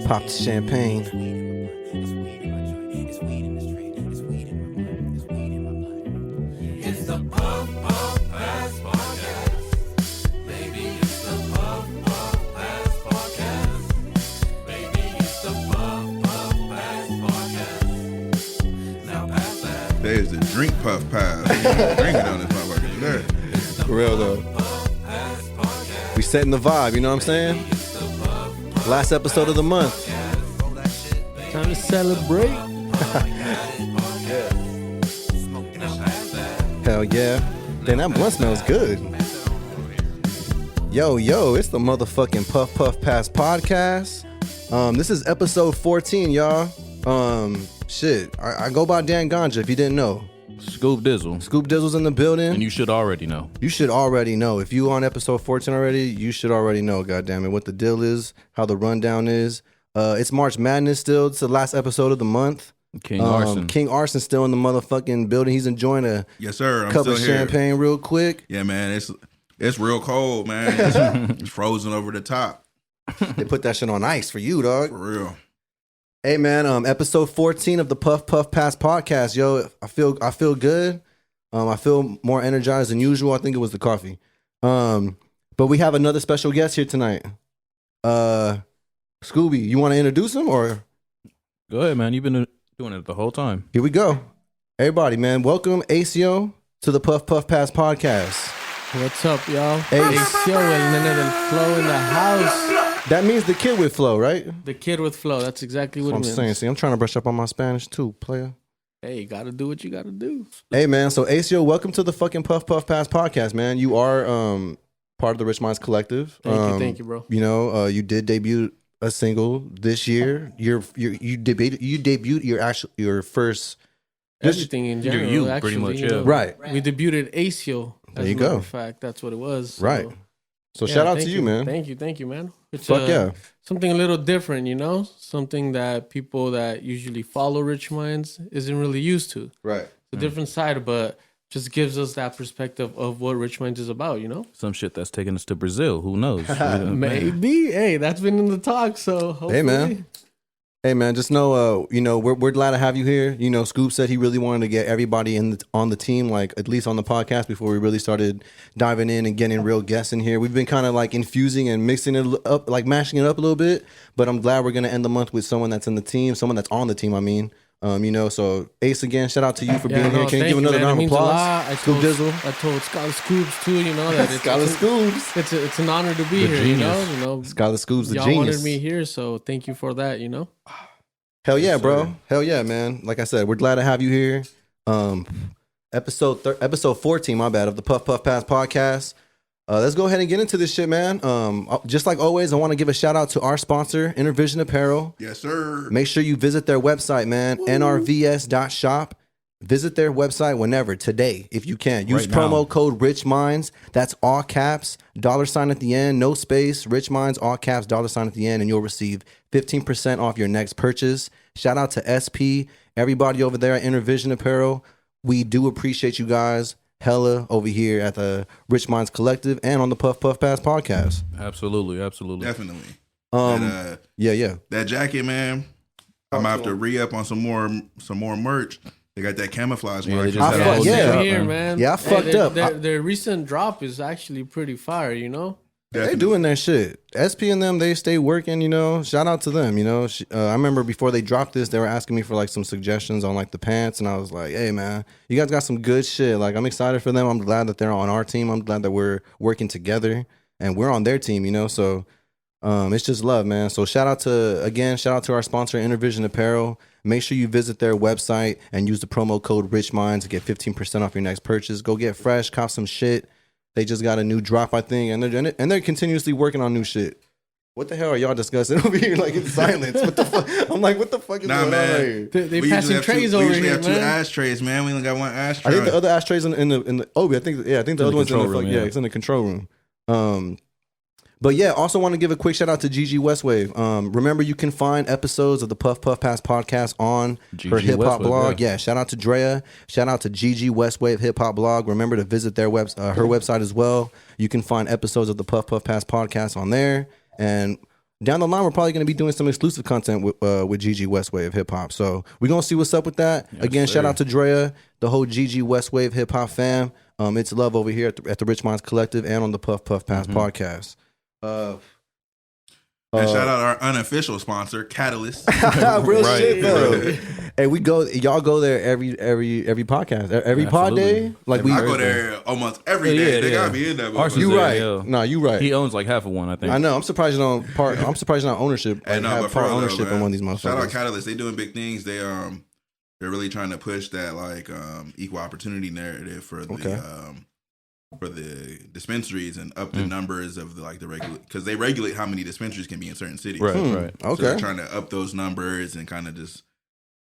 Pop the champagne. It's the Puff Puff Pass Podcast. Baby, it's the Puff Puff Pass Podcast. Baby, it's the Puff Puff Pass Podcast. Now pass that. There's the drink puff pass. Drinking on this motherfucker. There. For real though. We setting the vibe, you know what I'm saying? Last episode of the month. Time to celebrate. Hell yeah. Damn, that blunt smells good. Yo, it's the motherfucking Puff Puff Pass Podcast. This is episode 14, y'all. Shit. I go by DAN-GANJA if you didn't know. Scoop Dizzle. Scoop Dizzle's in the building. And you should already know. You should already know. If you on episode 14 already, you should already know, goddammit, what the deal is, how the rundown is. It's March Madness still. It's the last episode of the month. King Arson. King Arson still in the motherfucking building. He's enjoying a Yes, sir. I'm cup still of here. champagne real quick. Yeah, man. It's real cold, man. It's frozen over the top. They put that shit on ice for you, dog. For real. Hey, man. Episode 14 of the Puff Puff Pass Podcast. Yo, I feel good. I feel more energized than usual. I think it was the coffee. But we have another special guest here tonight. Scooby, you want to introduce him or? Go ahead, man. You've been doing it the whole time. Here we go. Everybody, man. Welcome, EYSIO, to the Puff Puff Pass Podcast. What's up, y'all? Hey. EYSIO, el nene del flow in the house. That means the kid with flow, right? The kid with flow. That's exactly what That's what it I'm saying. means. See, I'm trying to brush up on my Spanish too, player. Hey, you gotta do what you gotta do. Hey, man. So, EYSIO, welcome to the fucking Puff Puff Pass Podcast, man. You are part of the Rich Minds Collective. Thank you, bro. You know, you did debut a single this year. You debuted your first. Everything in general, you, actually. pretty much, you know. yeah. Right. We debuted EYSIO. There you a matter go. of fact, that's what it was. Right. So yeah, shout out thank to you, man. Thank you, man. It's Fuck yeah. something a little different, you know? Something that people that usually follow Rich Minds isn't really used to. Right. It's a different side, but just gives us that perspective of what Rich Minds is about, you know? Some shit that's taking us to Brazil. Who knows? Maybe. Hey, that's been in the talk, so hopefully. Hey, man, just know, you know, we're glad to have you here. You know, Scoop said he really wanted to get everybody on the team, like at least on the podcast before we really started diving in and getting real guests in here. We've been kind of like infusing and mixing it up, like mashing it up a little bit. But I'm glad we're going to end the month with someone that's in the team, someone that's on the team, I mean. You know, so Ace, again, shout out to you for being here. Can you give another round of applause? Scoop Dizzle. I told Scholar Scoobs too, you know, that Scholar Scoobs. It's an honor to be The here, genius. you know. Scholar Scoobs, the y'all genius. wanted me here, so thank you for that, you know. Hell yeah, Yes, bro. sir. Hell yeah, man. Like I said, we're glad to have you here. Episode 14, my bad, of the Puff Puff Pass Podcast. Let's go ahead and get into this shit, man. Just like always, I want to give a shout out to our sponsor, NRVS Apparel. Yes, sir. Make sure you visit their website, man. NRVS.shop. Visit their website whenever, today, if you can. Use Right now. promo code RichMinds. That's all caps, $ at the end, no space. RichMinds, all caps, $ at the end, and you'll receive 15% off your next purchase. Shout out to SP, everybody over there at NRVS Apparel. We do appreciate you guys hella over here at the Rich Minds Collective and on the Puff Puff Pass Podcast. Absolutely. Definitely. Yeah. That jacket, man. I'm gonna have to re-up on some more merch. They got that camouflage Yeah, merch. they just had a whole yeah. drop, Here, man. man. Yeah, I fucked up. Their recent drop is actually pretty fire, you know. They doing their shit. SP and them, they stay working, you know. Shout out to them, you know. I remember before they dropped this, they were asking me for like some suggestions on like the pants, and I was like, hey man, you guys got some good shit. Like, I'm excited for them. I'm glad that they're on our team. I'm glad that we're working together and we're on their team, you know. So it's just love, man. So shout out to our sponsor, NRVS Apparel. Make sure you visit their website and use the promo code RichMinds to get 15% off your next purchase. Go get fresh, cop some shit. They just got a new drop, I think, and they're continuously working on new shit. What the hell are y'all discussing over here? Like, in silence. What the fuck? I'm like, what the fuck is going on right here? They We passing usually have trays two, over we usually here, have two man. ashtrays, man. We only got one ashtray. I think the other ashtrays in the I think the other one's in the control room, yeah, yeah. it's in the control room. But yeah, also want to give a quick shout out to GG Westwave. Remember, you can find episodes of the Puff Puff Pass podcast on her hip hop Westwave, blog. Yeah, shout out to Drea. Shout out to GG Westwave hip hop blog. Remember to visit their her website as well. You can find episodes of the Puff Puff Pass podcast on there. And down the line, we're probably going to be doing some exclusive content with GG Westwave hip hop. So we're going to see what's up with that. Yes, Again, sir. shout out to Drea, the whole GG Westwave hip hop fam. It's love over here at the Rich Minds Collective and on the Puff Puff Pass podcast. And shout out our unofficial sponsor, Catalyst. Real Right. shit though. And y'all go there every podcast, every pod day. Like I go there almost every day. They got me in that. Arson's You there, right? yeah. No, you right. He owns like half of one, I think. I know. I'm surprised you don't part. I'm surprised you not ownership. Hey, Like, no, have but part for real, ownership though, in one of man. these motherfuckers. Shout out Catalyst. They doing big things. They're really trying to push that like equal opportunity narrative for the dispensaries and up the numbers of the regular, because they regulate how many dispensaries can be in certain cities. Right, right. Okay. So they're trying to up those numbers and kind of just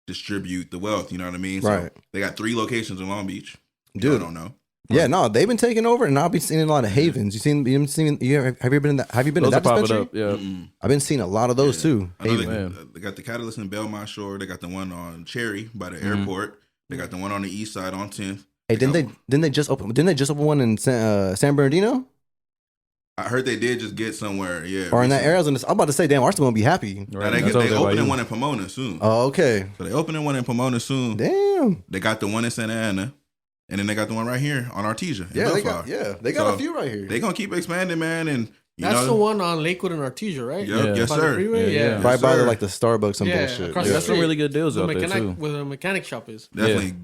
distribute the wealth. You know what I mean? So Right. they got 3 locations in Long Beach. Dude. I don't know. Yeah, no, they've been taking over, and I've been seeing a lot of havens. Have you been to Those that are popping dispensary? up. Yeah. Mm-mm. I've been seeing a lot of those too. I know Haven. they got the Catalyst in Belmont Shore. They got the one on Cherry by the Mm-hmm. airport. They got the one on the east side on 10th. Hey, didn't they just open one in San Bernardino I heard they did just get somewhere. Yeah. or in that recently. area? I'm about to say, damn, Arsenal gonna be happy. Now Right. they That's over there by opening you. one in Pomona soon. Oh, okay. So they opening one in Pomona soon. Damn. They got the one in Santa Ana, and then they got the one right here on Artesia. in Yeah, they Bellflower. got So a few right here. They gonna keep expanding, man, and you That's know, the one on Lakewood and Artesia, right? Yep, Yeah. yes, By the sir. freeway? Yeah, Yeah. yeah. right by sir. the Starbucks and Yeah, bullshit. across Yeah. That's some really good deals The out there mechanic, too. where the mechanic shop is. Definitely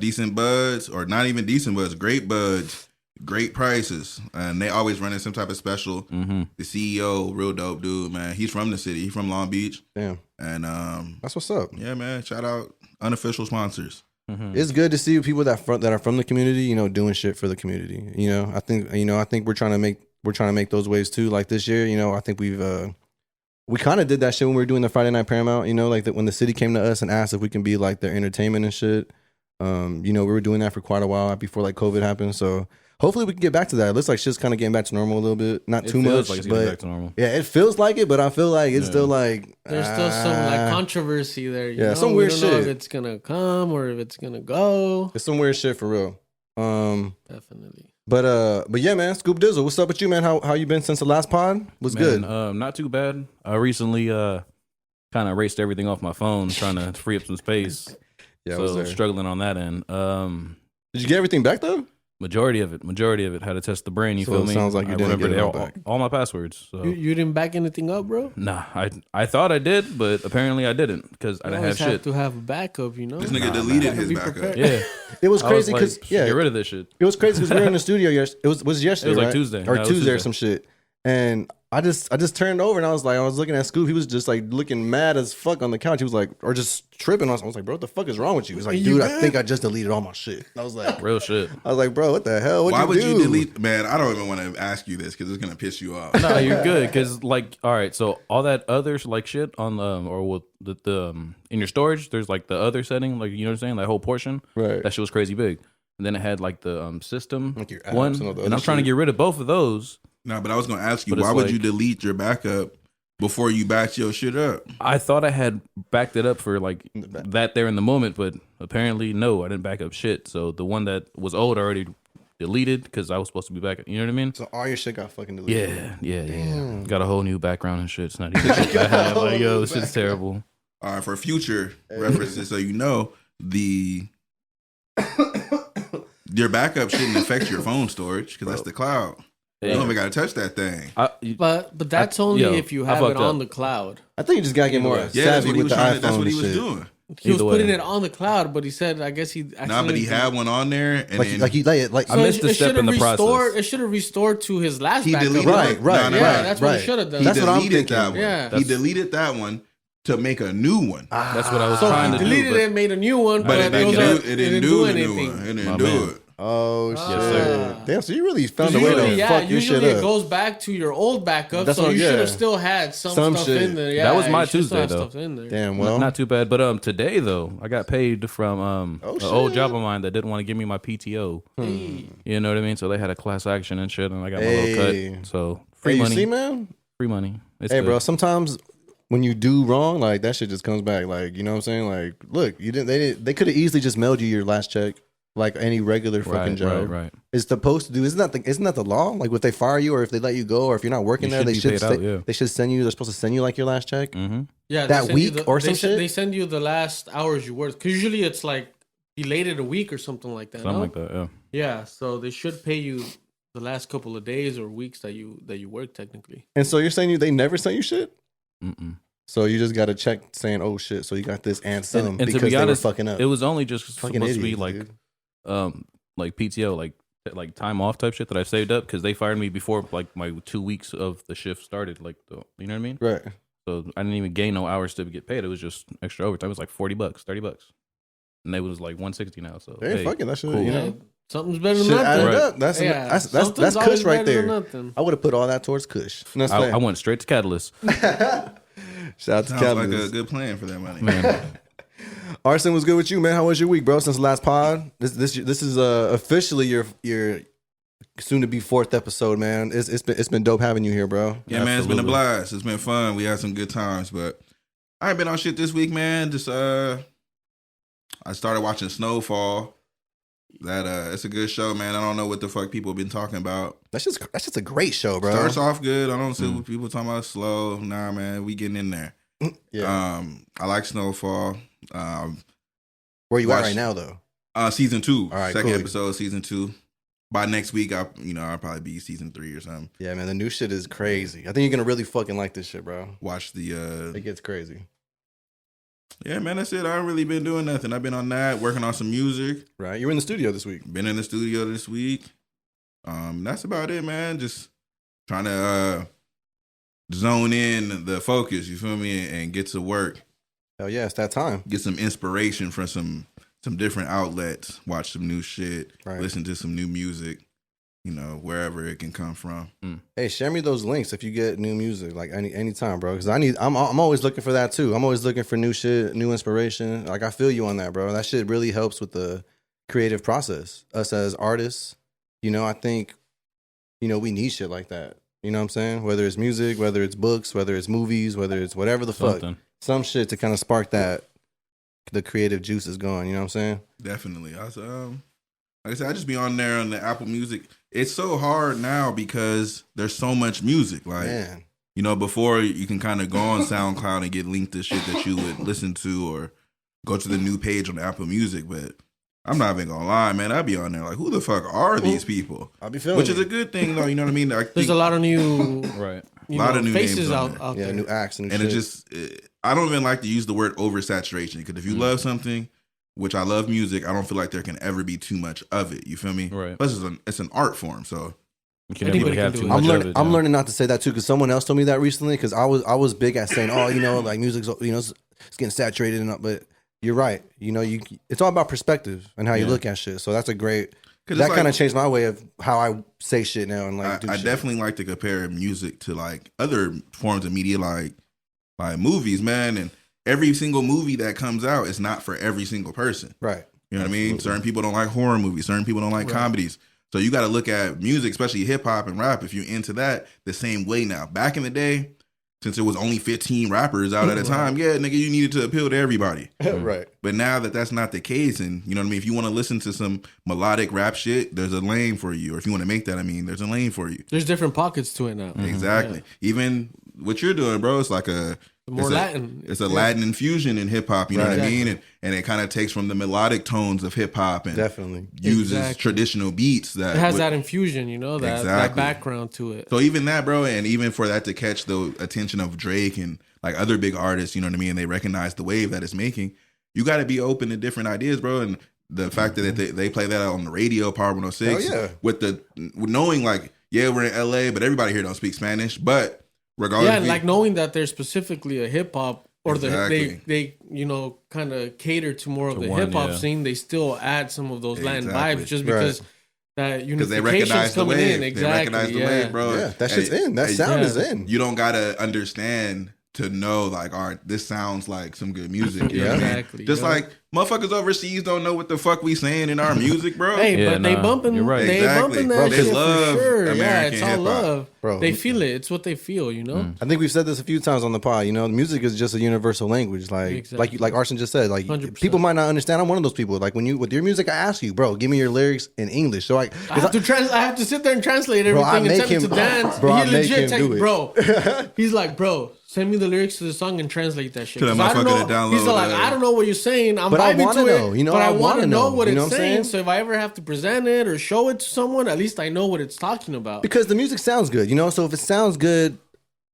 decent buds, or not even decent buds, great buds, great prices, and they always running some type of special. Mm-hmm. The CEO, real dope dude, man. He's from the city. He's from Long Beach, Damn, and that's what's up. yeah, man. Shout out unofficial sponsors. Mm-hmm. It's good to see people that are from the community, you know, doing shit for the community. You know, I think we're trying to make those waves too. Like this year, you know, I think we kind of did that shit when we were doing the Friday Night Paramount. You know, like when the city came to us and asked if we can be like their entertainment and shit. You know, we were doing that for quite a while before like COVID happened. So hopefully we can get back to that. It looks like shit's kind of getting back to normal a little bit. Not It too feels much, like it's getting but back to normal. yeah, it feels like it. But I feel like it's Yeah. still like There's still some like controversy there. You Yeah, know? some We weird don't know shit. if it's gonna come or if it's gonna go. it's some weird shit for real. Definitely. But yeah, man, Scoop Dizzle, what's up with you, man? How you been since the last pod? What's good? Not too bad. I recently kind of erased everything off my phone, trying to free up some space. Yeah, I was so there. struggling on that end. Did you get everything back though? Majority of it. Had to test the brain. You So feel it me? sounds like you I didn't remembered get it all all, back. all my passwords. So You didn't back anything up, bro? nah, I thought I did, but apparently I didn't because I You didn't always have shit. to have a backup, you know? This nigga Nah, deleted man. his Be backup. prepared. Yeah, It was I crazy like, because get rid of this shit. it was crazy because we were in the studio. It was yesterday, It was like right? Tuesday. or No, it was Tuesday or Tuesday. some shit. And I just turned over and I was looking at Scoop. He was just like looking mad as fuck on the couch. He was like, or just tripping. I was like, bro, what the fuck is wrong with you? He was like, You dude, I good? think I just deleted all my shit. I was like, Real shit. bro, what the hell? Why would you do? delete? Man, I don't even want to ask you this because it's gonna piss you off. No, you're good because like, all right, so all that other like shit on or with the in your storage, there's like the other setting, like you know what I'm saying, that whole portion. Right. That shit was crazy big, and then it had like the system Like your apps one, and all the and I'm other trying to shit. get rid of both of those. No, but I was gonna ask you, But it's why would like- you delete your backup before you backed your shit up? I thought I had backed it up for like that there in the moment, but apparently no, I didn't back up shit. So the one that was old I already deleted because I was supposed to be back. You know what I mean? So all your shit got fucking deleted. Yeah. Got a whole new background and shit. It's not even shit I had. Like, yo, this shit's terrible. All right, for future references, so you know your backup shouldn't affect your phone storage because that's the cloud. You don't even gotta touch that thing. But that's only yo, if you I have it fucked on up. the cloud. I think you just gotta get more Yeah, that's savvy what he with was the trying. iPhone That's what he and was shit. doing. He was Either putting way. it on the cloud, but he said, I guess he actually. Nah, but he had one on there, and then Like I missed the step in the restored, process. It should have restored to his last he backup. deleted Right, it. right, No, Yeah, right, that's what right. he should have done. He That's what I'm deleted that thinking. one. Yeah. He deleted that one to make a new one. That's what I was So trying he to deleted do. it, made a new one, But but it didn't do the new one. It My didn't do man. it. Oh shit! sir. Damn, so you really found a way Usually, to fuck your shit usually it up. goes back to your old backup, That's so what- you should yeah. have still had some stuff shit. in there. Yeah, That was my you should still Tuesday, have though. Stuff in there. Damn, Well, well, not too bad. But today though, I got paid from an shit. old job of mine that didn't want to give me my PTO. You know what I mean? So they had a class action and shit, and I got my little Hey. cut. So Free Hey, money. you see, man? Free money. It's Hey, good. bro. Sometimes when you do wrong, like that shit just comes back. Like, you know what I'm saying? Like, look, you didn't. They could have easily just mailed you your last check, like any regular fucking job. Right. It's supposed to do. Isn't that the law? Like, if they fire you or if they let you go or if you're not working You there, should they be should paid out, yeah. they should send you. They're supposed to send you like your last check. Mm-hmm. Yeah, That they send week you or some shit? They send you the last hours you worked. Because usually it's like delayed a week or something like that. Something no? like that. Yeah. Yeah, so they should pay you the last couple of days or weeks that you work technically. And so you're saying they never sent you shit? Mm-mm. So you just got a check saying, "Oh shit!" So you got this and some And because to be honest, they were fucking up. it was only just Fucking supposed to be idiots, like PTO, like time off type shit that I saved up because they fired me before like my 2 weeks of the shift started. Like, you know what I mean? right. So I didn't even gain no hours to get paid. It was just extra overtime. It was like $40, $30, and they was like 160 now. So Hey, fucking that shit. cool. You Yeah, know, something's better than shit nothing. added Right. up. That's Yeah, that's something's Kush always right better than there. nothing. I would have put all that towards Kush. No, I went straight to Catalyst. Shout out to Sounds like a Catalyst. good plan for that money. Man, Arson was good with you, man. How was your week, bro? Since the last pod, this is officially your soon to be 4th episode, man. It's been dope having you here, bro. Yeah, man, it's been a Absolutely. blast. It's been fun. We had some good times, but I ain't been on shit this week, man. Just I started watching Snowfall. That it's a good show, man. I don't know what the fuck people have been talking about. That's just a great show, bro. Starts off good. I don't see what people talking about slow. Nah, man, we getting in there. Yeah. I like Snowfall. Where you at watch- right now, though? Season 2. All right, Second cool. episode, season 2. By next week, I'll probably be season 3 or something. Yeah, man. The new shit is crazy. I think you're gonna really fucking like this shit, bro. Watch the It gets crazy. yeah, man, that's it. I haven't really been doing nothing. I've been on that, working on some music. Right? You were in the studio this week. Been in the studio this week. That's about it, man. Just trying to zone in the focus, you feel me, and get to work. Hell yeah, it's that time. Get some inspiration from some different outlets. Watch some new shit. Right. Listen to some new music. Wherever it can come from. Hey, share me those links if you get new music, like anytime, bro. Because I'm always looking for that too. I'm always looking for new shit, new inspiration. Like I feel you on that, bro. That shit really helps with the creative process. Us as artists, I think, we need shit like that. You know what I'm saying? Whether it's music, whether it's books, whether it's movies, whether it's whatever the fuck, something. some shit to kind of spark the creative juices going. You know what I'm saying? Definitely. Like I said, I just be on there on the Apple Music. It's so hard now because there's so much music. Like, Man, before you can kind of go on SoundCloud and get linked to shit that you would listen to or go to the new page on Apple Music. But I'm not even gonna lie, man. I'd be on there like, who the fuck are these people? I'll be feeling Which it. is a good thing, though. You know what I mean? I There's think, a lot of new, Right. Lot of new faces names on out, there. out yeah, there. new acts and new and shit. it just, I don't even like to use the word oversaturation because if you love something, which I love music, I don't feel like there can ever be too much of it. You feel me? Right. Plus, it's an art form, so You can Anybody never have can too do it. much of it. I'm yeah. learning not to say that too because someone else told me that recently because I was big at saying, oh, like music's, it's getting saturated and but you're right. It's all about perspective and how you Yeah. look at shit. So that's a great. 'Cause That it's kind of like- changed my way of how I say shit now and like do I shit. definitely like to compare music to like other forms of media, like movies, man. And every single movie that comes out is not for every single person. Right. You know what I mean? Certain people don't like horror movies. Certain people don't like comedies. So you got to look at music, especially hip hop and rap, if you're into that, the same way now. Back in the day, since there was only 15 rappers out at a time, yeah, nigga, you needed to appeal to everybody. Right. But now that that's not the case, and you know what I mean, if you want to listen to some melodic rap shit, there's a lane for you. Or if you want to make that, there's a lane for you. There's different pockets to it now. Exactly. Even what you're doing, bro, it's like More Latin. It's a Latin infusion in hip hop. You know Right. what I mean? And it kind of takes from the melodic tones of hip hop and Definitely. uses Exactly. traditional beats that It has would- that infusion, that Exactly. background to it. So even that, bro, and even for that to catch the attention of Drake and like other big artists, you know what I mean? They recognize the wave that it's making. You got to be open to different ideas, bro. And the fact that they play that on the radio, Power 106, Hell yeah. with knowing like, yeah, we're in LA, but everybody here don't speak Spanish. But regardless, Yeah, and like knowing that there's specifically a hip hop or Exactly. they kind of cater to more of the one, hip hop yeah. scene, they still add some of those Latin Exactly. vibes just Right. because that because they unification's recognize the coming wave. in. They Exactly. recognize the yeah. wave, bro. Yeah, that shit's in. That Hey, sound yeah. is in. You don't gotta understand to know like, all right, this sounds like some good music. You know what I mean? Exactly, Just yeah. like Motherfuckers overseas don't know what the fuck we saying in our music, bro. Hey, Yeah, but they nah, bumping. you're right. They Exactly. bumping that Bro, they shit love for sure. Yeah, American it's all hip-hop. love. Bro. They feel it. It's what they feel. You know. I think we've said this a few times on the pod. You know, music is just a universal language. Exactly. Like Arson just said. Like 100%. people might not understand. I'm one of those people. Like with your music, I ask you, bro, give me your lyrics in English. So I I have to sit there and translate everything I and make send it to him- Dan. bro, I He make legit him do it. bro. He's like, bro, send me the lyrics to the song and translate that shit. Tell that 'Cause I don't motherfucker to know. download He's like, that. I don't know what you're saying. I'm But I vibing wanna to know, it. you know, but I I want wanna to know know, what you know it's what I'm saying. saying? So if I ever have to present it or show it to someone, at least I know what it's talking about. because the music sounds good. You know, so if it sounds good,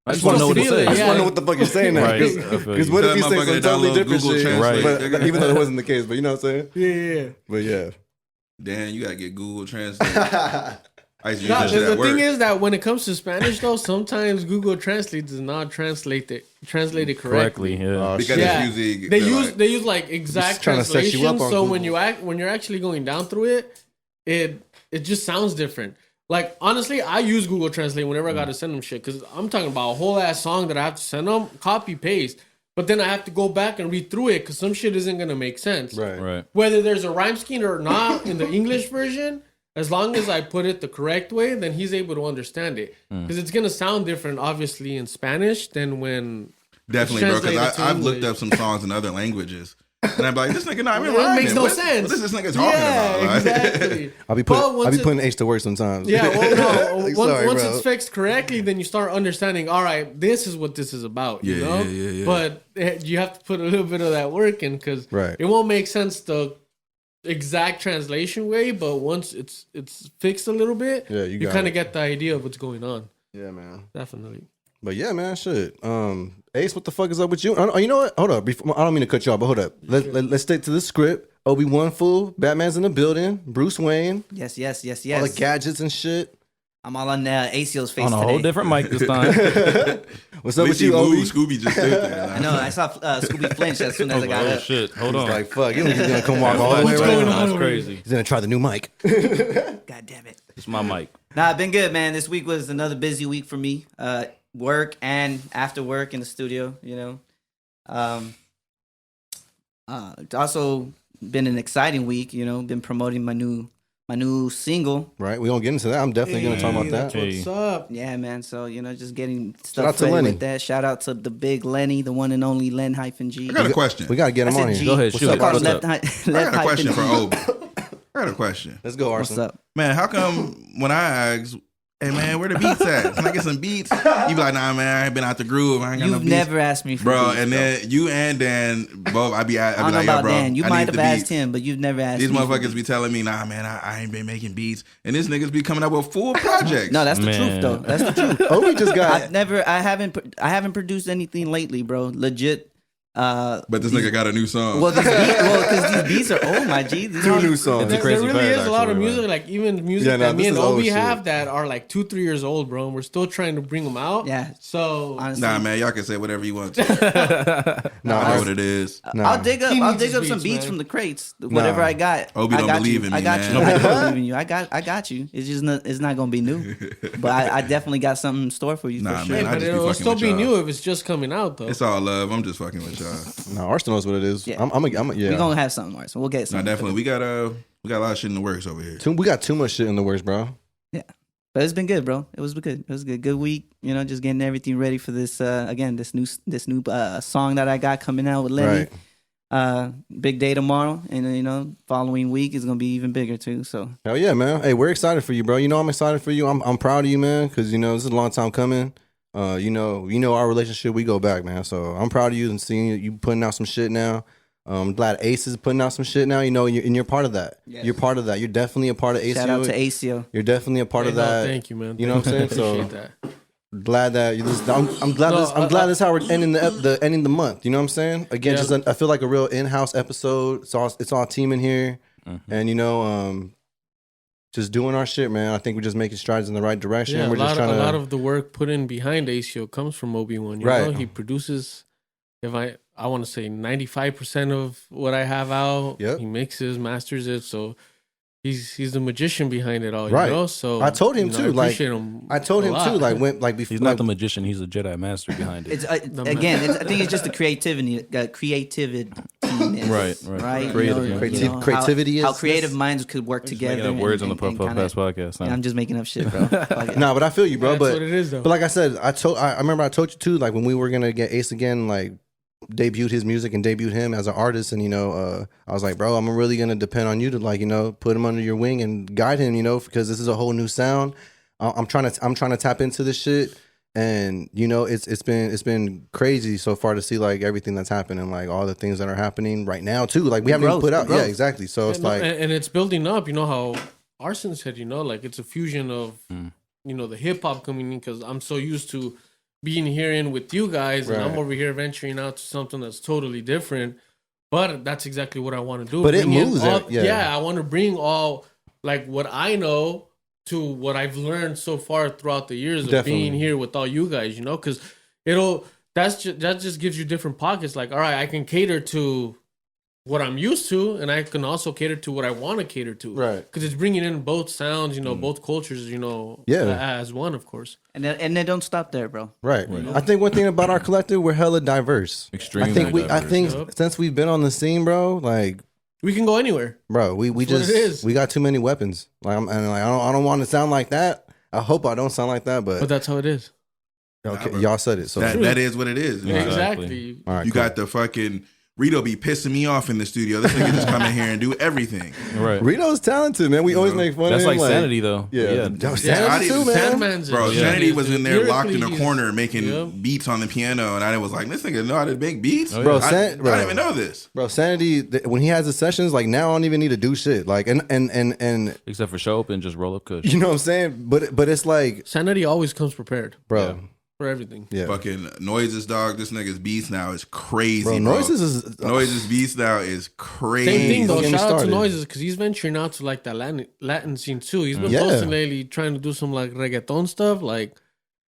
I just want want to know what to it feel it, I says. just yeah. want to know what the fuck you're saying now. Right. I feel Because you. what Tell if you that say motherfucker some to totally download different Google shit? Translate. But, even though it wasn't the case, but you know what I'm saying? Yeah. But yeah. Dan, you gotta get Google Translate. I used to use No, that shit the at work. thing is that when it comes to Spanish, though, sometimes Google Translate does not translate it correctly. Correctly, yeah. because Yeah, it's using they use like exact Just trying to set you translation. up on So when Google. when you're actually going down through it just sounds different. Like honestly, I use Google Translate whenever I got to send them shit because I'm talking about a whole ass song that I have to send them, copy paste, but then I have to go back and read through it because some shit isn't gonna make sense. Right. Whether there's a rhyme scheme or not in the English version, as long as I put it the correct way, then he's able to understand it. Because it's gonna sound different, obviously, in Spanish than when Definitely, bro. translated Because to I've looked English. up some songs in other languages, and I'm like, this nigga not even It rhyming. makes no What- sense. What is this nigga talking yeah, about? Like, exactly. I'll be But once putting it- H to work sometimes. Yeah, well, no. Like, once sorry, once bro. it's fixed correctly, then you start understanding. All right, this is what this is about. You Yeah, know. yeah. But you have to put a little bit of that work in because Right. it won't make sense the exact translation way. But once it's fixed a little bit, Yeah, you got kind it. of get the idea of what's going on. Yeah, man. Definitely. But yeah, man, shit. Ace, what the fuck is up with you? You know what? Hold up. I don't mean to cut you off, but hold up. Let's stick to the script. Obi-Wan fool. Batman's in the building. Bruce Wayne. Yes. All the gadgets and shit. I'm all on ACO's face On a today. whole different mic this time. What's At up with least he you, Obi? moved. Scooby just stood there. I know. I saw Scooby flinch as soon as I got Oh up. shit! Hold on. Like, fuck. You know he's gonna come walk all the way What's around. going on? That's crazy. He's gonna try the new mic. God damn it. It's my mic. Nah, I've been good, man. This week was another busy week for me. Work and after work in the studio, you know. It's also been an exciting week, you know. Been promoting my new single. Right? We gonna get into that. I'm definitely gonna talk about that. Hey. What's up? Yeah, man. So, you know, just getting out stuff to ready Lenny. with that. Shout out to the big Lenny, the one and only Len-G. I got a question. We gotta get him I on said here. G. Go ahead, What's shoot up, it. Called What's Arson? up? I got a question for Obi. I got a question. Let's go, What's Arson. up? Man, how come when I ask, hey man, where the beats at? Can I get some beats? You be like, nah, man, I ain't been out the groove. I ain't got no You've beats. never asked me for Bro, beats, and then you and Dan both, I be I don't know like, yo, about bro, Dan. You I might need have the asked beats. him, but you've never asked These me for motherfuckers beats. be telling me, nah, man, I ain't been making beats, and this niggas be coming up with full projects. No, that's the Man. truth though. That's the truth. Obi just got. I haven't produced anything lately, bro. Legit. but this nigga got a new song. Well, because these beats are old, my G. These Two are- new songs. It's a There crazy really paradox is a lot of over music, there. like even music Yeah, no, that me this and is old Obi shit. have that are like 2-3 years old, bro. And we're still trying to bring them out. Yeah. So Honestly, Nah, man, y'all can say whatever you want. I know what it is. Nah. I'll dig He up needs his some beats, beats man. from the crates. Whatever Nah. I got. Obi I don't got believe you. in me, I got man. you. I don't believe in you. I got you. It's just it's not gonna be new. But I definitely got something in store for you Nah, for sure. man, hey, I but just be it'll fucking still with be y'all. new if it's just coming out, though. It's all love. I'm just fucking with y'all. No, Arson knows what it is. Yeah. Yeah. We're gonna have something, Marson. We'll get No, something. definitely. We got a lot of shit in the works over here. We got too much shit in the works, bro. But it's been good, bro. It was good. It was a good week. You know, just getting everything ready for this. Again, this new song that I got coming out with Lenny. Right. Big day tomorrow, and you know, following week is gonna be even bigger too. So Hell yeah, man. Hey, we're excited for you, bro. You know I'm excited for you. I'm proud of you, man, because you know this is a long time coming. You know our relationship. We go back, man. So I'm proud of you and seeing you putting out some shit now. I'm glad Ace is putting out some shit now. You know, and you're part of that. Yes. You're part of that. You're definitely a part of ACO. shout out to ACO. You're definitely a part Hey, of no, that. thank you, man. You know what I'm saying? So Appreciate that. glad that you just, I'm glad No, this. I'm glad I- this how we're ending the ending the month. You know what I'm saying? Again, Yeah. just I feel like a real in-house episode. It's all team in here, and you know, just doing our shit, man. I think we're just making strides in the right direction. Yeah, we're a just lot, trying a to. lot of the work put in behind ACO comes from Obi-Wan. You Right. know, he produces. If I want to say 95% of what I have out. Yep. He mixes, masters it. So he's the magician behind it all. Right. You know? So I told him you know, too, I like, appreciate him I told a him lot. too, like when like before. He's not the magician. He's a Jedi master behind it. It's again. I think it's just the creativity. creativeness, Right. right? Creativity how is creative minds could work together. Making up words on the and Puff Puff kinda- Pass podcast. Huh? I'm just making up shit, bro. Fuck it. No, but I feel you, bro. That's but what it is, though. But like I said, I remember I told you too. Like when we were gonna get Ace again, like debuted his music and debuted him as an artist, and I was like, bro, I'm really gonna depend on you to like put him under your wing and guide him, because this is a whole new sound. I'm trying to tap into this shit, and it's been crazy so far to see like everything that's happening, like all the things that are happening right now too. Like we haven't even put out, yeah, exactly. So it's like, and it's building up. You know how Arson said, like it's a fusion of the hip hop coming in, because I'm so used to being here in with you guys, and I'm Right. over here venturing out to something that's totally different. But that's exactly what I want to do. But it Bring in moves all, it, yeah. I want to bring all like what I know to what I've learned so far throughout the years of Definitely. being here with all you guys. Because that just gives you different pockets. Like, all right, I can cater to what I'm used to, and I can also cater to what I want to cater to. Right. Because it's bringing in both sounds, both cultures, Yeah. as one, of course. And they don't stop there, bro. right. I think one thing about our collective, we're hella diverse. Extremely I think Yup. since we've been on the scene, bro, like, We can go anywhere. bro, we That's what just it is. we got too many weapons. Like, I don't want to sound like that. I hope I don't sound like that, But but that's how it is. okay, bro. y'all said it. So That is what it is. Yeah. Exactly. all right, You cool. got the fucking Rito be pissing me off in the studio. This nigga just come in here and do everything. Right. Rito's talented, man. We always make fun That's of him. like Sanity though. Yeah, Yeah, I Sanity didn't- too, man. Sandman's Bro, a Sanity genius, was in dude. there locked in a Lyrically, corner making Yep. beats on the piano, and I was like, this nigga know how to make beats? Oh, yeah. Bro, I didn't even know this. Bro, Sanity, when he has his sessions, like now I don't even need to do shit. Like and Except for show up and just roll up kush. you know what I'm saying? But it's like, Sanity always comes prepared bro, for everything. yeah. Fucking Noises, dog. This nigga's beats now is crazy, Bro, bro. Noises is Noises beats now is crazy. Same thing though. Don't get me Shout out to started. Noises, because he's venturing out to like that Latin scene too. He's been Yeah. posting lately, trying to do some like reggaeton stuff, like,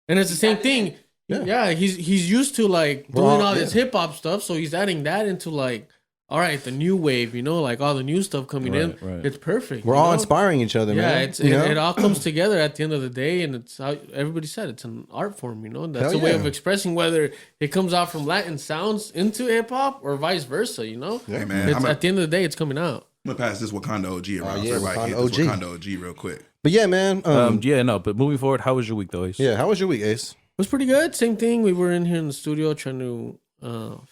and it's the same thing. Yeah, he's used to like We're doing all- all this yeah. hip hop stuff, so he's adding that into like, all right, the new wave, like all the new stuff coming in. Right. It's perfect. we're you all know? inspiring each other, Yeah, man. it all comes together at the end of the day, and it's how everybody said it's an art form. That's Hell a way yeah. of expressing whether it comes out from Latin sounds into hip hop or vice versa. Hey, man, It's, I'm at the end of the day, it's coming out. gonna pass this Wakanda OG around. yeah, so everybody Wakanda hit this OG. Wakanda OG real quick. But yeah, man. Yeah, no, but moving forward, how was your week though, Ace? Yeah, how was your week, Ace? It was pretty good. Same thing. We were in here in the studio trying to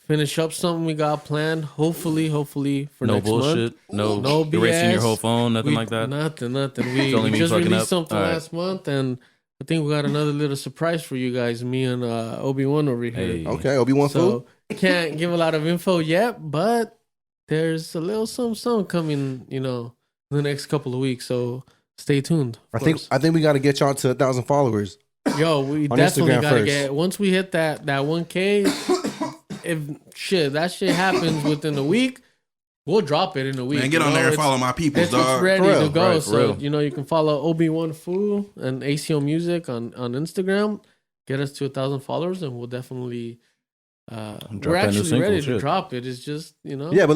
finish up something we got planned. Hopefully for No next bullshit. month. No erasing your BS. whole phone, nothing We- like that. Nothing. It's only We me just fucking released up. something All right. last month, and I think we got another little surprise for you guys. Me and Obi-Wan over here. Hey. Okay, Obi-Wan So can't give a lot of info yet, but there's a little something coming, in the next couple of weeks. So stay tuned. I think we got to get y'all to 1,000 followers. Yo, we On definitely Instagram gotta first. get, once we hit that 1K, if that shit happens within a week, we'll drop it in a week. Man, get on there and follow my peoples, It's dog. ready For real, to go. right, for So, real. you can follow Obi-Wan Fu and EYSIO Music on Instagram. Get us to 1,000 followers, and we'll definitely. We're that new actually single, ready to shit. drop it. It's just Yeah, but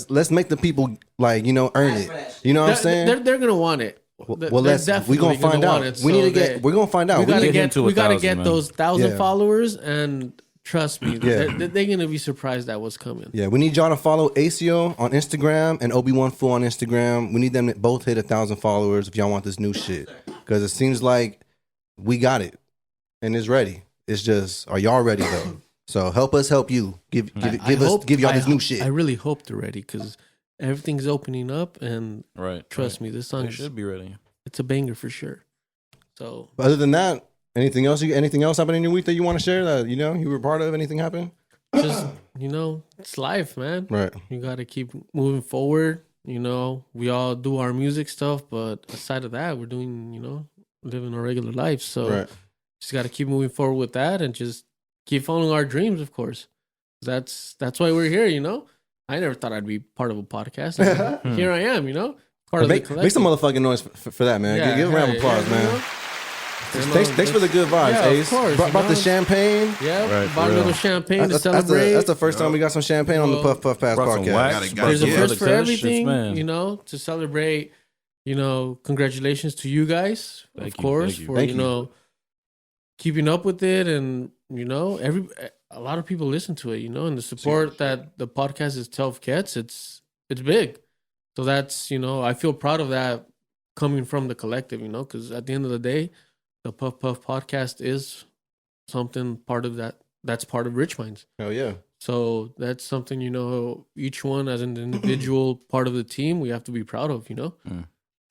let's make the people like earn it. You know what I'm saying? They're gonna want it. Well, They're we definitely gonna find want out. it, We need so to get. We're gonna find out. We We gotta need- get him get. to We gotta 1,000, get man. those 1,000 Yeah. followers, and trust me, Yeah. they're gonna be surprised at what's coming. Yeah, we need y'all to follow EYSIO on Instagram and Obi-Wan Fu on Instagram. We need them to both hit 1,000 followers if y'all want this new shit. Because it seems like we got it and it's ready. It's just, are y'all ready though? So help us help you. Give y'all this new shit. I really hope they're ready, because everything's opening up, and Right. trust me, this song It should be ready. it's a banger for sure. So But other than that, anything else happened in your week that you want to share that you were part of? Anything happen? just it's life, man. Right. You got to keep moving forward. We all do our music stuff, but aside of that, we're doing, living our regular life. So Right. just got to keep moving forward with that, and just keep following our dreams, of course. That's why we're here, I never thought I'd be part of a podcast. And here I am, part of the Make collective. some motherfucking noise for that, man. Yeah, give a round of yeah, applause, yeah, man. Thanks for the good vibes, Yeah, of Ace. course, Brought the champagne. Yeah, Right, for bought a real. little champagne to That's celebrate. the first time we got some champagne on the Puff Puff Pass Brought some podcast. wax. Gotta There's a get first for Shits, everything, man. to celebrate. Congratulations to you guys, Thank of you, course, thank you. for Thank you. keeping up with it, and you know, a lot of people listen to it, you know, and the support that the podcast itself gets, it's big. So that's, you know, I feel proud of that coming from the collective, you know, because at the end of the day, the Puff Puff podcast is something part of that's part of Rich Minds. Hell yeah. So that's something, you know, each one as an individual part of the team, we have to be proud of, you know.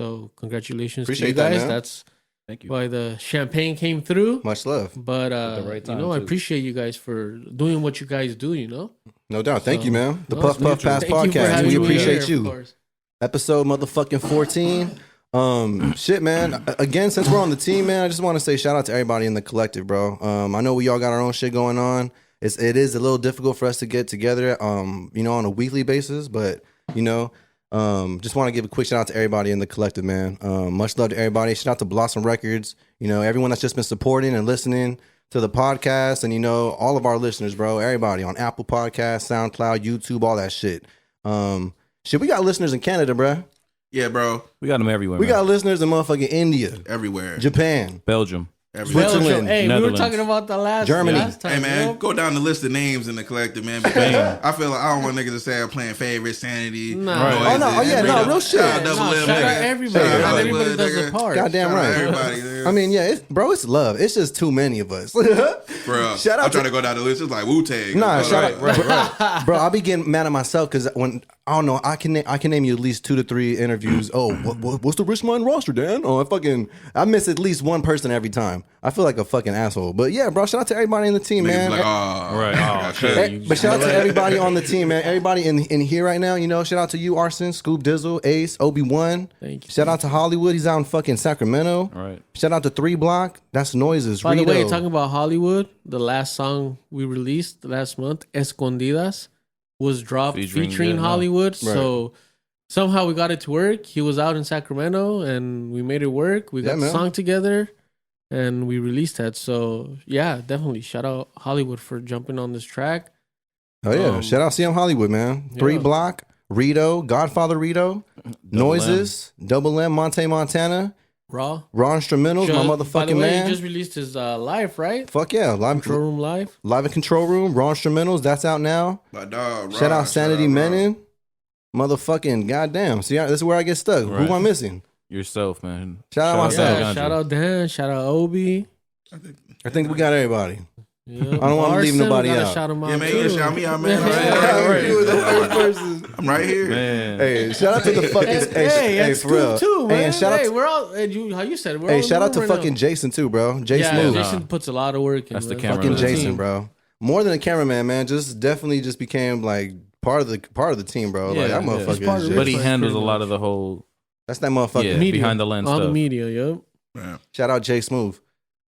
So congratulations Appreciate to you that, guys. man. That's Thank you. why the champagne came through. Much love. But the right you time, know, I too. appreciate you guys for doing what you guys do, you know. No doubt. Thank So, you, man. The no, Puff it's Puff mutual. Pass Thank you for podcast. having We me appreciate here, of you. course. Episode motherfucking 14. Shit, man. Again, since we're on the team, man, I just want to say shout out to everybody in the collective, bro. I know we all got our own shit going on. It is a little difficult for us to get together, you know, on a weekly basis, but you know, just want to give a quick shout out to everybody in the collective, man. Much love to everybody. Shout out to Blossöm Records. You know, everyone that's just been supporting and listening to the podcast, and you know, all of our listeners, bro. Everybody on Apple Podcasts, SoundCloud, YouTube, all that shit. Shit, we got listeners in Canada, bro. Yeah, bro. We got them everywhere. We man. got listeners in motherfucking India, Everywhere. Japan, Belgium. Everywhere. Switzerland, Hey, we were Netherlands. talking about the last Germany. time. Hey man, yo. go down the list of names in the collective, man. Because I feel like I don't want niggas to say I'm playing favorite, sanity. Nah. Right. Oh, no. Oh, yeah, no, real shit. Shout out Double No, M, shout out nigga. everybody. Shout out Not Hollywood, everybody does nigga. their part. Goddamn Shout out right. everybody, nigga. I mean, yeah, bro, it's love. It's just too many of us. Bro, shout out I'm trying to- to go down the list. It's like Wu-Tang. Nah, Oh, shout right. out, bro. I be getting mad at myself because when I don't know, I can name you at least 2 to 3 interviews. Oh, what's the Rich Mind roster, Dan? Oh, I miss at least one person every time. I feel like a fucking asshole. But yeah, bro, shout out to everybody in the team, Niggas man. be like, oh, Right. Oh, shit. Hey, You- but shout out to everybody on the team, man. Everybody in here right now, you know. Shout out to you, Arson, Scoop Dizzle, Ace, Obi-Wan. Thank you. Shout out to Hollywood. He's out in fucking Sacramento. All right. Shout out to 3 Block. That's Noises. By the way, Rito. talking about Hollywood, the last song we released last month, Escondidas, was dropped Featuring, featuring yeah, no. Hollywood. So somehow we got it to work. He was out in Sacramento and we made it work. We got Yeah, the man. song together and we released that. So yeah, definitely shout out Hollywood for jumping on this track. Oh yeah, shout out CM Hollywood, man. 3 yeah. Block, Rito, Godfather Rito, Noises, Double M, Monte Montana, Raw. Raw Instrumentals, my By the motherfucking way, man. he just released his live, right? Fuck yeah, live Control Room Live. in Control Room, Raw Instrumentals, that's out now. my dog. Shout out Sanity Ron. Menon, motherfucking goddamn. See, this is where I get stuck. Who Right. am I missing? Yourself, man. Shout out myself. Yeah, shout out Dan, shout out Obi. I think we got everybody. Yeah, I don't wanna leave nobody we gotta out. Shout him out Yeah, man, too. you can shout me out, man. You were the first person. I'm right here. Man. Hey, shout out to the fucking Hey, hey, and for real. Scoop too, man. Hey, and shout out Hey, to, we're all. And you, how you said it? We're hey, all shout out to right now. fucking Jason too, bro. Jay Yeah, Smooth. Jason puts a lot of work in. That's the man. cameraman. Fucking Part of the Jason, team. bro. More than a cameraman, man. Just became like part of the team, bro. Like Yeah, that yeah. motherfucker. He's part is of just- But he Right, handles a pretty lot much. of the whole that's that motherfucker. Yeah. Media. behind the lens all the stuff. media. Yep. Man. Shout out Jay Smooth.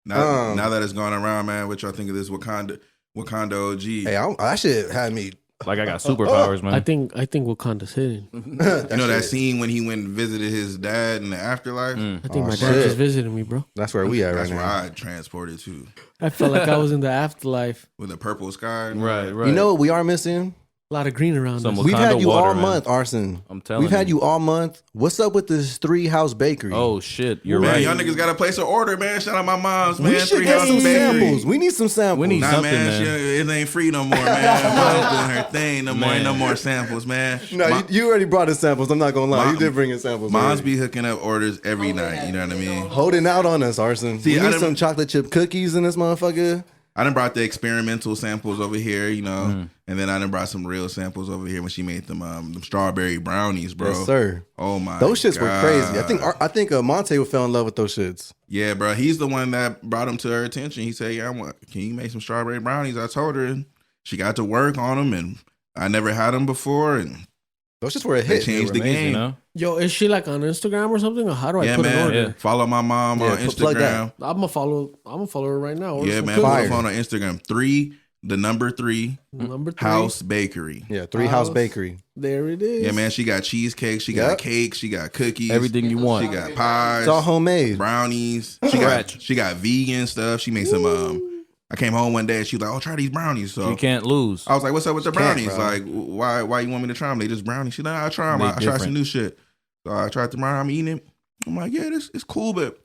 Now that it's gone around, man, what y'all think of this Wakanda OG? Hey, that shit had me. like I got superpowers, man. I think Wakanda's hidden. You know that scene when he went and visited his dad in the afterlife? I think Oh, my shit. dad just visited me, bro. That's where we at right That's where now. I transported to I felt like I was in the afterlife. with a purple sky. right, right. You know what we are missing? A lot of green around Some us. We've Wakanda had you water, all man. month, Arson. I'm telling We've had you all month. What's up with this 3 House Bakery? Oh shit, you're Man, right. y'all niggas got to place an order, man. Shout out my mom's, man. we should get 3 some House Bakery. samples. We need some samples. We need Nah, something, man, man. it ain't free no more, man. Mom's doing her thing. No more, ain't no more samples, man. No, you already brought us samples. I'm not gonna lie. Mom- You did bring in samples. Mom's already. be hooking up orders every night. You know what I mean? holding out on us, Arson. See, we I need done- some chocolate chip cookies in this motherfucker. I done brought the experimental samples over here, you know, and then I done brought some real samples over here when she made them strawberry brownies, bro. Yes, sir. Oh my, Those shits were crazy. God. I think Monte fell in love with those shits. Yeah, bro. He's the one that brought them to her attention. He said, "Yeah, can you make some strawberry brownies?" I told her, and she got to work on them, and I never had them before, and Those shits were a they hit. changed the Amazing, game. you know? Yo, is she like on Instagram or something? Or how do I Yeah, put an man. order? Yeah. Follow my mom Yeah, on plug that. Instagram. I'm gonna follow her right now. Order Yeah, some man. cookies. Fire. Follow her on Instagram. 3 Number 3. House Bakery. Yeah, 3 House House. Bakery. There it is. Yeah, man. She got cheesecake. She Yep. got cake. She got cookies. Everything you want. She got pies. It's all homemade. brownies. Scratch. She got vegan stuff. She made some. I came home one day and she was like, "Oh, try these brownies." So You can't lose. I was like, "What's up with the Can't, brownies? bro. Like, why you want me to try them? They just brownies." She's like, "I try them. They I try different. some new shit." So I tried tomorrow. I'm eating it. I'm like, "Yeah, it's cool, but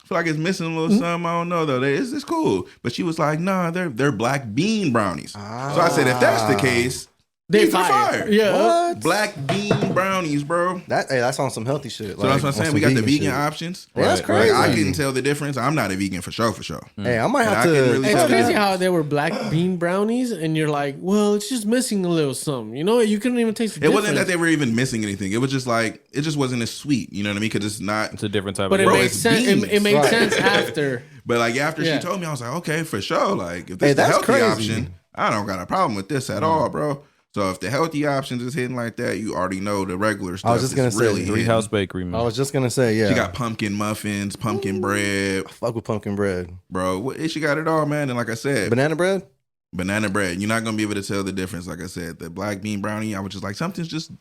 I feel like it's missing a little something. I don't know though. It's cool. But she was like, nah, they're black bean brownies. So I said, if that's the case, They these are fire. Yeah. What? Black bean brownies, bro. That's on some healthy shit. So that's what I'm saying. We got the vegan options. Yeah, that's crazy. Like, I couldn't tell the difference. I'm not a vegan for sure. Hey, I might And have I to. couldn't really It's tell crazy that. how they were black bean brownies, and you're like, well, it's just missing a little something. You know, you couldn't even taste the It difference. wasn't that they were even missing anything. It was just like it just wasn't as sweet. You know what I mean? Because it's not. It's a different type But of it Bro, makes it's sense. beans. It made Right. sense after. But like after Yeah. she told me, I was like, okay, for sure. Like if this Hey, is the that's healthy crazy. option, I don't got a problem with this at all, bro. So if the healthy options is hitting like that, you already know the regular stuff. I was just gonna is say, really Three hitting. House Bakery, man. I was just gonna say, yeah. She got pumpkin muffins, pumpkin bread, fuck with pumpkin bread, bro. She got it all, man. And like I said, banana bread. banana bread. You're not gonna be able to tell the difference. Like I said, the black bean brownie, I was just like, something's just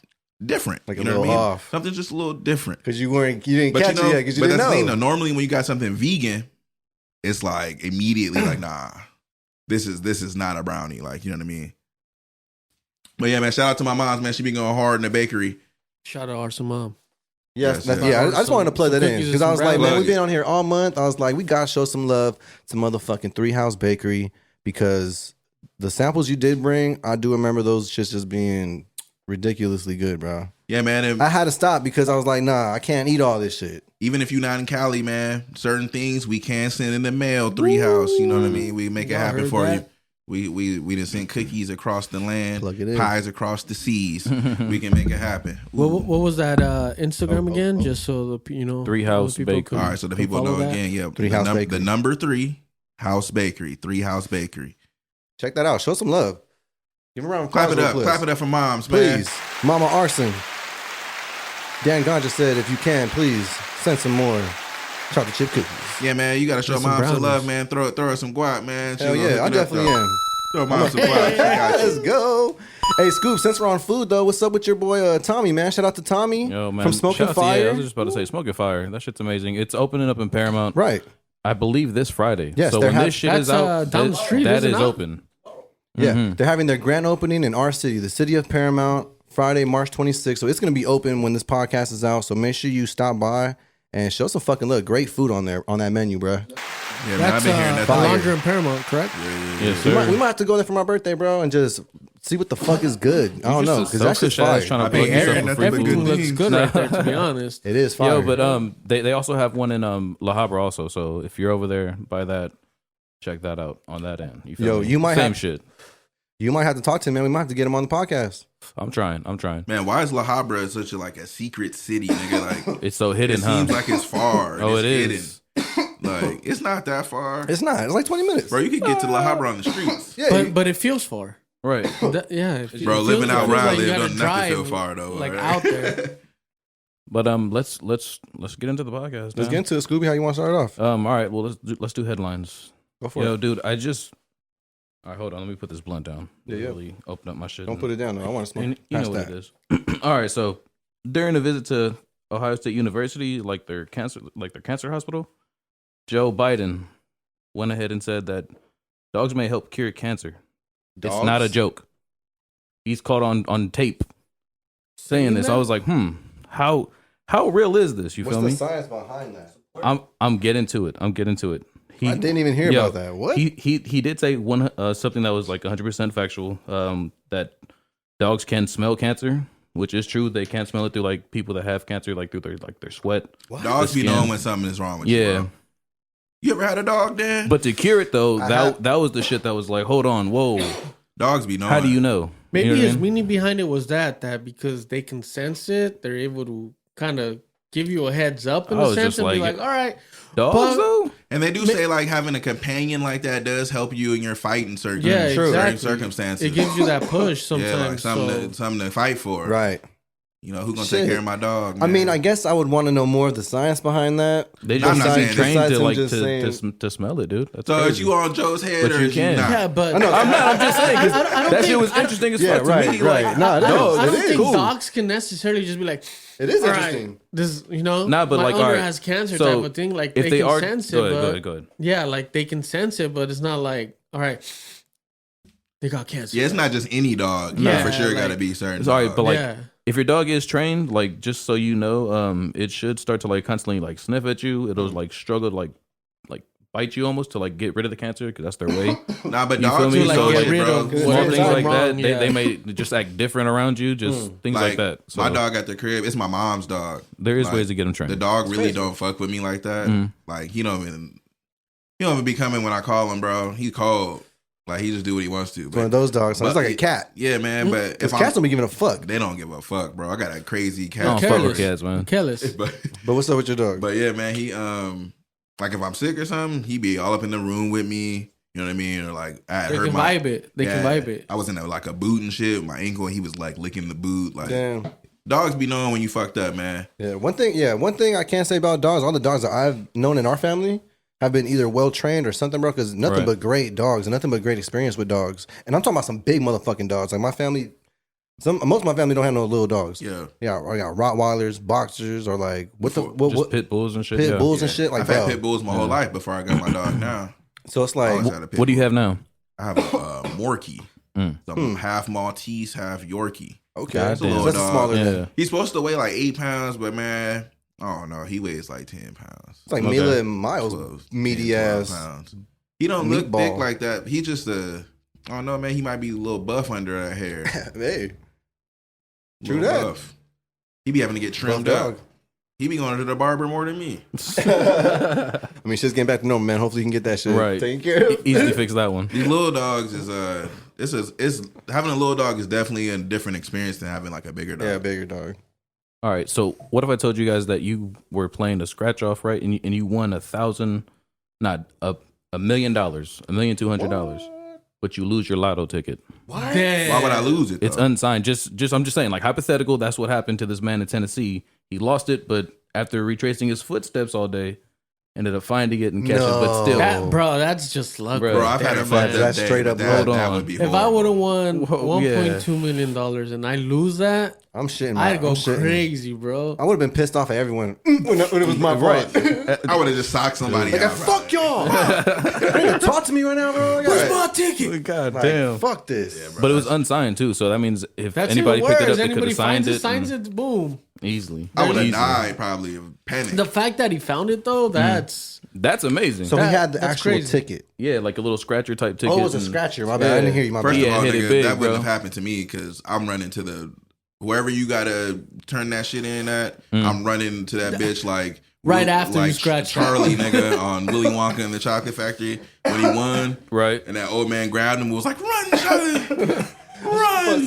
different. Like a you know little what I mean? off. Something's just a little different. Because you didn't But catch you know, it yet. Because you but didn't that's the thing, know. though. Normally, when you got something vegan, it's like immediately like, nah, this is not a brownie. Like, you know what I mean? But yeah, man, shout out to my moms, man. She be going hard in the bakery. Shout out Arson mom. Yes, Yes, yeah. I just wanted to play Some that in cookies because and I was some like, man, bread. we've been on here all month. I was like, we gotta show some love to motherfucking Three House Bakery because the samples you did bring, I do remember those shits just being ridiculously good, bro. Yeah, man. And I had to stop because I was like, nah, I can't eat all this shit. even if you're not in Cali, man, certain things we can send in the mail. Three House, you know what I mean? We make it Y'all happen heard for that? you. We done send cookies across the land, Plug it in. pies across the seas. We can make it happen. What was that Instagram again? Just so the you know, Three House other people Bakery. All right, so the people follow know that. again. Yeah, Three House Bakery. The number 3 House Bakery. 3 House Bakery. Check that out. Show some love. Give a round of Clap applause it real up. quick. Clap it up for moms, man. Please. Mama Arson. DAN-GANJA said, if you can, please send some more chocolate chip cookies. Yeah, man, you gotta show Get some moms some love, brownies. man. Throw her some guap, man. She Hell gonna yeah, hook I it up, definitely though. am. Throw moms some guap. She got you. Let's go. Hey, Scoop, since we're on food, though, what's up with your boy Tommy, man? Shout out to Tommy Yo, man. from Smoking shout out to- Yeah, I Fire. was just about to say Smoking Fire. That shit's amazing. It's opening up in Paramount. Right. I believe this Friday. Yes, so they're when hav- this shit is That's, out, down the street, that isn't is it? open. Yeah. They're having their grand opening in our city, the city of Paramount, Friday, March 26th. So it's going to be open when this podcast is out. So make sure you stop by and show some fucking love. Great food on there, on that menu, bro. Yeah, man, I've That's been hearing the that. Laundry in Paramount, correct? Yes, We sir. might have to go there for my birthday, bro, and just see what the fuck is good. I don't know, because that's just I fire. was trying to I've been plug you hearing something that for free they've been food. Everything good looks things. good right there, to be honest. It is fire. Yo, but they also have one in La Habra also. So if you're over there by that, check that out on that end. You feel Yo, me? you might Same have- shit. You might have to talk to him, man. We might have to get him on the podcast. I'm trying. Man, why is La Habra such a secret city, nigga? Like It's so hidden, it huh? seems like it's far. Oh, it's it is. hidden. Like it's not that far. It's not. It's like 20 minutes. Bro, you could get to La Habra on the streets. Yeah. But it feels far. Right. Yeah, Bro, living out where I you live gotta doesn't have to feel far though. like right? out there. But let's get into the podcast. Let's now. get into it, Scooby. How you want to start it off? All right. Well, let's do headlines. Go for Yo, it. dude, I just. All right, hold on. Let me put this blunt down. Yeah, yeah. Really open up my shit. Don't put it down, though. I want to smoke. You Pass know what that. it is. All right. So during a visit to Ohio State University, like their cancer hospital, Joe Biden went ahead and said that dogs may help cure cancer. It's not a Dogs? joke. He's caught on tape saying this. I was like, how real is this? You What's feel the me? science behind that? I'm getting to it. He, I didn't even hear yo, about that. What? He did say something that was like 100% factual. That dogs can smell cancer, which is true. They can't smell it through like people that have cancer, like through their sweat. Dogs The be skin. knowing when something is wrong with you. Yeah, Bro. You ever had a dog, Dan? but to cure it though, have. that was the shit that was like, hold on, whoa, Dogs be knowing. how do you know? Maybe You know what I his mean? meaning behind it was that because they can sense it, they're able to kind of give you a heads up in I a was sense just and be like- like, all right, Dogs But- though. And they do say like having a companion like that does help you in your fight in certain, yeah, certain exactly. circumstances. It gives you that push yeah, like sometimes. something to fight for. Right. You know, who's gonna Shit. take care of my dog? I man? mean, I guess I would want to know more of the science behind that. They I'm just not saying trained besides to him like just to, saying- to smell it, dude. That's So is crazy. you on Joe's head But or you is you can. not? yeah, but I know. I'm just saying 'cause I don't that think- shit was I- interesting as Yeah, fuck right, to me. right. Like, No, it I don't, is. I don't It is. think Cool. dogs can necessarily just be like, It is all right, interesting. this, you know, Nah, but my like, owner all right, has cancer so type of thing. Like if they they can are, sense it, go but ahead, go ahead. yeah, like they can sense it, but it's not like, all right, they got cancer. Yeah, it's not just any dog. Yeah, Yeah, for sure like- got to be certain. Sorry, dogs. but like yeah, if your dog is trained, like just so you know, it should start to like constantly like sniff at you. It'll like struggle to like bite you almost to like get rid of the cancer because that's their way. Nah, but You feel dogs me? do Like, so get shit, rid bro. of Small whatever's things like wrong, that, yeah. they may just act different around you, just things like that. So my dog at the crib, it's my mom's dog. there is like, ways to get them trained. The dog really don't fuck with me like that. Like he don't even be coming when I call him, bro. He's cold. Like he just do what he wants to. It's one of those dogs. So it's like a cat. Yeah, man. But Because if cats don't be giving a fuck. they don't give a fuck, bro. I got a crazy I cat. don't fuck with Careless. cats, man. Careless. but But what's up with your dog? But yeah, man, he like if I'm sick or something, he be all up in the room with me. You know what I mean? Or like I had They hurt can my vibe it. They can vibe it. I was in like a boot and shit with my ankle, and he was like licking the boot. Like Damn. dogs be knowing when you fucked up, man. Yeah, one thing I can't say about dogs, all the dogs that I've known in our family have been either well trained or something, bro, because nothing Right. but great dogs and nothing but great experience with dogs. And I'm talking about some big motherfucking dogs. Like my family, most of my family don't have no little dogs. Yeah. Yeah, I got Rottweilers, boxers, or like Just pit bulls and shit. pit yeah. bulls and shit. Like, I've had bro. pit bulls my whole life before I got my dog now. So it's I like, always had a pit What do you bull. have now? I have a Morkie. Mm. So I'm half Maltese, half Yorkie. okay, God so damn. that's a Dog. smaller. Yeah. He's supposed to weigh like 8 pounds, but man, I don't know. He weighs like 10 pounds. It's like Okay. Mila and Miles, 12, meaty 10, 12 ass. pounds. He don't look meatball. thick like that. He just I don't know, man. He might be a little buff under that hair. Hey, True Little that. buff. He be having to get trimmed buff up. dog. He be going to the barber more than me. I mean, shit's getting back to normal, man. Hopefully, you can get that shit Right. taken care of. Easily fix that one. These little dogs is having a little dog is definitely a different experience than having like a bigger dog. Yeah, bigger dog. All right. So what if I told you guys that you were playing a scratch off, right? And you won $1,200,000, $1,200,000, but you lose your lotto ticket. Damn. Why would I lose it? It's though? unsigned. Just I'm just saying, like hypothetical. That's what happened to this man in Tennessee. He lost it, but after retracing his footsteps all day, ended up finding it and catch it. But still, Bro, that's just luck. Bro, Bro, I've had a Damn, fucked man, up that's day, straight but up that, hold that on. would be If I horrible. would have won Whoa, $1.2 million and I lose that, I'm shitting. I'd go I'm shitting. crazy, bro. I would have been pissed off at everyone when it was my right. fault. I would have just socked somebody Like, out. fuck y'all. Talk to me right now, bro. Where's my ticket? God Like, damn. fuck this. But it was unsigned too, so that means if That's anybody even picked it worse. up, they could Anybody have signed finds it it, signs and- it, boom. easily. I would have Easily. died probably of panic. The fact that he found it though, that's That's amazing. So he had the That's actual crazy. ticket. Yeah, like a little scratcher type ticket. Oh, it was a and- scratcher. My bad. I didn't hear you. My First bad. of all, hit it nigga, big, that wouldn't bro. have happened to me because I'm running to the whoever you gotta turn that shit in at. I'm running to that bitch like Right after you like scratch Charlie, nigga, on Willy Wonka and the Chocolate Factory when he won, Right. and that old man grabbed him and was like, "Run, Charlie, run!"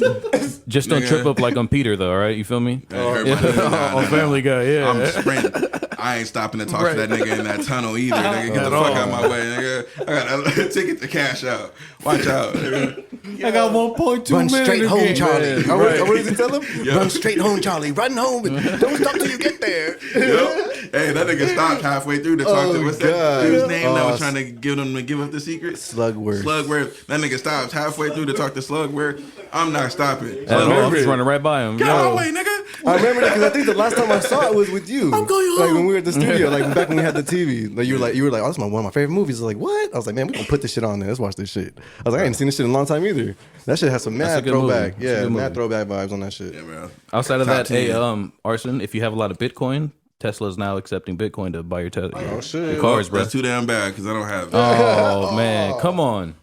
Just don't Nigga. trip up like on Peter though, all right? You feel me? And everybody- On Family Guy, yeah. I'm sprinting. I ain't stopping to talk to that nigga in that tunnel either. Nigga, get the fuck out my way, nigga. I got a ticket to cash out. Watch out. Nigga. I got 1.2 Run million straight home, again. Charlie. Yeah, What does he tell him? Run straight home, Charlie. Run home. And don't stop till you get there. Yep. Hey, that nigga stopped halfway through to talk to what's that God. dude's name that Oh, was trying to give him to give up the secret? Slugworth. Slugworth. That nigga stopped halfway through to talk to Slugworth. I'm not stopping. That Slugworth, was running right by him. get out of Yo. my way, nigga. I remember that because I think the last time I saw it was with you. I'm going Like home. when we were at the studio, like back when we had the TV. Like you were like, oh, that's one of my favorite movies. I was like, what? I was like, man, we gonna put this shit on there. Let's watch this shit. I was like, I ain't seen this shit in a long time either. That shit has some That's a mad good movie. throwback. That's a Yeah, good mad movie. throwback vibes on that shit. Yeah, bro. Outside of Top that, hey, 10. Arson, if you have a lot of Bitcoin, Tesla's now accepting Bitcoin to buy your Tesla. Oh shit. Your cars, bro. That's too damn bad because I don't have Oh man, come on.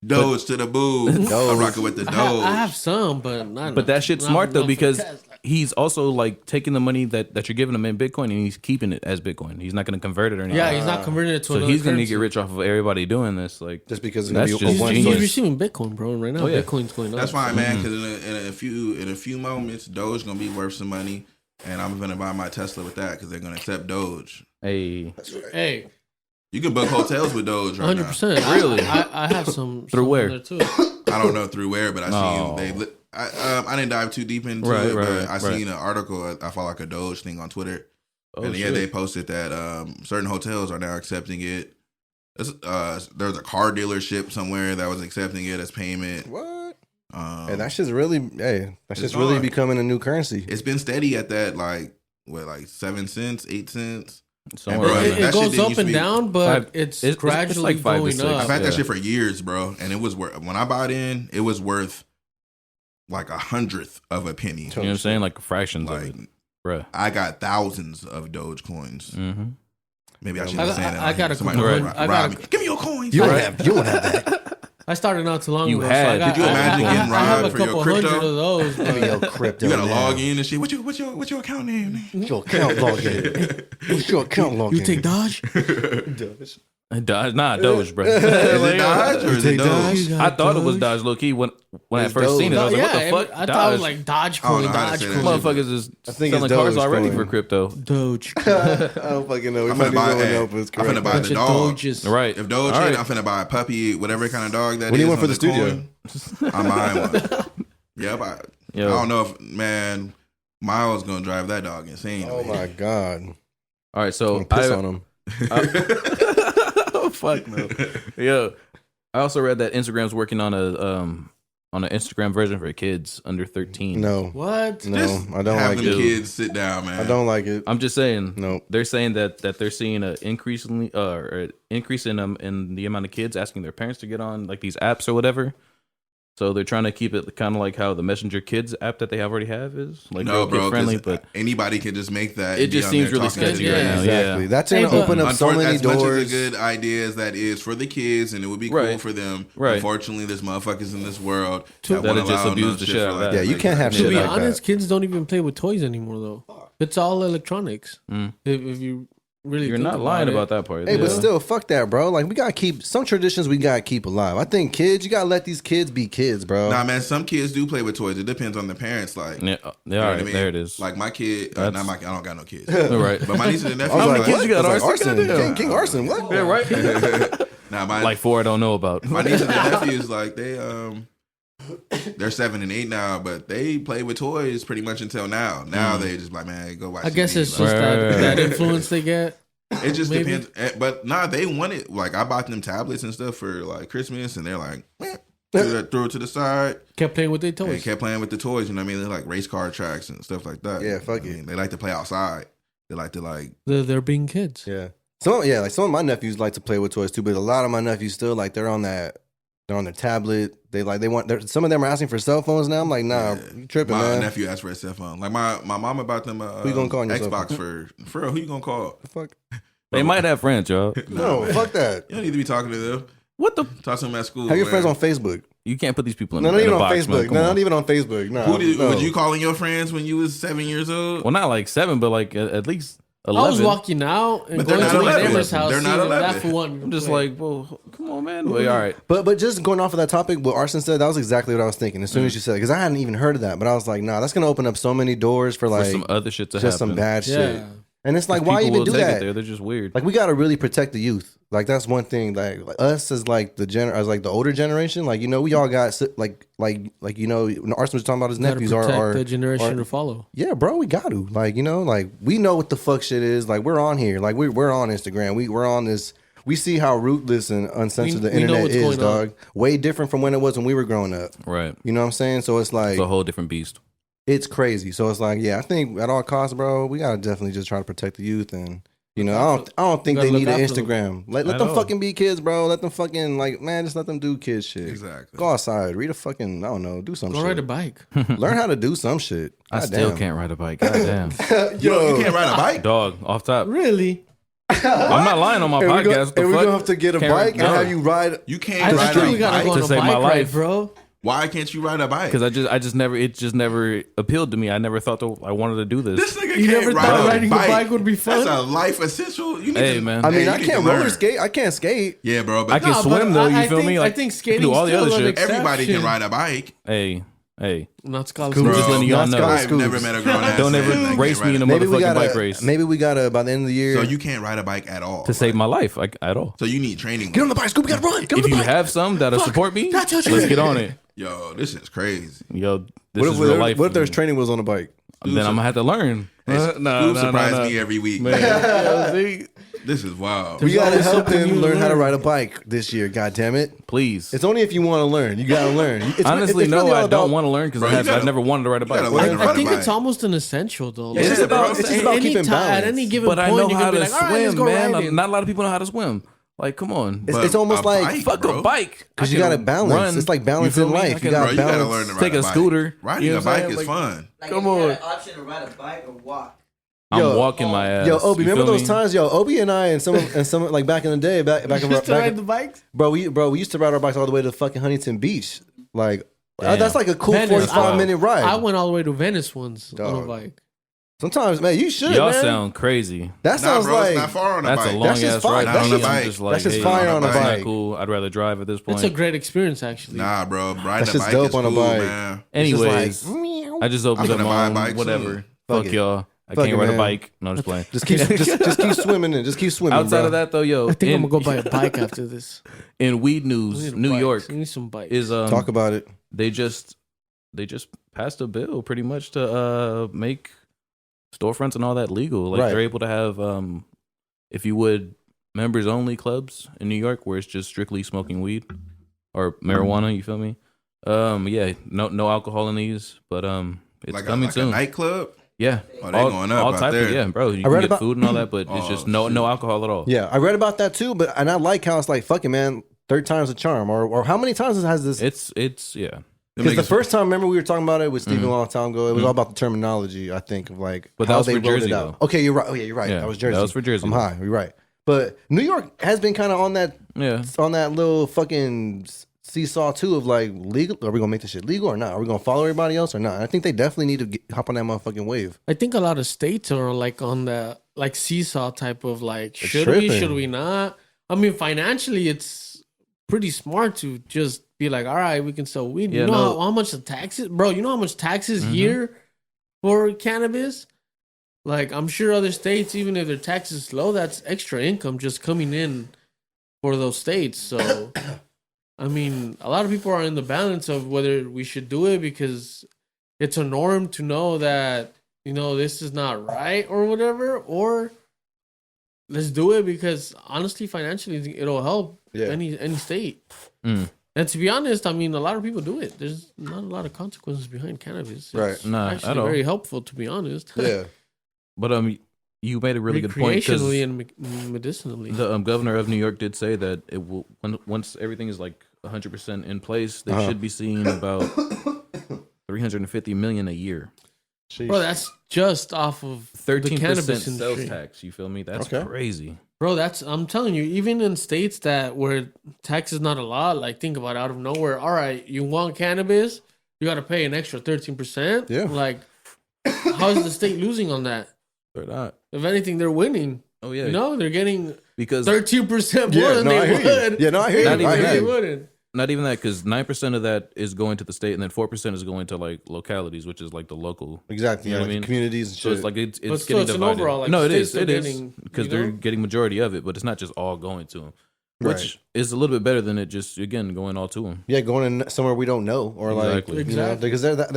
Doge to the boo. I'm rocking with the Doge. I have some, but not But that shit's not smart though enough for because Tesla. he's also like taking the money that you're giving him in Bitcoin and he's keeping it as Bitcoin. He's not going to convert it or anything. Yeah, he's not converting it to So another he's going to currency. get rich off of everybody doing this. Like Just because it's That's gonna be just a one He's genius. receiving Bitcoin, bro. Right now, Oh, yeah. Bitcoin's going up. That's fine, man. Because in a few moments, Doge gonna be worth some money, and I'm gonna buy my Tesla with that because they're gonna accept Doge. hey, Hey, You can book hotels with Doge right 100%. now. Really? I have some. Through some where? There too. I don't know through where, but I Oh. seen they. I didn't dive too deep into Right, it, right, but I right. seen an article. I follow like a Doge thing on Twitter, oh, and yeah, shit. they posted that certain hotels are now accepting it. There's a car dealership somewhere that was accepting it as payment. What? Um, Hey, that shit's really that's It's just really on. becoming a new currency. it's been steady at that like 7 cents, 8 cents. Somewhere Bro, around It, there. that it shit goes didn't up used to and be- down, but Five- it's it's gradually like 5 to going 6. up. I've had that Yeah. shit for years, bro, and it was worth. When I bought in, it was worth like 100th of a penny. You know what I'm saying? Like fractions Like, of it. Bruh. I got thousands of Doge coins. Mm-hmm. Maybe I shouldn't say that. I got a Somebody couple rob hundred- I got me. a- Give me your coins. You don't have that. I started not too long You ago. had. So I got, Did you imagine getting I have robbed a for your couple crypto? hundred of those. Give me But your crypto. You gotta now. log in and shit. What's your account name? What's your account login? What's your account login? you take Dodge? Dodge, nah, Doge, bro. Is it Dodge or is it take Doge? I thought it was Dodge low key when I It's first seen it. I was like, what the fuck? I thought it Dodge. was like Dodge I don't coin, know how to Dodge say that coin. shit. Motherfuckers is I think it's selling cars Doge already coin. for crypto. Doge. I don't fucking know. We I'm might finna be buy going hey, up. It's I'm finna correct. buy Bunch the of dog. Doges. Right. If Doge All hit, right. I'm finna buy a puppy, whatever kind of dog that is. What do you want for on the studio? coin. I'm buying one. Yep. I Yo. don't know if man Miles gonna drive that dog insane. Oh my god! All right, I'm so gonna piss on him. oh fuck no. Yo, I also read that Instagram's working on an Instagram version for kids under 13. No, What? no, Just I don't have like them it. kids sit down, man. I don't like it. I'm just saying. No. They're saying that they're seeing an increase in the amount of kids asking their parents to get on like these apps or whatever. So they're trying to keep it kind of like how the Messenger Kids app that they already have is like No, real bro, kid friendly, 'cause but anybody can just make that. It and be just on seems there really talking to sketchy the right kids. now. Exactly. Yeah. That's gonna Hey, but open up so many As much doors. as a good idea as that is for the kids, and it would be cool Right. for them. Right. Unfortunately, there's motherfuckers in this world That'll that just allow abuse no the shit shit for out of like that. Yeah, you can't have To shit be like honest, that. kids don't even play with toys anymore, though. It's all electronics. Mm. If you really you're think not lying it. about that part. Hey, but Yeah. still, fuck that, bro. Like, we gotta keep some traditions. We gotta keep alive. I think kids, you gotta let these kids be kids, bro. Nah, man, some kids do play with toys. It depends on the parents. Like, Yeah, you all know right, what I mean? there it is. Like my kid, That's- not my. I don't got no kids. All right. But my nieces and nephews. I was How like, many kids what? you got, I was like, Arson? Arson? Goddamn. King Arson? What? Yeah, right. Nah, my Like 4 I don't know about. my nieces and nephews, like they're 7 and 8 now, but they play with toys pretty much until now. Now they just like, man, go watch. I guess TV. it's Like, just Right. that influence they get. it just maybe. depends. But nah, they want it. Like I bought them tablets and stuff for like Christmas, and they're like, throw it to the side. Kept playing with their And toys. kept playing with the toys. You know what I mean? They like race car tracks and stuff like that. Yeah, fuck I it. mean, they like to play outside. They like to like. They're being kids. Yeah. Like some of my nephews like to play with toys too, but a lot of my nephews still like they're on their tablet. Some of them are asking for cell phones now. I'm like, nah, Yeah. you tripping, My man. nephew asked for a cell phone. Like my mama bought them Who you gonna call on your cell Xbox phone? for real. Who you gonna call? Fuck. They might have friends, y'all. No, fuck that. You don't need to be talking to them. What the? Talk to them at school. Have your man. friends on Facebook. You can't put these people in, No, not in even a on box, man. Facebook. Come No, on. not even on Facebook. No. Who did? no. Was you calling your friends when you was 7 years old? Well, not like 7, but like at least I 11. was walking out and But they're going not to my 11. neighbor's house. They're not seeing 11. that for one. I'm just like, well, come on, man. Wait, all right. But just going off of that topic, what Arson said, that was exactly what I was thinking as soon as you said it, because I hadn't even heard of that. But I was like, nah, that's gonna open up so many doors for For like some other shit to just happen. some bad shit. Yeah. And it's like, why People even will do take it that? there. They're just weird. Like, we gotta really protect the youth. Like, that's one thing. Like us as like as like the older generation. Like, you know, we all got like you know, when Arson was talking about his Gotta nephews protect are the generation to follow. yeah, bro, we got to. Like, you know, like we know what the fuck shit is. Like, we're on here. Like, we're on Instagram. We're on this. We see how ruthless and uncensored the We know internet what's is, going on. dog. Way different from when it was when we were growing up. Right. You know what I'm saying? So it's like It's a whole different beast. it's crazy. So it's like, yeah, I think at all costs, bro, we gotta definitely just try to protect the youth. And you know, I don't think gotta they need look an after them. Instagram. Let At them all. fucking be kids, bro. Let them fucking like, man, just let them do kid shit. Exactly. Go outside, read a fucking, I don't know, do some Go shit. ride a bike. Learn how to do some shit. I God still damn. can't ride a bike. God damn. You can't ride a bike. Dog, off top. Really? I'm not lying on my And podcast. What the we're fuck? gonna have to get a Can't bike ride- and no. have you ride. You I can't ride still a gotta bike. go on to a save bike my ride, life. bro. Why can't you ride a bike? Because it just never appealed to me. I never thought I wanted to do this this. nigga You can't never ride thought a riding a bike. bike would be fun? That's a life essential. You need Hey, to, man. I mean, you I need can't to learn. roller skate. I can't skate. Yeah, bro. But I can No, swim but though. I You feel think- me? I Like think I skating can do all the other still shit. an everybody can exception. ride a bike. Hey. Not Scott Scoobs. Bro, Just letting y'all Not know. Scott I've Scoobs. never met a grown ass Don't man ever that can't race me ride in a a Maybe we motherfucking gotta. bike race. Maybe we gotta by the end of the year. So you can't ride a bike at all To save my life at all. So you need training. get on the bike, Scoop. We gotta run. Get on If the you bike. have some that'll support me, That's your let's get on it. Yo, this is crazy. Yo, this is real What life. if there's training wheels on the bike? Then I'm gonna have to learn. Scoop surprised me every week. Man. This is wild. We gotta always help something him new to learn how to learn. ride a bike this year. God damn it! Please. It's only if you want to learn. You gotta learn. Honestly, it's no, really all I don't about- want to learn because Bro, you I've gotta- never wanted to ride a bike. gotta learn to ride I a think bike. it's almost an essential though. It's just about- it's just about any keeping time, at balance. any given But I point, know you how can be to like, all right, let's swim, go man. riding. Not a lot of people know how to swim. Like, come on. It's almost a like bike, Fuck bro. a bike. because I you got to can balance. run. It's like balance feel in me? life. I You can- got Bro, to you gotta balance. learn to ride Take a bike. scooter. Riding You know a what I'm bike saying? is Like, fun. Like, Come if you on. had an option to ride a bike or walk. I'm Yo, walking my ass. Yo, Obi, You remember feel those me? times? Yo, Obi and I and some like back in the day, back Just to ride the bikes. bro, we used to ride our bikes all the way to fucking Huntington Beach. Like Damn. that's like a cool Venice. 45-minute ride. I went all the way to Venice once on Dog. a bike. Sometimes, man, you should. Y'all man. sound crazy. That Nah, sounds bro, like it's not far on a That's bike. a long That's just ass fine. ride. That's for me. just- I'm just like, that's just hey, fire on a that's not bike. cool. I'd rather drive at this point. It's a great experience, actually. Nah, bro, riding That's a just bike dope is on a cool, bike. man. Anyways, It's just like, I just opened I'm up gonna buy a my bike own whatever. soon. Fuck Fuck it. y'all. I Fuck can't it, ride a man. bike. No, I'm just playing. just keep swimming in. Just keep swimming. Outside bro. of that, though, yo, I think in, I'm gonna go buy a bike after this. in weed We news, need New bikes. York We need some bikes. is Talk about it. they just passed a bill pretty much to make storefronts and all that legal. Like Right. they're able to have if you would members only clubs in New York where it's just strictly smoking weed or marijuana, you feel me? Yeah, no alcohol in these, but it's Like coming a soon. nightclub. Yeah. Oh, they going up out type there. of, yeah, bro. You I can read get about- food and all that, but it's Oh, just no alcohol at all. Yeah, I read about that too, but and I like how it's like, fuck it, man. Third time's a charm, or how many times has this? It's yeah. Because the first time, remember we were talking about it with Stephen Mhm. a long time ago. It was all about the terminology, I think, of like But that how was they for wrote Jersey, it out. though. Okay, you're right. Oh yeah, you're right. Yeah, That was Jersey. that was for Jersey. I'm high. You're right. But New York has been kind of on that Yeah. little fucking seesaw too of like legal. Are we gonna make this shit legal or not? Are we gonna follow everybody else or not? I think they definitely need to hop on that motherfucking wave. I think a lot of states are like on the like seesaw type of like, should tripping. we, should we not? I mean, financially, it's pretty smart to just be like, all right, we can sell weed. Yeah, you know no. how much the taxes, bro? You know how much taxes Mhm. here for cannabis? Like, I'm sure other states, even if their taxes is low, that's extra income just coming in for those states. So, I mean, a lot of people are in the balance of whether we should do it because it's a norm to know that, you know, this is not right or whatever, or let's do it because honestly, financially, it'll help Yeah. any state. Mm. And to be honest, I mean, a lot of people do it. There's not a lot of consequences behind cannabis. Right. It's Nah, actually at all. very helpful, to be honest. Yeah. But you made a really good point because Recreationally and medicinally. the governor of New York did say that it will once everything is like 100% in place, they Uh-huh. should be seeing about 350 million a year. Bro, that's just off of the 13% cannabis sales industry. tax. You feel me? That's Okay. crazy. Bro, I'm telling you, even in states that where tax is not a lot, like think about it, out of nowhere. All right, you want cannabis, you got to pay an extra 13%. Yeah. Like, how is the state losing on that? They're not. If anything, they're winning. Oh yeah. You know, they're getting Because 13% more than I they hear you. would. Yeah, no, I hear Not you. I even hear They you. wouldn't. not even that, because 9% of that is going to the state, and then 4% is going to like localities, which is like the local. Exactly. You know Yeah, what I like mean? communities and shit. So it's like it's But still, getting it's an divided. overall, like, no, it the is. states It are is getting, because you they're know? getting majority of it, but it's not just all going to them, which Right. is a little bit better than it just again going all to them. Yeah, going in somewhere we don't know, or Exactly. like, you know, Exactly. because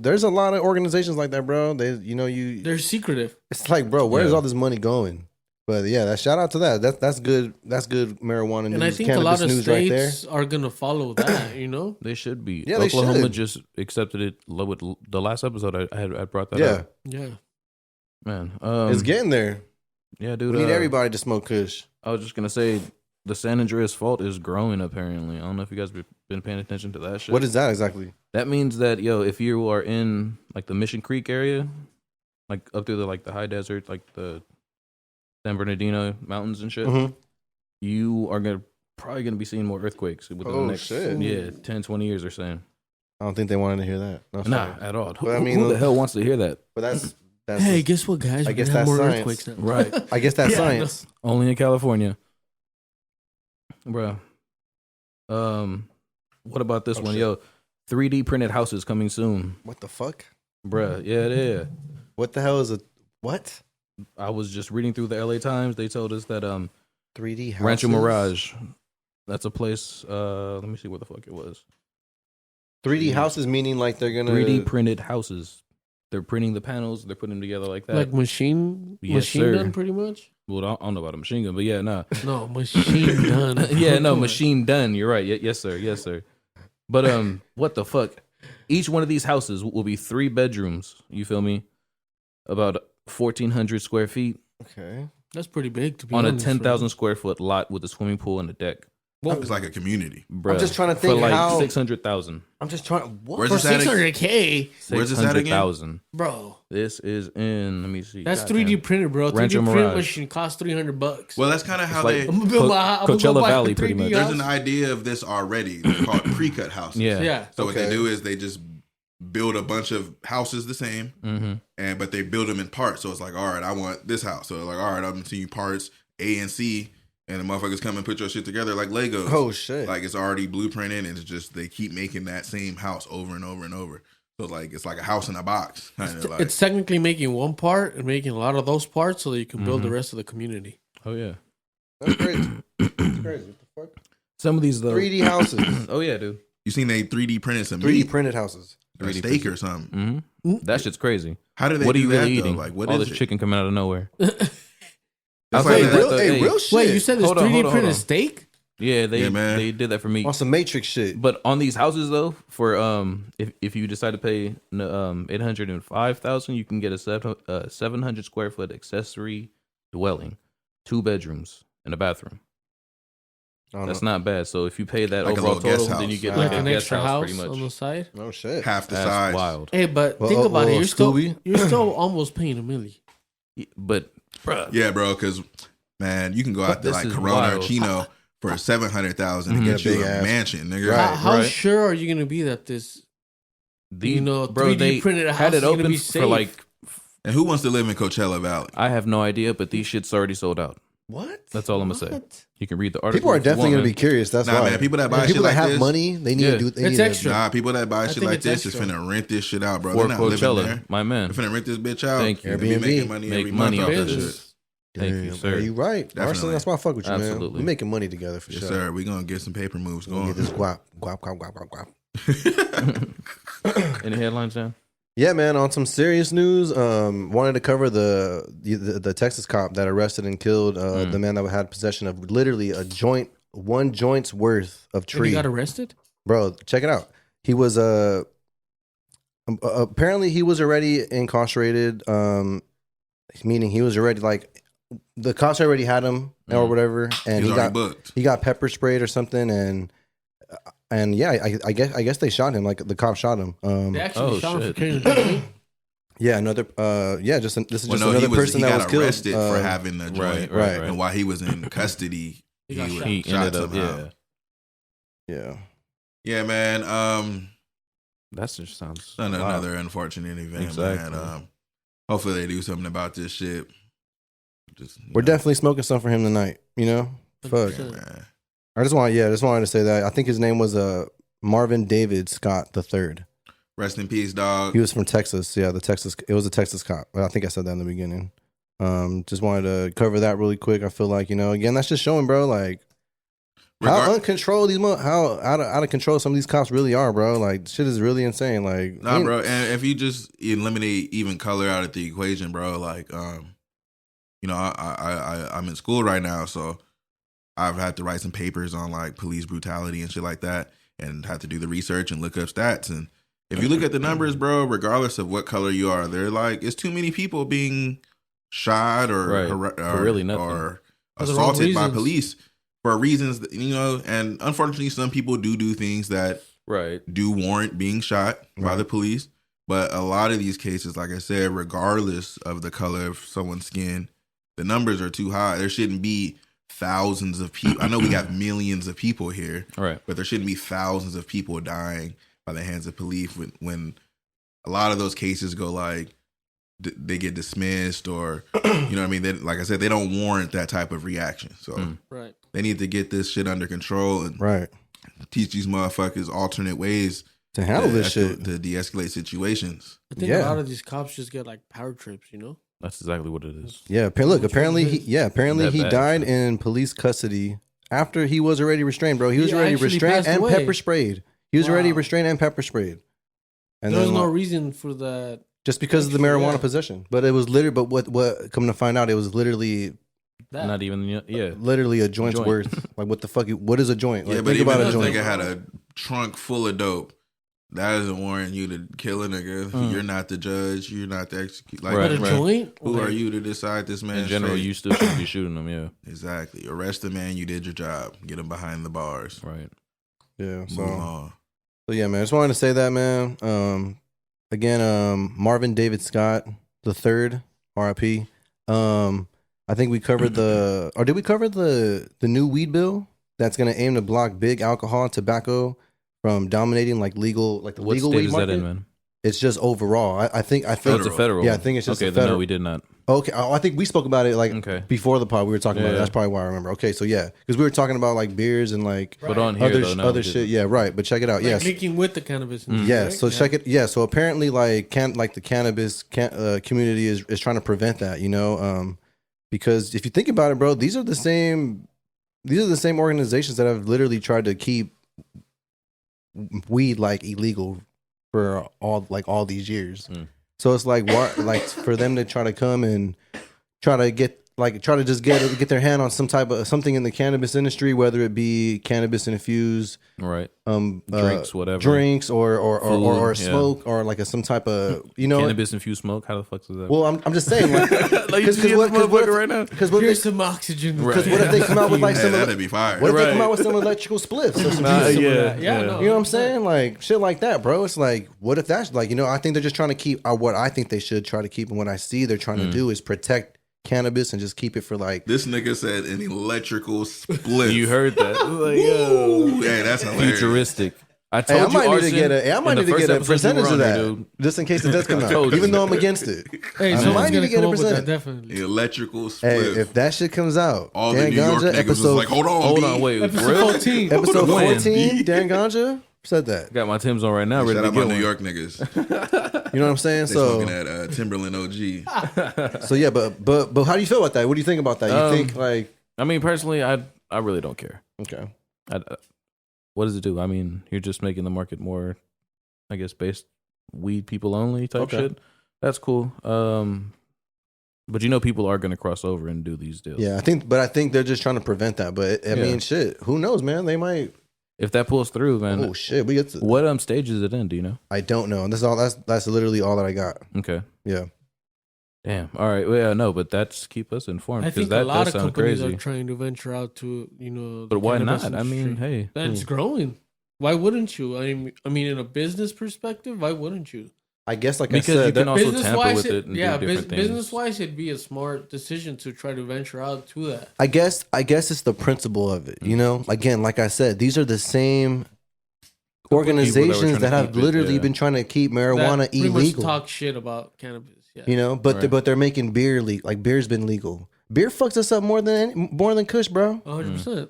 there's a lot of organizations like that, bro. They, you know, They're secretive. it's like, bro, where's Yeah. all this money going? But yeah, that shout out to that. That's good. That's good marijuana news. And I think a cannabis lot of news right there. states are going to follow that, you know? They should be. Yeah, they Oklahoma should. just accepted it with the last episode. I brought that Yeah, up. Yeah. Man. it's getting there. Yeah, dude. We need everybody to smoke Kush. I was just gonna say the San Andreas fault is growing. Apparently, I don't know if you guys been paying attention to that shit. What is that exactly? That means that if you are in like the Mission Creek area, like up through the high desert, like the San Bernardino mountains and shit, Mhm. you are probably gonna be seeing more earthquakes within Oh, the next shit. 10, 20 years. They're saying I don't think they wanted to hear that. No, nah sorry. at all. But I Who- mean, who the look- hell wants to hear that? But that's Hey, guess what, guys? I We're guess gonna have that's more science. earthquakes now. Right. I guess that's Yeah, science. Only in California, bruh. What about this Oh, one, shit. yo? 3D printed houses coming soon, What the fuck? bruh. Yeah, it is. What the hell is a what? I was just reading through the LA Times. They told us that 3D houses? Rancho Mirage, that's a place. Let me see what the fuck it was. 3D houses meaning like they're gonna 3D printed houses. They're printing the panels. They're putting them together like that. Like machine Yes, sir. gun, pretty much? Well, I don't know about a machine gun, but yeah, nah. No, machine gun. Yeah, no, Come on. machine done. You're right. Yes, sir. Yes, sir. But what the fuck? Each one of these houses will be 3 bedrooms. You feel me? About 1,400 square feet. Okay. That's pretty big to be on a honest, 10,000 square foot lot with a swimming pool and a deck. It's like a community. Bruh, just trying to for think like how- 600,000. I'm just trying. What? Where's for this at? 600K, Where's this at again? 600,000. bro. This is in. Let me see. That's Goddamn. 3D printed, bro. 3D Rancho print Mirage. machine costs $300. Well, that's kind of how like- they. I'm gonna build my I'm gonna go Coachella buy a Valley, pretty 3D much. There's house. an idea of this already. They're called pre-cut houses. Yeah. Yeah. So what they Okay. do is they just build a bunch of houses the same, Mm-hmm. but they build them in parts. So it's like, all right, I want this house. So like, all right, I'm gonna send you parts A and C, and the motherfuckers come and put your shit together like Legos. Oh shit! Like it's already blueprinted, and it's just they keep making that same house over and over and over. So like it's like a house in a box, kind of like. It's technically making one part and making a lot of those parts so that you can build the rest of the community. Oh yeah. That's crazy. That's crazy. What the fuck? Some of these though. 3D houses, Oh yeah, dude. You seen they 3D printed some 3D meat, printed houses. or steak or something. Mm-hmm. That shit's crazy. How do they? What are do you really that, though? eating? Like what All is this it? chicken coming out of nowhere. It's I'll like say that- that- Hey, hey, real shit. Wait, you said this Hold on, 3D hold on, printed hold on. steak? Yeah, Yeah, man. they did that for me. on some Matrix shit. But on these houses though, for if you decide to pay 805,000, you can get a 700 square foot accessory dwelling, 2 bedrooms and a bathroom. I don't That's know. not bad. So if you pay that Like a overall little guest total, then you house. get Like like an a guest extra house, house pretty on the much. side? Oh shit! half the That's size. wild. Hey, but Well, think about it. well, Scooby? You're still almost paying $1 million. But bruh, Yeah, bro. Because man, you can go out to This like is Corona wild. or Chino for 700,000 to get Yeah, you big a ass. mansion, nigga. Right. How sure are you gonna be that this, the, bro, bro, 3D they printed house had is it gonna open be for safe? like And who wants to live in Coachella Valley? I have no idea, but these shits already sold out. What? That's all I'm gonna say. What? You can read the article. People are if you definitely want, gonna be man. curious. That's Nah, why. man, people that buy people shit that like have this- money, they need Yeah. to do. They It's need to- extra. Nah, people that buy I shit think like it's this extra. is finna rent this shit out, bro. For They're not living Coachella, there. my man. They're finna rent this bitch out. Thank you. They be Airbnb. making money Make every money month off off that that Business. shit. Thank you, Damn, sir. bro, you right, Arson. Definitely. That's why I fuck with you, man. Absolutely. We making money together for Yes, sure. sir. We gonna get some paper moves We gonna going. get this guap, guap, guap, guap, guap, guap. Any headlines, Dan? Yeah, man. On some serious news, wanted to cover the Texas cop that arrested and killed the man that had possession of literally one joint's worth of And tree. he got arrested? Bro, check it out. He was apparently he was already incarcerated. Meaning he was already like the cops already had him or whatever, and He's he already got booked. he got pepper sprayed or something, and yeah, I guess they shot him. Like the cops shot him. They actually Oh, shot him for shit. carrying a joint. Yeah, another this is Well, just no, another he person that was got killed. arrested for having a joint, right. And while he was in custody, He he got was shot. He shot ended up, somehow. yeah. Yeah, Yeah, man. That just sounds Another unfortunate event, Exactly. man. Hopefully they do something about this shit. Just we're definitely smoking some for him tonight. You know, fuck. yeah, man. I just wanted to say that I think his name was Marvin David Scott III. Rest in peace, dog. He was from Texas. Yeah, it was a Texas cop. I think I said that in the beginning. Just wanted to cover that really quick. I feel like, again, that's just showing, bro, like how uncontrolled how out of control some of these cops really are, bro. Like shit is really insane. Like Nah, bro. And if you just eliminate even color out of the equation, bro, like I'm in school right now, so I've had to write some papers on like police brutality and shit like that, and had to do the research and look up stats. And if you look at the numbers, bro, regardless of what color you are, they're like it's too many people being shot or Right. For really nothing. or For the wrong assaulted by reasons. police for reasons that, and unfortunately some people do things that right. do warrant being shot by the police. But a lot of these cases, like I said, regardless of the color of someone's skin, the numbers are too high. There shouldn't be thousands of people. I know we got millions of people here, Right. but there shouldn't be thousands of people dying by the hands of police when a lot of those cases go like they get dismissed or, you know what I mean? They, like I said, they don't warrant that type of reaction. So Right. they need to get this shit under control and right teach these motherfuckers alternate ways to handle this shit. to de-escalate situations. I think Yeah. a lot of these cops just get like power trips, you know? That's exactly what it is. Yeah, apparently That he bad. died in police custody after he was already restrained, bro. He was He already actually restrained passed and away. pepper sprayed. He was already Wow. restrained and pepper sprayed. And There's then no like, reason for that. just because of the marijuana Yeah. possession. But it was literally what come to find out, it was literally Not even, yeah. literally a joint's Joint. worth. Like what the fuck what is a joint? Like Yeah, but think even about a this joint. nigga had a trunk full of dope. That doesn't warrant you to kill a nigga. You're not the judge. You're not the execute. Like, Right, But a joint? who are you to decide this man? In general, you still should be shooting them. Yeah. Exactly. Arrest the man. You did your job. Get him behind the bars. Right. Yeah. Move So on. yeah, man. I just wanted to say that, man. Again, Marvin David Scott the third, RIP. I think we covered did we cover the new weed bill that's gonna aim to block big alcohol and tobacco from dominating like the What legal state weed is market? that in, man? It's just overall. I think Oh, it's a federal. Yeah, I one. think it's just okay. a Then federal. no, we did not. Okay, I think we spoke about it like Okay. before the pod. We were talking about it. Yeah. That's probably why I remember. Okay, so yeah, because we were talking about like beers and like But on here, other though, no, other we shit. didn't. Yeah, right. But check it out. Like Yes, leaking with the cannabis. yeah. right? So check it. Yeah. So apparently, like the cannabis community is trying to prevent that. You know, because if you think about it, bro, these are the same organizations that have literally tried to keep weed like illegal for all these years. So it's like what like for them to try to come and try to just get their hand on something in the cannabis industry, whether it be cannabis infused Right. Drinks, whatever. drinks or Food, yeah. smoke or like some type of Cannabis infused smoke. How the fuck is that? Well, I'm just saying like Like, you see this motherfucker right now? because what Here's if some oxygen. Right. what if they come out with like Hey, some that'd be fire. what if they come Right. out with some electrical spliffs or some Nah, juice? yeah, Yeah, no. You know what I'm saying? Like shit like that, bro. It's like, what if that's like, I think they're just trying to keep what I think they should try to keep, and what I see they're trying to do is protect cannabis and just keep it for like. This nigga said an electrical split. You heard that? Like, yo, Yeah, that's hilarious. futuristic. I Hey, told I might you, need to Arson, get a. I might in the need to first get a episode you percentage were of on that, here, dude. just in case it does come out. told you. Even though I'm against it. Hey, I someone's might need gonna to get come a up with that, percent. definitely. Electrical Hey, split. if that shit comes out, All the New York Dan-GANJA niggas was like, hold on, Hold B. on, wait. Episode real? 14. episode When? 14, Dan-GANJA said that. Got my Tim's on right now. Ready Shout to out my get New one. York niggas. You know what I'm saying? They So, smoking at Timberland OG. so yeah, but how do you feel about that? What do you think about that? You think like I mean, personally, I really don't care. okay? What does it do? I mean, you're just making the market more, I guess, based weed people only type Okay. shit. That's cool. But people are going to cross over and do these deals. Yeah, I think they're just trying to prevent that. But I mean, shit, who knows, man? They might. If that pulls through, man. Oh shit, we get to. What stage is it in? Do you know? I don't know. And this is all. That's literally all that I got. Okay. Yeah. Damn. All right. Well, yeah, no, but that's keep us informed I because think that a lot does of sound companies crazy. are trying to venture out to, But why cannabis not? I industry. mean, hey. That's growing. Why wouldn't you? I mean, in a business perspective, why wouldn't you? I guess like Because I said, you can also Business tamper wise, with it and do different things. business wise, it'd be a smart decision to try to venture out to that. I guess it's the principle of it. Again, like I said, these are the same organizations trying to that have keep it, literally yeah. been trying to keep marijuana That pretty much illegal. talk shit about cannabis. Yeah. But they're making beer legal. Like beer's been legal. Beer fucks us up more than Kush, bro. 100%.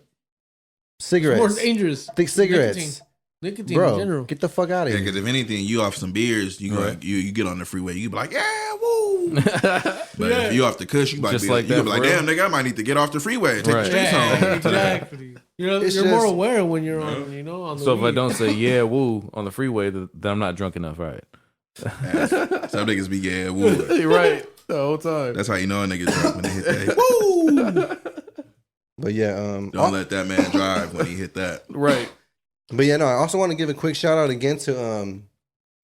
Cigarettes. More dangerous. Think cigarettes. Nicotine in Bro, general. get the fuck out of Yeah, here. because if anything, you off some beers, you get on the freeway, you be like, yeah, woo. But if you off the kush, you might Just be like like, that, damn, bro. nigga, I might need to get off the freeway and take Right. the streets Yeah, home. exactly. You're It's more just- aware when you're on, on the So if I weed. don't say yeah, woo on the freeway, then I'm not drunk enough, right? Some niggas be yeah, woo. You're right. The whole time. That's how you know a nigga drunk when they hit that. Woo! But yeah, Don't let that man drive when he hit that. Right. but yeah, no, I also want to give a quick shout out again to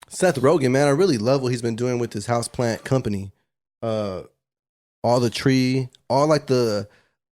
Seth Rogen, man. I really love what he's been doing with his houseplant company. All the tree, all like the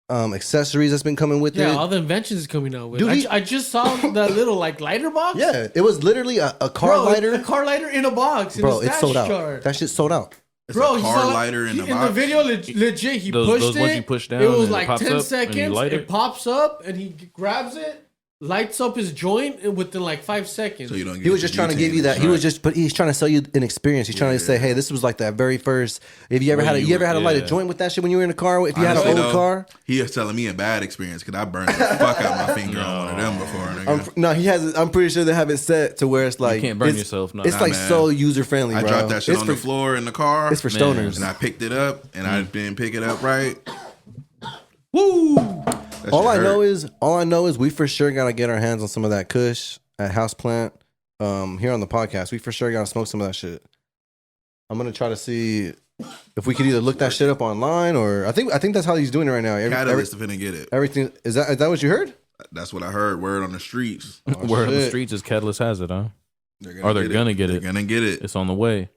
accessories that's been coming with Yeah, it. all the inventions coming out with. Dude, I just saw that little lighter box. Yeah, it was literally a car Bro, lighter. a car lighter in a box. In Bro, a it's sold out. Jar. That shit sold out. It's Bro, a he car saw lighter in the the box. video. Legit, he Those pushed ones it. you push down it was and it like pops 10 up and you seconds. light It it? pops up and he grabs it, lights up his joint within like 5 seconds. So you don't get He was the just trying to butane give you that. and He was shit. just, but he's trying to sell you an experience. He's trying to say, hey, this was like that very first. If you ever had, you ever had to light a joint with that shit when you were in a car? If you had Honestly, an old though, car, He was telling me a bad experience because I burned the fuck out my finger on one of them before. Nigga. no, he has. I'm pretty sure they have it set to where it's like can't burn it's- yourself, no. It's Nah, like man. so user friendly. I bro. dropped that shit It's on for, the floor in the car. It's for Man. stoners. And I picked it up and I didn't pick it up right. Woo! That all shit I hurt. know is we for sure gotta get our hands on some of that Kush at Houseplant. Here on the podcast, we for sure gotta smoke some of that shit. I'm gonna try to see if we could either look that shit up online or I think that's how he's doing it right now. Catalyst finna get it. Everything is that what you heard? That's what I heard. Word on the streets. Oh, Word on the shit. streets is Catalyst has it, huh? They're They're gonna get They're it. gonna get it. It's on the way.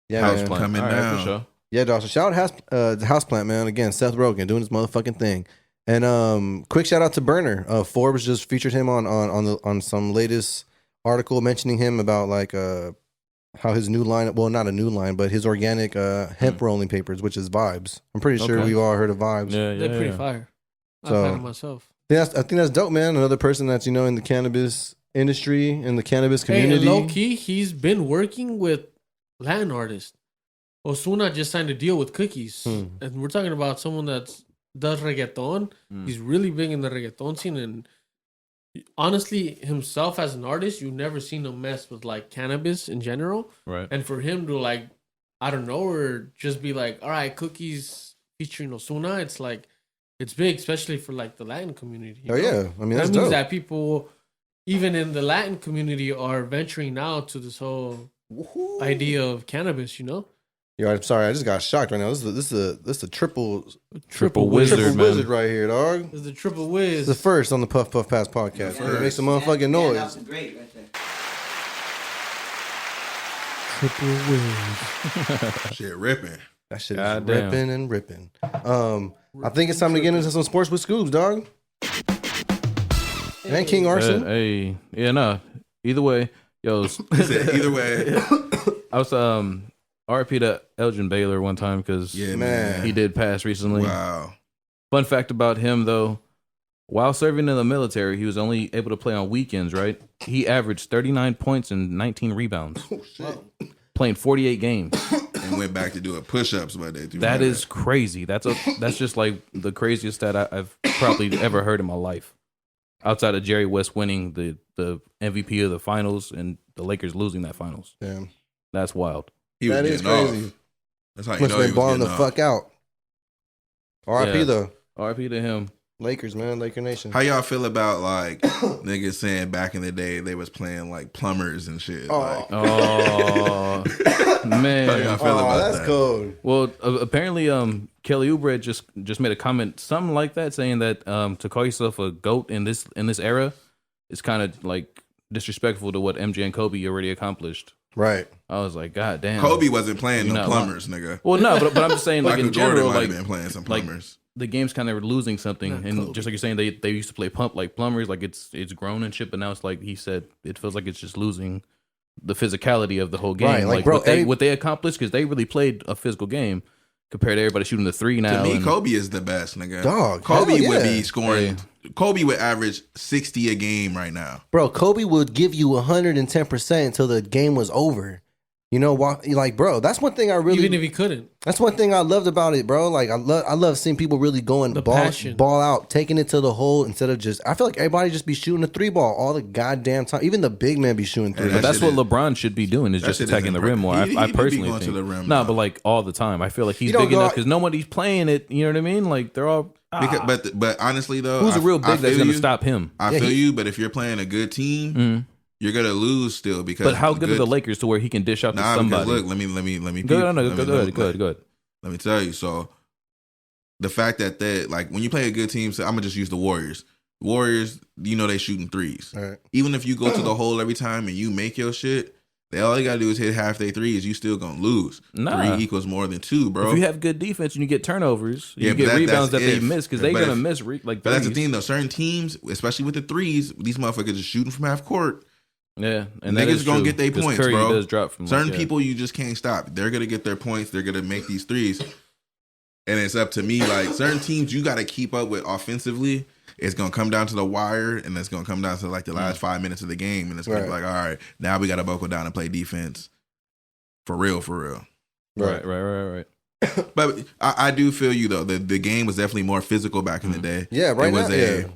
Yeah, House man. plant. Coming All right, down. for sure. Yeah, dog. So shout out the Houseplant, man. Again, Seth Rogen doing his motherfucking thing. And quick shout out to Burner. Forbes just featured him on some latest article mentioning him about like how his new line, well, not a new line, but his organic hemp rolling papers, which is Vibes. I'm pretty sure Okay. we've all heard of Vibes. Yeah, They're pretty yeah. fire. I've So- had it myself. I think that's dope, man. Another person that's in the cannabis industry, in the cannabis Hey, and community. low key, he's been working with Latin artists. Osuna just signed a deal with Cookies, and we're talking about someone that does reggaeton. He's really big in the reggaeton scene, and honestly, himself as an artist, you've never seen him mess with like cannabis in general. Right. And for him to like, I don't know, or just be like, all right, Cookies featuring Osuna, it's like, it's big, especially for like the Latin community. you Oh know? yeah, I mean That that's means dope. that people, even in the Latin community, are venturing out to this whole idea of cannabis. You know, Yo, I'm sorry, I just got shocked right now. This is a triple Triple wizard, triple man. wizard right here, dog. This is the triple It's whiz. the first on the Puff Puff Pass podcast. first. Make some motherfucking noise. Great right there. Triple whiz. Shit ripping. That shit is Goddamn. ripping and ripping. I think it's time to get into some sports with Scoobs, dog. And King Arson. Hey, yeah, no. Either way, yo, He said, either way. I was RP to Elgin Baylor one time because Yeah, Man. man. he did pass recently. Wow. Fun fact about him though, while serving in the military, he was only able to play on weekends. Right? He averaged 39 points and 19 rebounds, Oh shit. playing 48 games. And went back to doing push-ups one day. That is crazy. That's just like the craziest stat I've probably ever heard in my life. Outside of Jerry West winning the MVP of the finals and the Lakers losing that finals. Damn. That's wild. He was That is getting crazy. off. That's how you Must know have he been was balling the getting off. fuck out. R.I.P. Yeah. though. RP to him. Lakers, man. Laker Nation. How y'all feel about like niggas saying back in the day they was playing like plumbers and shit? Like, Oh how y'all man. feel about that's that? cold. Well, apparently, Kelly Oubre just made a comment, something like that, saying that to call yourself a GOAT in this era is kind of like disrespectful to what MJ and Kobe already accomplished. Right. I was like, God damn. Kobe wasn't playing You no know, plumbers, nigga. Well, no, but I'm just saying, like Michael in general, Jordan might like have been playing some like, plumbers. the game's kind of losing something, Not and Kobe. just like you're saying, they used to play plumbers, like it's grown and shit, but now it's like he said, it feels like it's just losing the physicality of the whole game. Right, like, bro, what they accomplished, because they really played a physical game compared to everybody shooting the three now. To me, and- Kobe is the best, nigga. Dog, Kobe hell would yeah. be scoring. Kobe would average 60 a game right now. Bro, Kobe would give you 110% until the game was over. You know why? Like, bro, that's one thing I really. Even if he couldn't, That's one thing I loved about it, bro. Like, I love seeing people really going The ball passion. out, taking it to the hole instead of just. I feel like everybody just be shooting a three ball all the goddamn time. Even the big men be shooting three. that but that's shit what is- LeBron should be doing, is that just shit is attacking the rim more. impressive. I He be personally going to think. the rim, No, though. but like all the time, I feel like he's You don't big go enough out- because nobody's playing it. You know what I mean? Like they're all. Because, but honestly though, Who's a real I big that's feel going to you. stop him? I Yeah, feel he- you, but if you're playing a good team, you're gonna lose still because. But how good are the Lakers to where he can dish out to Nah, somebody? because look, let me. Go ahead, peep- no, let me- go ahead. Let me tell you. So, the fact that like when you play a good team, so I'm gonna just use the Warriors. Warriors, you know they shooting threes. All right. Even if you go to the hole every time and you make your shit, all you gotta do is hit half their threes. You still gonna lose. Nah. 3 equals more than 2, bro. If you have good defense and you get turnovers, Yeah, you but get that- rebounds that that's they if. miss because But they're gonna if- miss but that's the threes. thing though. Certain teams, especially with the threes, these motherfuckers are shooting from half court. Yeah, and that Niggas is gonna true, get their 'cause points, Curry bro. does drop from Certain like, yeah. people you just can't stop. They're gonna get their points. They're gonna make these threes, and it's up to me. Like certain teams, you got to keep up with offensively. It's gonna come down to the wire, and it's gonna come down to like the last 5 minutes of the game, and it's gonna be Right. like, all right, now we got to buckle down and play defense for real. Right. But I do feel you though. The game was definitely more physical back in the day. Yeah, right It was now. a- Yeah.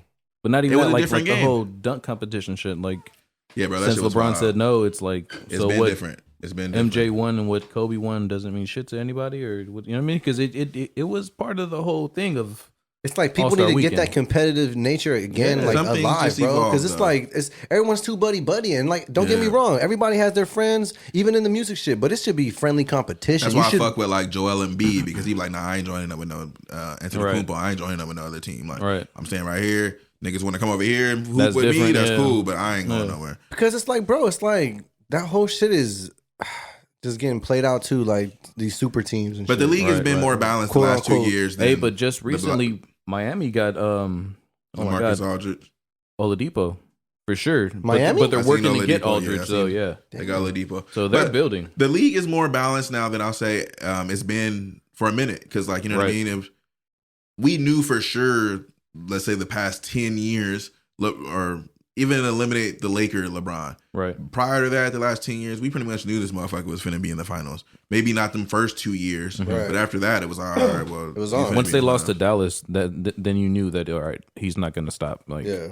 But not It even was that, a like different the game. whole dunk competition shit. Like Yeah, bro. That since shit was LeBron wild. said no, it's like It's so been what different. It's been different. MJ won and what Kobe won doesn't mean shit to anybody, or what, you know what I mean? Because it was part of the whole thing of It's like people All-Star need to Weekend. get that competitive nature again, Yeah, like some things alive, just bro. evolve, Because it's though. like everyone's too buddy, and like don't get me Yeah. wrong, everybody has their friends, even in the music shit. But it should be friendly competition. That's You why should- I fuck with like Joel Embiid because he be like, nah, I ain't joining up with no Anthony Right. Kumpo. I ain't joining up with no other team. Like, Right. I'm staying right here. Niggas want to come over here and hoop That's with me. different, That's yeah. cool, but I ain't going Yeah. nowhere. because it's like, bro, it's like that whole shit is just getting played out too, like these super teams and But shit. the league has Right, been right. more balanced Quote, the last 2 unquote. years. Hey, than but just recently, Miami got oh my Marcus God, Aldridge. Oladipo for sure. Miami? but they're I seen working to get Oladipo, Aldridge, yeah, I so seen- yeah. They got Oladipo. So they're But building. The league is more balanced now than I'll say it's been for a minute. Because, like, you know what I Right. mean? If we knew for sure, let's say the past 10 years, or even eliminate the Laker LeBron. Right. Prior to that, the last 10 years, we pretty much knew this motherfucker was finna be in the finals. Maybe not them first 2 years, Right. but after that, it was all right. Well, It was he's on. finna Once be they in the lost to finals. Dallas, then you knew that all right, he's not going to stop. Like, Yeah,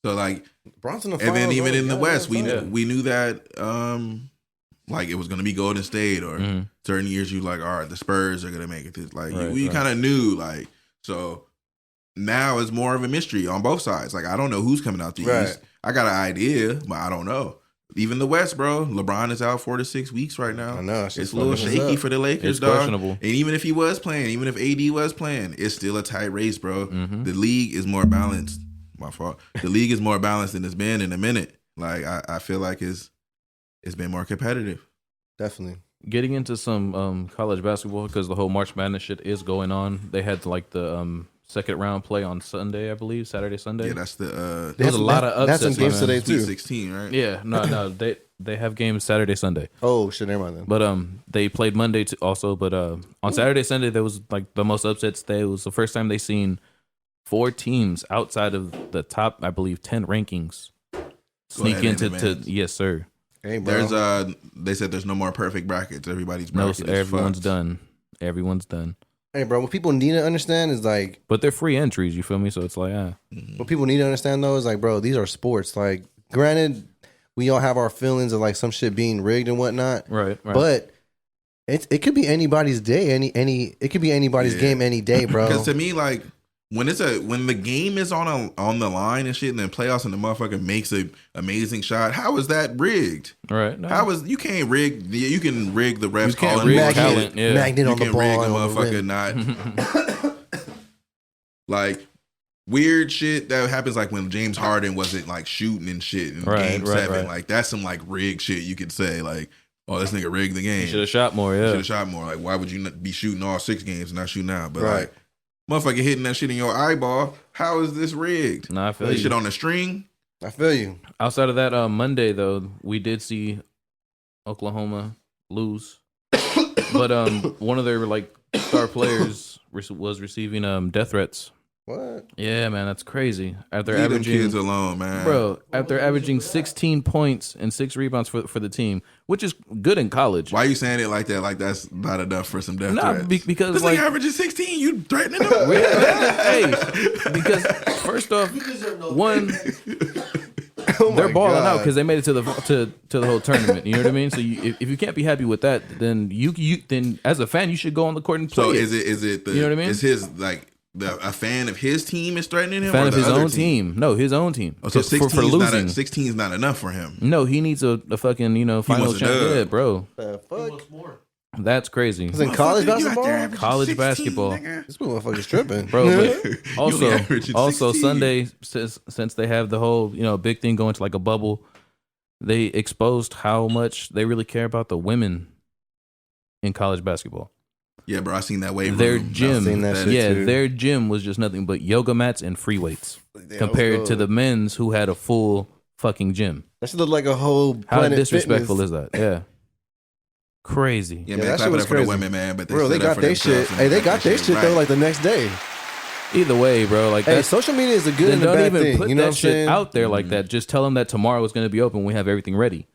So, like, Bronson. and then even in the West, we Yeah. we knew that like it was gonna be Golden State, or Mhm. certain years you like, all right, the Spurs are gonna make it. Like Right, we right. kind of knew, like, so now it's more of a mystery on both sides. Like I don't know who's coming out the Right. East. I got an idea, but I don't know. Even the West, bro. LeBron is out 4 to 6 weeks right now. I know, that shit's It's a little fucking us shaky up. for the Lakers, It's dog. questionable. And even if he was playing, even if AD was playing, it's still a tight race, bro. Mhm. The league is more balanced. My fault. The league is more balanced than it's been in a minute. Like I feel like it's been more competitive. Definitely. getting into some college basketball because the whole March Madness shit is going on. They had like the second round play on Sunday, I believe, Saturday, Sunday. Yeah, that's the There's a lot of That's some upsets, games man. today Sweet too. 16, right? Yeah, no, they have games Saturday, Sunday. Oh shit, never mind then. But they played Monday too also. But on Saturday, Sunday, there was like the most upsets day. It was the first time they seen 4 teams outside of the top, I believe, 10 rankings sneak ahead and into advance. yes, sir. Hey, bro. There's they said there's no more perfect brackets. Everybody's No, bracket is everyone's fucked. done. Everyone's done. Hey, bro. What people need to understand is like, But they're free entries. You feel me? So it's like, what people need to understand though is like, bro, these are sports. Like, granted, we all have our feelings of like some shit being rigged and whatnot, right. but it could be anybody's day. It could be anybody's Yeah. game any day, bro. Because to me, like when the game is on the line and shit, and then playoffs, and the motherfucker makes a amazing shot, how is that rigged? Right. No. How is you can't rig? You can rig the refs You can't calling rig bullshit. talent, yeah. Magnet You on the can ball. rig a and on the motherfucker rim. not like weird shit that happens, like when James Harden wasn't like shooting and shit in Right, game right, 7. right. Like that's some like rigged shit you could say, like, oh, this nigga rigged the game. Should have shot more. Yeah. Should have shot more. Like, why would you not be shooting all 6 games and not shooting out? But Right. like, motherfucker hitting that shit in your eyeball. How is this rigged? Nah, I feel That you. shit on the string. I feel you. Outside of that, Monday though, we did see Oklahoma lose, but one of their like star players was receiving death threats. What? Yeah, man, that's crazy. After Leave them averaging, kids alone, man. bro, after averaging 16 points and 6 rebounds for the team, which is good in college. Why you saying it like that? Like that's not enough for some death Nah, threats. because this like, nigga averages 16. You threatening him? hey, because first off, one. Oh They're my balling out God. because they made it to the whole tournament. You know what I mean? So if you can't be happy with that, then you then as a fan you should go on the court and play. So it. is it the? You know what I mean? Is his like a fan of his team is threatening him? fan or of the his other own team? No, his own team. Oh, so 16 for is not losing. 16 is not enough for him. No, he needs a fucking final wants a chance. dub. Yeah, bro, The fuck? What's more? that's crazy, It's in college Motherfucker, you out there basketball. averaging College 16, basketball. nigga. This motherfucker's tripping, bro. But only averaging also 16. Sunday, since they have the whole big thing going to like a bubble, they exposed how much they really care about the women in college basketball. Yeah, bro, I seen that weight Their room. gym, seen that shit yeah, too. their gym was just nothing but yoga mats and free weights Damn, compared let's to go. the men's who had a full fucking gym. That should look like a whole How Planet disrespectful Fitness. is that? Yeah, crazy. Yeah, Yeah, man, that shit clap it was up for the crazy. women, man. But they Bro, they stood up got for their themselves shit. and Hey, they got got their shit though right. like the next day. Either way, bro, like Hey, that's, social media is a good then and a don't bad even thing. put You know what that I'm shit saying? out there like that. Just tell them that tomorrow is going to be open. We have everything ready.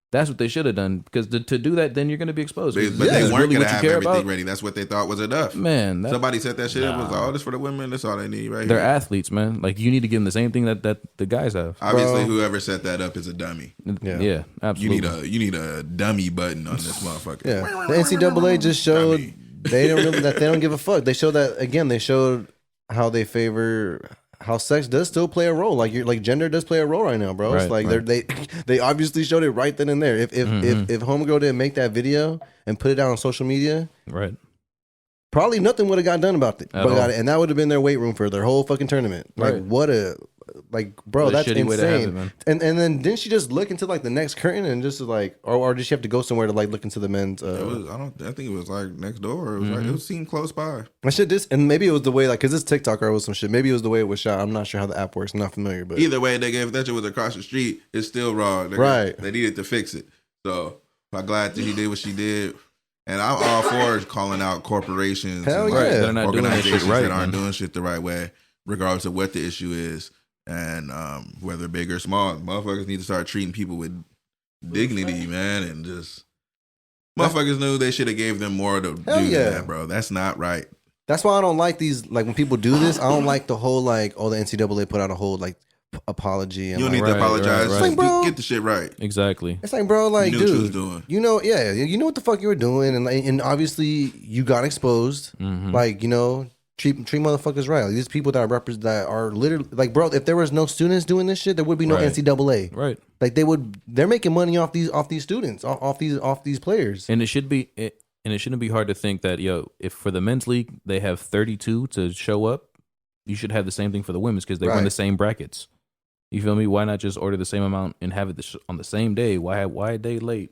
That's what they should have done because to do that, then you're going to be exposed. But This they is weren't really gonna what you have care everything about. ready. That's what they thought was enough. Man, that, Somebody said that shit. It was Nah. all this for the women. That's all they need, right? they're here. athletes, man. Like you need to give them the same thing that the guys have. Obviously, Bro. whoever set that up is a dummy. Yeah. Yeah, absolutely. You need a dummy button on this motherfucker. Yeah, the NCAA just showed Dummy. they don't give a fuck. They showed that again. They showed how they favor how sex does still play a role. Like gender does play a role right now, bro. It's Right, like they obviously showed it right then and there. If homegirl didn't make that video and put it out on social media, Right. probably nothing would have got done about it. At all. And that would have been their weight room for their whole fucking tournament. Like Right. what a like, bro, What a that's shitty way to have insane. it, man. And then didn't she just look into like the next curtain and just like, or did she have to go somewhere to like look into the men's? I think it was like next door. It was like it seemed close by. I should this, and maybe it was the way like, cause this TikTok or was some shit. Maybe it was the way it was shot. I'm not sure how the app works. I'm not familiar, but Either way, they gave that shit was across the street. It's still wrong. Right. They needed to fix it. So I'm glad that she did what she did. And I'm all for calling out corporations Hell and yeah. They're not doing that shit organizations right, that aren't man. doing shit the right way, regardless of what the issue is. And whether big or small, motherfuckers need to start treating people with dignity, man. And just motherfuckers knew they should have gave them more to do yeah. that, bro. That's not right. that's why I don't like these. Like when people do this, I don't like the whole like, oh, the NCAA put out a whole like apology. And You don't like, need to Right, apologize. right, Just right. Bro. get the shit right. Exactly. It's like, bro, like, You knew what you was dude, doing. you know, yeah, you know what the fuck you were doing, and like, and obviously you got exposed. Mhm. Like, you know, treat motherfuckers right. Like, these people that represent that are literally like, bro, if there was no students doing this shit, there would be no Right. NCAA. Right. Like they're making money off these students, off these players. And it should be and it shouldn't be hard to think that, yo, if for the men's league they have 32 to show up, you should have the same thing for the women's because they run Right. the same brackets. You feel me? Why not just order the same amount and have it on the same day? Why a day late?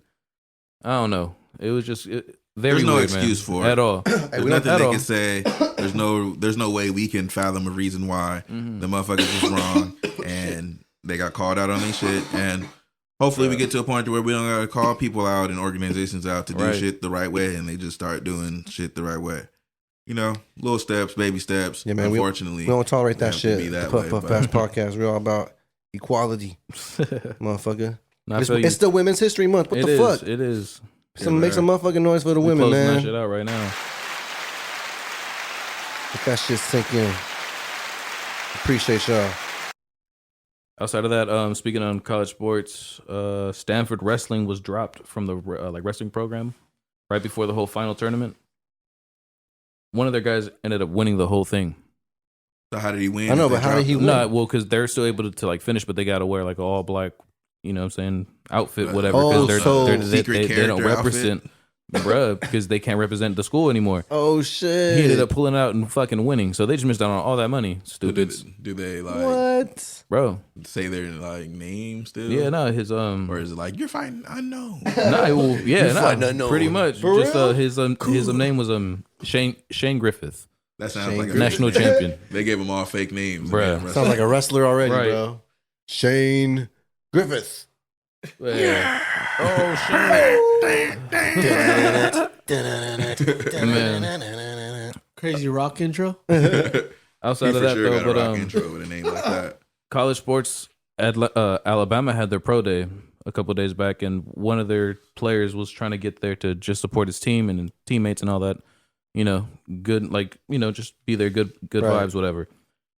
I don't know. It was just very There's no weird, excuse man, for it. at all. There's we don't- nothing at they all. can say. There's no way we can fathom a reason why the motherfuckers was wrong and they got called out on their shit. And hopefully we get to a point where we don't gotta call people out and organizations out to do Right. shit the right way, and they just start doing shit the right way. You know, little steps, baby steps. Yeah, man. Unfortunately, We don't tolerate that have to shit. be that The Puff way, Puff but- Pass podcast. We're all about equality, motherfucker. Nah, I It's, feel you. it's the Women's History Month. What It the is. fuck? It is. Make some motherfucking noise for the We women, closing that man. shit out right now. Let that shit sink in. Appreciate y'all. Outside of that, speaking on college sports, Stanford wrestling was dropped from the like wrestling program right before the whole final tournament. One of their guys ended up winning the whole thing. So how did he win? I know, if but they how did dropped he him? win? No, well, because they're still able to like finish, but they got to wear like an all black, you know what I'm saying, outfit, whatever. Oh, Because so- they don't Secret character represent, bruh, because they can't represent the school anymore. Oh shit! He ended up pulling out and fucking winning. So they just missed out on all that money. Do they, Stupids. do they like What? Bro. say their like name still? Yeah, no, his Or is it like you're fighting unknown? nah, well, yeah, fighting nah, unknown. pretty much. For Just real? his name was Shane Griffith, That sounds Shane like a Griffith. national champion. They gave them all fake names. Bruh. Again, Sounds like a wrestler already, Right. bro. Shane Griffith. Yeah. Oh shit. Crazy rock intro. Outside He of for that sure though, got a but rock intro with a name like that. college sports, Alabama had their pro day a couple of days back, and one of their players was trying to get there to just support his team and teammates and all that. You know, good, like, you know, just be there, good Right. vibes, whatever.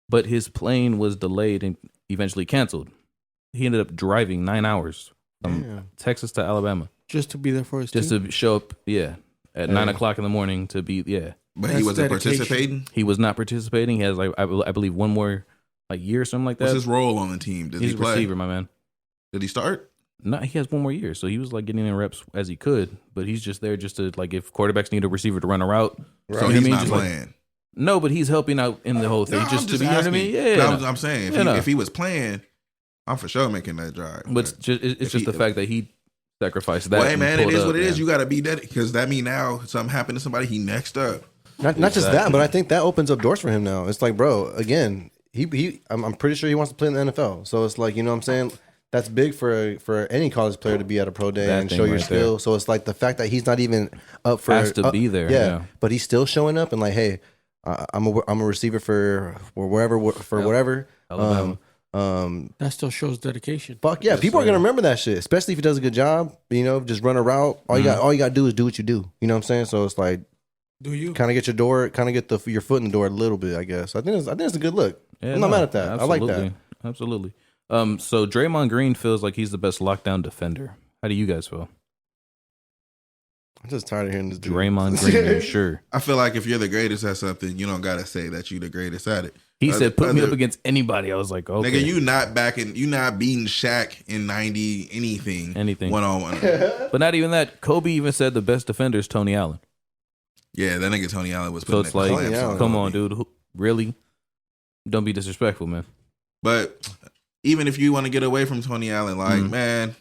But his plane was delayed and eventually canceled. He ended up driving 9 hours from Damn. Texas to Alabama Just to be there for his just team. to show up, at 9 o'clock in the morning to be, But he That's wasn't dedication. participating. He was not participating. He has, like, I believe one more, like, year or something like that. What's his role on the team? Did He's he a play? receiver, my man. Did he start? No, he has one more year, so he was like getting in reps as he could, but he's just there just to like if quarterbacks need a receiver to run a route. So you know what I he's mean? not Just like- playing. no, but he's helping out in the whole thing, No, just I'm to be, you know what I mean? asking. Yeah, No, I'm saying Yeah, no. if he was playing, I'm for sure making that drive. but it's if just he- the fact that he sacrificed that. Well, hey and man, it pulled is up, what it is. man. You got to be dedicated because that mean now something happened to somebody. He next up. Not just that, Exactly. but I think that opens up doors for him now. It's like, bro, again, I'm pretty sure he wants to play in the NFL. So it's like, you know what I'm saying? That's big for any college player to be at a pro day That and thing show your right skill. there. So it's like the fact that he's not even up for Has to be there, yeah. but he's still showing up and like, hey, I'm a receiver for wherever for whatever. Alabama. That still shows dedication. Fuck yeah, people are gonna remember that shit, especially if he does a good job. You know, just run a route. All you got to do is do what you do. You know what I'm saying? So it's like Do you? kind of get your foot in the door a little bit. I guess I think it's a good look. Yeah, I'm not no, mad at that. I like that. Absolutely. So Draymond Green feels like he's the best lockdown defender. How do you guys feel? I'm just tired of hearing this dude. Draymond Green, are you sure? I feel like if you're the greatest at something, you don't gotta say that you the greatest at it. He said, "Put me Other- up against anybody." I was like, "Okay." Nigga, you not beating Shaq in 90 anything 1-on-1. But not even that. Kobe even said the best defender is Tony Allen. Yeah, that nigga Tony Allen was So putting it's that like, Tony Allen. come on, dude. Really? Don't be disrespectful, man. But even if you want to get away from Tony Allen, like, man,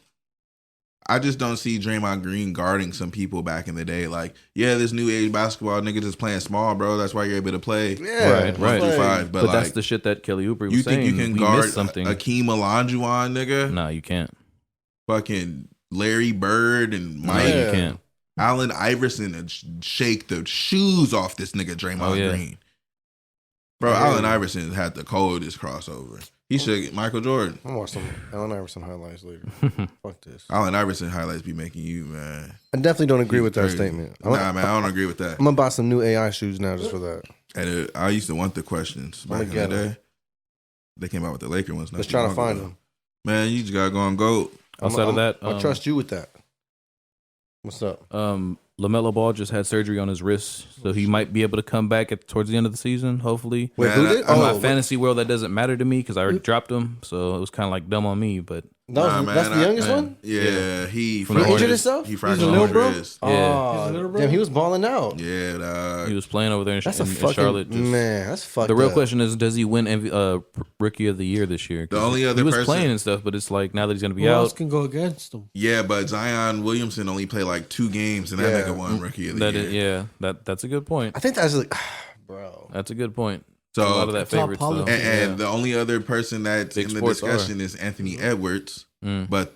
I just don't see Draymond Green guarding some people back in the day. Like, yeah, this new age basketball nigga just playing small, bro. That's why you're able to play. Yeah, Right. 1 through 5. But like, that's the shit that Kelly Oubre was you saying. think you can We guard missed something? Akeem Olajuwon, nigga? No, you can't. Fucking Larry Bird and No, Mike you can't. Allen Iverson and shake the shoes off this nigga Draymond Green. Bro, Allen Iverson had the coldest crossover. He should get Michael Jordan. I'm gonna watch some Allen Iverson highlights later. Fuck this. Allen Iverson highlights be making you, man. I definitely don't agree with that Crazy. statement. Nah, man, I don't agree with that. I'm gonna buy some new AI shoes now just for that. And I used to want the questions back in the get 'em. day. They came out with the Laker ones. Let's try to find them. Man, you just gotta go on GOAT. Outside of that, I trust you with that. What's up? LaMelo Ball just had surgery on his wrist, so he might be able to come back towards the end of the season, hopefully. Wait, Man, who did? In my Oh, fantasy world, that doesn't matter to me because I already dropped him, so it was kind of like dumb on me. But that's the youngest one? Yeah, he From the fractured injured his- himself? He He's fractured a little his bro? wrist. Yeah. He's a Oh, little bro? damn, he was balling out. Yeah, dog. he was playing over there in, That's a in fucking Charlotte. Just, man. That's fucked. the real up. question is, does he win Rookie of the Year this year? 'Cause The only other he was person- playing and stuff, but it's like now that he's gonna be Who else out. can go against him? Yeah, but Zion Williamson only played like 2 games, and that Yeah. nigga won Rookie of the Year. That's a good point. I think that's like, bro. That's a good point. So, a lot of that It's all favorite stuff. politics. and the only other person that's Big in the sports discussion is Anthony Edwards. But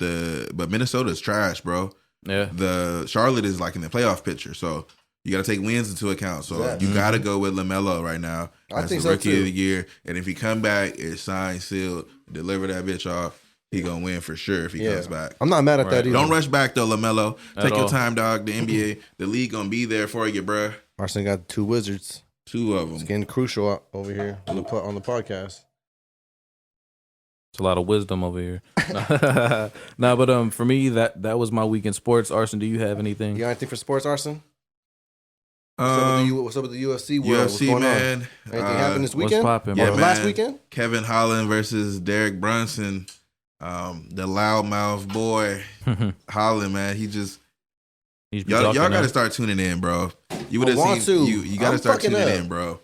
Minnesota's trash, bro. Yeah, The Charlotte is like in the playoff picture, so you got to take wins into account. So Yeah. you got to go with LaMelo right now I as think the so, Rookie too. of the Year. And if he come back, it's signed, sealed, deliver that bitch off. He gonna win for sure if he Yeah. comes back. I'm not mad at that Right. either. Don't rush back though, LaMelo. At Take your all. time, dog. The NBA, the league gonna be there for you, bruh. Arson got 2 wizards. 2 of It's them. getting crucial over here on the podcast. it's a lot of wisdom over here. No, but for me, that was my week in sports. Arson, do you have anything? You got anything for sports, Arson? What's up with the UFC world? What's UFC, going man. on? Anything happened this What's weekend? popping, Yeah, bro? man. Last weekend? Kevin Holland versus Derek Brunson. The loudmouth boy, Holland, man. He just He's been y'all talking got to now. start tuning in, bro. You would I have want seen to. you got to I'm start fucking tuning up. in, bro.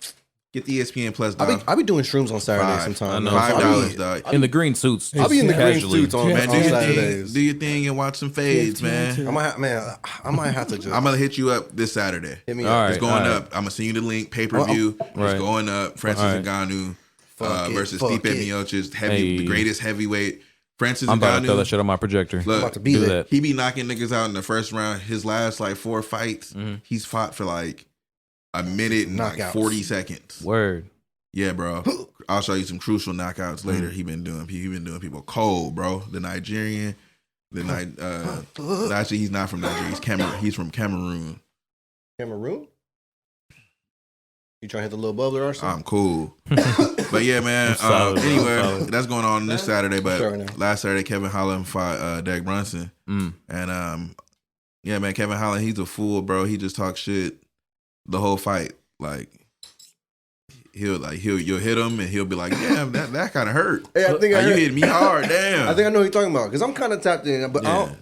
Get the ESPN Plus, I dog. be doing shrooms on Saturdays $5. sometimes. I know. $5, dog. in the green suits. I'll be in the green casually. suits on, Man, on do your thing. Saturdays. Do your thing and watch some fades, man. I might have to just. I'm gonna hit you up this Saturday. hit me All up. right. It's going up. I'm gonna send you the link. Pay per view. Right. It's going up. Francis All right. Ngannou Fuck it, versus fuck Stipe it. Miocic, Hey. the greatest heavyweight. Francis I'm about to throw that Ngannou. shit on my projector. Look, about to be do there. that. he be knocking niggas out in the first round. His last like 4 fights, he's fought for like a minute and like Knockouts. 40 seconds. Word. Yeah, bro. I'll show you some crucial knockouts later. He been doing people cold, bro. The Nigerian, actually he's not from Nigeria. He's from Cameroon. Cameroon? You trying to hit the little bubbler or something? I'm cool. But yeah, man. I'm solid, bro. I'm Anyway, solid. that's going on this Saturday. But Sure, now. last Saturday, Kevin Holland fought Derek Brunson. And yeah, man, Kevin Holland, he's a fool, bro. He just talks shit the whole fight. Like you'll hit him and he'll be like, damn, that kind of hurt. Hey, I think I Like, you heard- hit me hard, damn. I think I know who you're talking about because I'm kind of tapped in, but Yeah.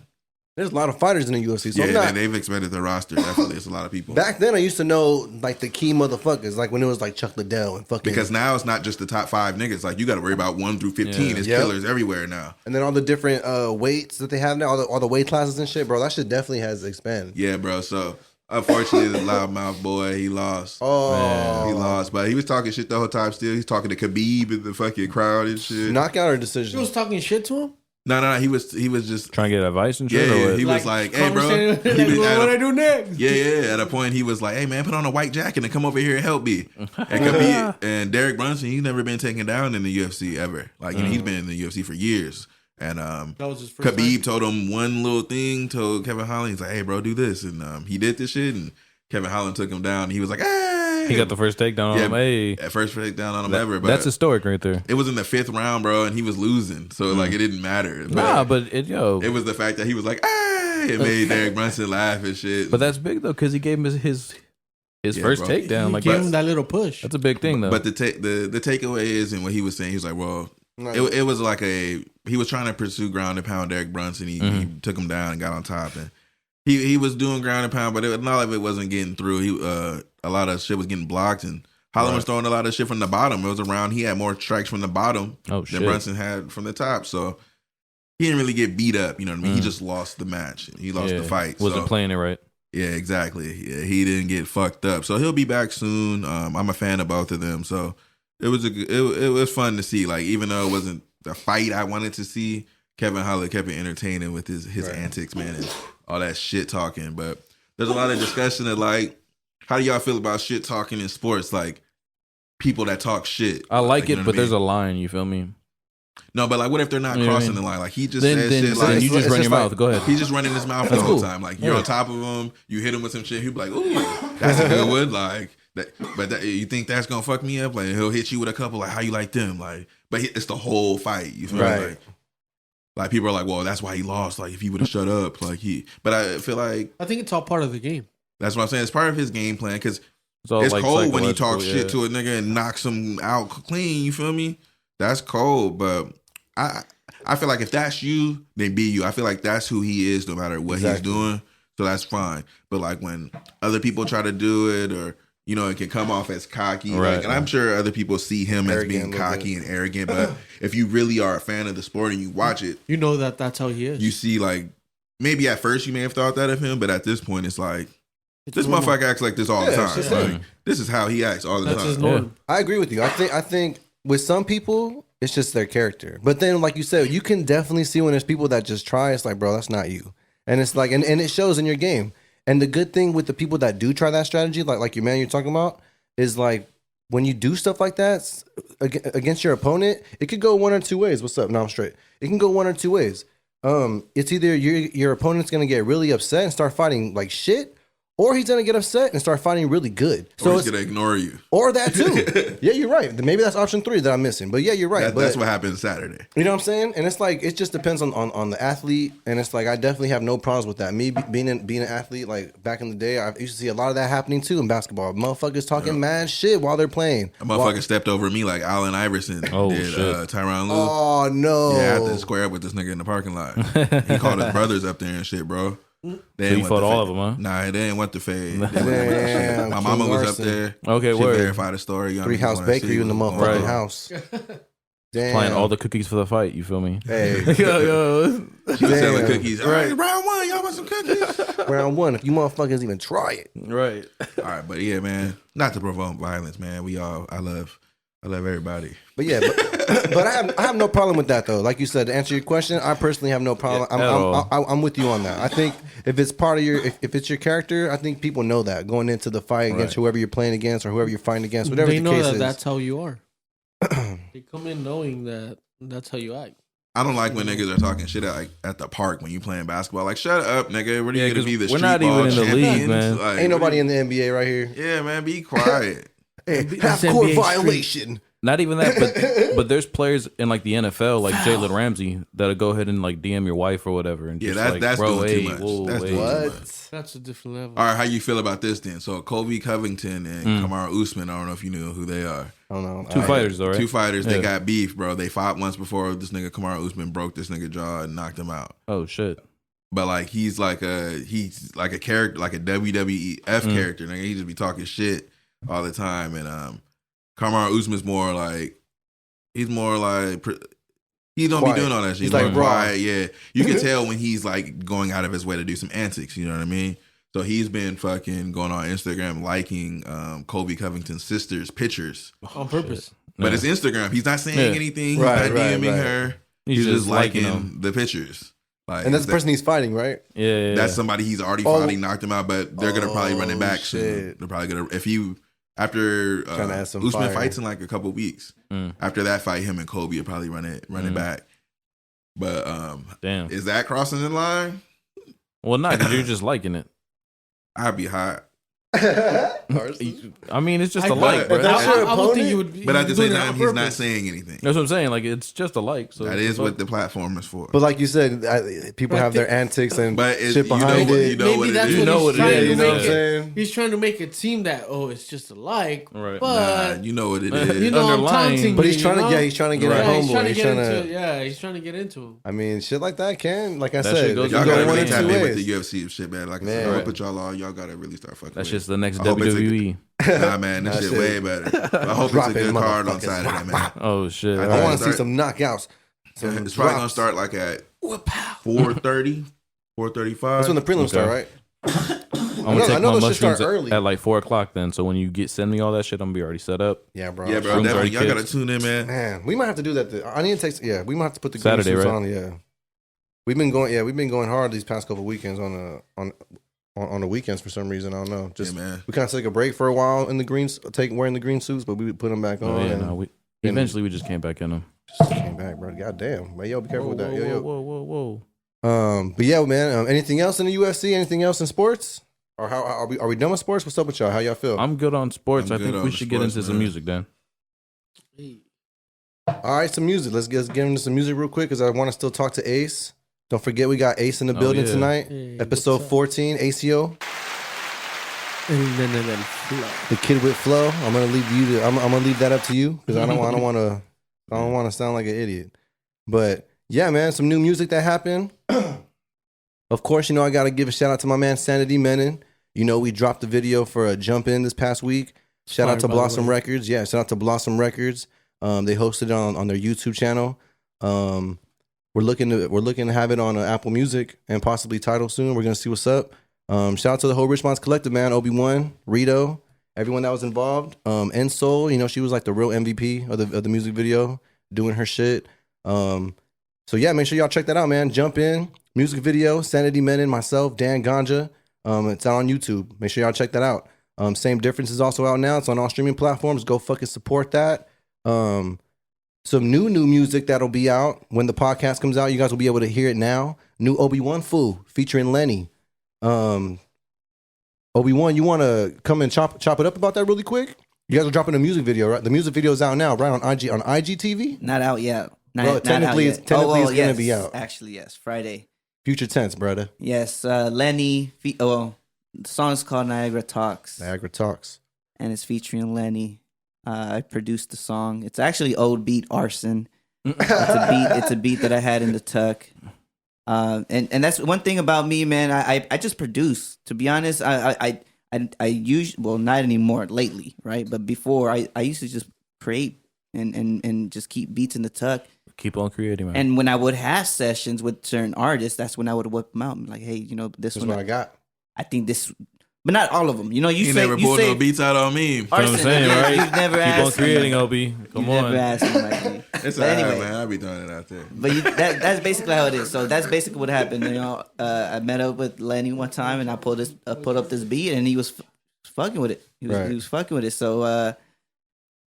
there's a lot of fighters in the UFC. So Yeah, I'm not. they've expanded the roster. Definitely, it's a lot of people. Back then, I used to know like the key motherfuckers, like when it was like Chuck Liddell and fucking. Because now it's not just the top 5 niggas. Like you got to worry about 1 through 15. Yeah. There's Yep. killers everywhere now. and then all the different weights that they have now, all the weight classes and shit, bro. That shit definitely has expanded. Yeah, bro. So unfortunately, the loudmouth boy, he lost. Oh, He lost, but he was talking shit the whole time. Still, he's talking to Khabib in the fucking crowd and shit. knockout or He decision? was talking shit to him. No, he was just Trying to get advice and shit. yeah. or what? He was like, hey, bro. conversating, He was what at would I a, do next? yeah. At a point, he was like, hey, man, put on a white jacket and come over here and help me. And Khabib and Derek Brunson, he's never been taken down in the UFC ever. Like, you know, he's been in the UFC for years. And That was his first Khabib fight? told him one little thing, told Kevin Holland, he's like, hey, bro, do this. And he did this shit, and Kevin Holland took him down. And he was like, hey. He got the first takedown on Yeah, him. Hey, at first takedown on him ever. But that's historic right there. it was in the 5th round, bro, and he was losing. So, like, it didn't matter. But it was the fact that he was like, hey. It made Derek Brunson laugh and shit. But that's big though, because he gave him his Yeah, first bro. takedown. He Like gave him that little push. that's a big thing though. But the takeaway is, and what he was saying, he was like, well, it was like he was trying to pursue ground and pound Derek Brunson. He took him down and got on top, and he was doing ground and pound, but not of it wasn't getting through. A lot of shit was getting blocked, and Holland was throwing a lot of shit from the bottom. It was around. He had more strikes from the bottom Oh, than shit. Brunson had from the top. So he didn't really get beat up. You know what I mean? He just lost the match. He lost the fight. Wasn't so, playing it right. Yeah, exactly. Yeah, he didn't get fucked up. So he'll be back soon. I'm a fan of both of them. So it was fun to see. Like, even though it wasn't the fight I wanted to see, Kevin Holland kept it entertaining with his antics, man, and all that shit talking. But there's a lot of discussion of, like, how do y'all feel about shit talking in sports? Like, people that talk shit. I like you it, know but what I there's mean? a line. You feel me? No, but like, what if they're not You know what I crossing mean? the line? Like, he just Then says shit like, you just it's run just your like- mouth. Go ahead. he's just running his mouth the That's whole cool. time. Like, you're Yeah. on top of him, you hit him with some shit, he'll be like, ooh, that's a good one. Like, you think that's gonna fuck me up? Like, he'll hit you with a couple, like, how you like them? Like, but it's the whole fight. You feel me? Right. Like, people are like, well, that's why he lost. Like, if he would have shut up, but I feel like I think it's all part of the game. that's what I'm saying. It's part of his game plan because all, it's like, cold when he psychological, talks shit to a nigga and knocks him out clean. You feel me? That's cold. But I feel like if that's you, then be you. I feel like that's who he is, no matter what he's doing. So that's fine. But like when other people try to do it, or you know, it can come off as cocky. Right. Like, and I'm sure other people see him as being Arrogant a little cocky and arrogant. But if you really are a fan of the sport and you watch it, You know that that's how he is. you see, like, maybe at first you may have thought that of him, but at this point it's like, this normal. motherfucker acts like this all the Yeah, time. it's just Like, like- this is how he acts all the That's his time. norm. I agree with you. I think with some people, it's just their character. But then, like you said, you can definitely see when there's people that just try. It's like, bro, that's not you. And it's like, and it shows in your game. And the good thing with the people that do try that strategy, like your man you're talking about, is like when you do stuff like that against your opponent, it could go one or two ways. What's up? No, I'm straight. It can go one or two ways. It's either your opponent's gonna get really upset and start fighting like shit, or he's gonna get upset and start fighting really good. So he's it's gonna ignore you. or that too. Yeah, you're right. Maybe that's option 3 that I'm missing. But yeah, you're right. That's But what happened Saturday. you know what I'm saying? And it's like it just depends on the athlete. And it's like I definitely have no problems with that. Me being an athlete, like back in the day, I used to see a lot of that happening too in basketball. Motherfuckers talking mad shit while they're playing. A motherfucker stepped over me like Allen Iverson Oh, did shit. Tyronn Lue. Oh no! Yeah, I had to square up with this nigga in the parking lot. He called his brothers up there and shit, bro. They So you ain't fought want the all fade. of them, huh? Nah, they didn't want the fade. They wouldn't want that shit. Damn, My King mama was up Arson. there. Okay, She word. verified the story. Y'all Three niggas House wanna see Bakery in the what's going motherfucking on. house. Damn. Playing all the cookies for the fight. You feel me? Hey, yo. She was selling Damn. cookies. All right, round 1, y'all want some cookies? round 1. If you motherfuckers even try it, Right. All right, but yeah, man. Not to provoke violence, man. I love everybody. but yeah, but I have no problem with that though. Like you said, to answer your question, I personally have no problem. Yeah, at all. I'm with you on that. I think if it's part of if it's your character, I think people know that going into the fight against whoever you're playing against or whoever you're fighting against, whatever They the know case that is. that's how you are. They come in knowing that that's how you act. I don't like when niggas are talking shit at the park when you playing basketball. Like, shut up, nigga. What are Yeah, you gonna 'cause be the we're street not ball even in the league, champions? man. Like, Ain't nobody what in the NBA right here. are you- Yeah, man. Be quiet. Hey, That's half court NBA street. violation. Not even that, but there's players in like the NFL, like Jalen Ramsey, that'll go ahead and like DM your wife or whatever, and Yeah, just that's- like, that's bro, doing too hey, much. whoa, That's hey. doing too much. What? That's a different level. All right, how you feel about this then? So Colby Covington and Kamaru Usman. I don't know if you knew who they are. I don't know. Two fighters, though, right? Two fighters. They Yeah. got beef, bro. They fought once before. This nigga Kamaru Usman broke this nigga jaw and knocked him out. Oh shit. But like he's like a character, like a WWF character. Nigga, he just be talking shit all the time. And Kamaru Usman's more like he don't Quiet. be doing all that shit. He's More like raw. quiet. Yeah, you can tell when he's like going out of his way to do some antics. You know what I mean? So he's been fucking going on Instagram liking Colby Covington's sister's pictures. On purpose. But Yeah. it's Instagram. He's not saying Yeah. anything. Right, He's not right, DMing right. her. He's He's just just liking liking them. the pictures. Like, And that's the person he's fighting, right? Yeah. that's somebody he's already Oh. fought. He knocked him out, but they're gonna probably run it back soon. shit. They're probably gonna after Trying to add some Usman fire. fights in like a couple weeks. After that fight, him and Kobe will probably run it back. But Damn. is that crossing the line? Well, not because you're just liking it. I'd be hot. I mean, it's just a I- like, but bro. that's your I would think opponent? you would be. But at the doing same it on time, he's not purpose. saying anything. That's what I'm saying. Like, it's just a like. So That is what the platform is for. But like you said, people But have their antics and But it- shit you know behind what- it. you know Maybe what it that's is. what You know he's what it trying is, to you know what make I'm it. saying? He's trying to make it seem that it's just a like, Right. but Nah, you know what it is. you know I'm Underlying. taunting But you, he's trying you to know? he's trying to get Right. a Yeah, he's homeboy. trying to He's get trying into to. yeah, he's trying to get into him. I mean, shit like that can, like I That said, shit goes you Y'all go gotta one really or tap two in with ways. the UFC shit, man. Like I said, Man. I hope that y'all get ready to start fucking. That's with just the next I hope it's a- WWE. Nah, man, this Nah, shit shit. way better. I hope it's a Dropping good card on motherfuckers. Saturday, man. Oh shit! I I Alright, want to see start- some knockouts. Some It's probably gonna drops. start like at 4:30, 4:35. That's when the prelims Okay. start, right? I'm gonna take know my those shit start mushrooms early. at like 4:00 then. So when you send me all that shit, I'm gonna be already set up. Yeah, bro. Yeah, bro. Shrooms Definitely, already y'all gotta kicked. tune in, man. Man, we might have to do that. I need to take. Yeah, we might have to put the green Saturday, suits right? on. Yeah, we've been going. Yeah, we've been going hard these past couple weekends on the weekends for some reason. I don't know. Just Yeah, man. we kind of took a break for a while in the greens, wearing the green suits, but we would put them back on. Oh yeah, and no, eventually we just came back in them. just came back, bro. God damn, man, yo, be careful with that. Yo, yo. Whoa. But yeah, man. Anything else in the UFC? Anything else in sports? Or how are we done with sports? What's up with y'all? How y'all feel? I'm good on sports. I'm I good think on we the should get sports, into some man. music then. All right, some music. Let's get into some music real quick because I want to still talk to Ace. Don't forget we got Ace in the Oh, building yeah. tonight. Hey, Episode what's up? 14, ACO. And then flow. The kid with flow. I'm gonna leave you to. I'm gonna leave that up to you because I don't want to sound like an idiot. But yeah, man, some new music that happened. Of course, I gotta give a shout out to my man Sanity Menon. We dropped the video for a Jump In this past week. Shout out to Fire, by the Blossöm way. Records. Yeah, shout out to Blossöm Records. They hosted it on their YouTube channel. We're looking to have it on Apple Music and possibly Tidal soon. We're gonna see what's up. Shout out to the whole Richmonds Collective, man. Obi-Wan, Rito, everyone that was involved. Ensoul, she was like the real MVP of the music video, doing her shit. So yeah, make sure y'all check that out, man. Jump In music video, Sanity Menon, myself, Dan-GANJA. It's out on YouTube. Make sure y'all check that out. Same Difference is also out now. It's on all streaming platforms. Go fucking support that. Some new music that'll be out when the podcast comes out. You guys will be able to hear it now. New Obi-Wan Fu featuring Lenny. Obi-Wan, you want to come and chop it up about that really quick? You guys are dropping a music video, right? The music video is out now, right? On IGTV? Not out yet. Well, technically it's gonna be out. Actually, yes, Friday. Future tense, brother. Yes, Lenny. The song is called Niagara Talks, Niagara Talks. and it's featuring Lenny. I produced the song. It's actually old beat Arson. It's a beat that I had in the tuck. And that's one thing about me, man. I just produce. To be honest, I usually, well, not anymore lately, right? But before, I used to just create and just keep beats in the tuck. Keep on creating, man. And when I would have sessions with certain artists, that's when I would whip them out. I'm like, hey, this That's one, what I got. I think this, but not all of them. You never pulled no beats out on me. That's what I'm Arson, saying, right? You've never Keep asked on creating, me. Obi. Come You've on. never asked me like me. It's But alright, anyway. man. I be throwing it out there. But that's basically how it is. So that's basically what happened. I met up with Lenny one time, and I put up this beat, and he was fucking with it. He was fucking with it. So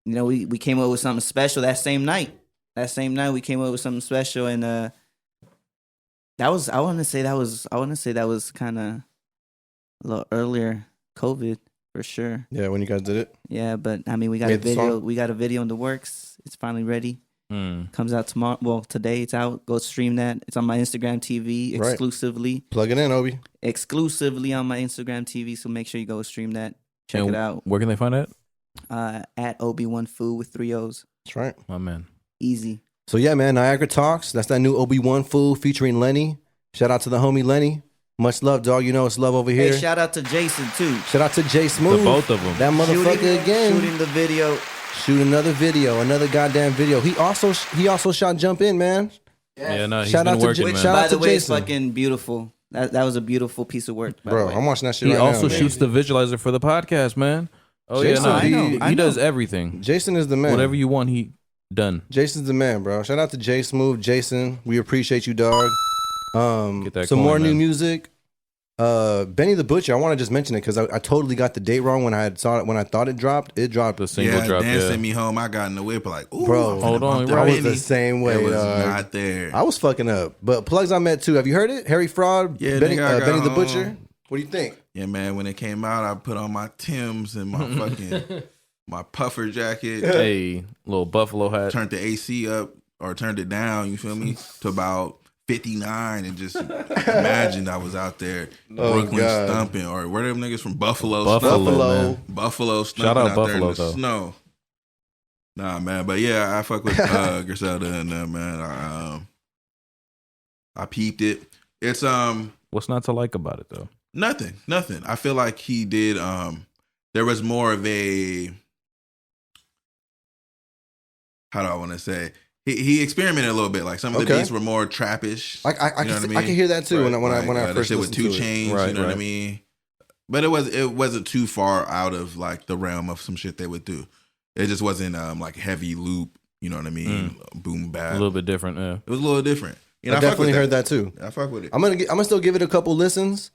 we came up with something special that same night. We came up with something special, and I want to say that was kind of a little earlier, COVID for sure. Yeah, when you guys did it. Yeah, but I mean, we got Made a the video. song? We got a video in the works. It's finally ready. Mm. Comes out tomorrow. Well, today it's out. Go stream that. It's on my Instagram TV Right. exclusively. Plug it in, Obi. Exclusively on my Instagram TV. So make sure you go stream that. Check And it out. Where can they find that? At Obi-Wan Fu with 3 O's. That's right. My man. Easy. So yeah, man, Niagara Talks. That's that new Obi-Wan Fu featuring Lenny. Shout out to the homie Lenny. Much love, dog. It's love over here. Hey, shout out to Jason too. Shout out to Jay Smooth. The both of them. That motherfucker again. Shooting the video. Shoot another video, another goddamn video. He also shot Jump In, man. Yeah, no, he's Shout been out to working, Jake- man. shout out By the to way, it's Jason. fucking beautiful. That was a beautiful piece of work. By the Bro, way. I'm watching that shit He right also now. shoots the visualizer for the podcast, man. Oh Jason, yeah, no, I know, he I does know. everything. Jason is the man. Whatever you want, he done. Jason's the man, bro. Shout out to Jay Smooth, Jason. We appreciate you, dog. Get that Some coin, more new man. music. Benny the Butcher. I want to just mention it because I totally got the date wrong when I saw it. When I thought it dropped, it dropped. The single Yeah, drop. Dan Yeah. sent me home. I got in the whip like, ooh, Bro, I'm finna hold on, bump that I was Benny. the same way. It was dog. not there. I was fucking up. But Plugs I met too. Have you heard it? Harry Fraud, Yeah, Benny, nigga, I got Benny the home. Butcher. What do you think? Yeah, man. When it came out, I put on my Timbs and my fucking my puffer jacket. Hey, little buffalo hat. Turned the AC up or turned it down. You feel me? To about 59 and just imagined I was out there Brooklyn God. stumping or where them niggas from Buffalo Buffalo, stumping. man. Buffalo stumping Shout out out there in Buffalo, the though. snow. Nah, man, but yeah, I fuck with Griselda and them, man. I peeped it. It's What's not to like about it though? nothing. I feel like he did there was more of a, how do I want to say? He experimented a little bit. Like some of the beats were more trappish. I you know what I mean? I can hear that too when I the first shit with listened Two to it. Chainz. Right, You know what I right. mean? But it wasn't too far out of like the realm of some shit they would do. It just wasn't like heavy loop. You know what I mean? Boom bap. A little bit different. Yeah. It was a little different. You know, I definitely heard that too. I fuck with it. I'm gonna still give it a couple listens.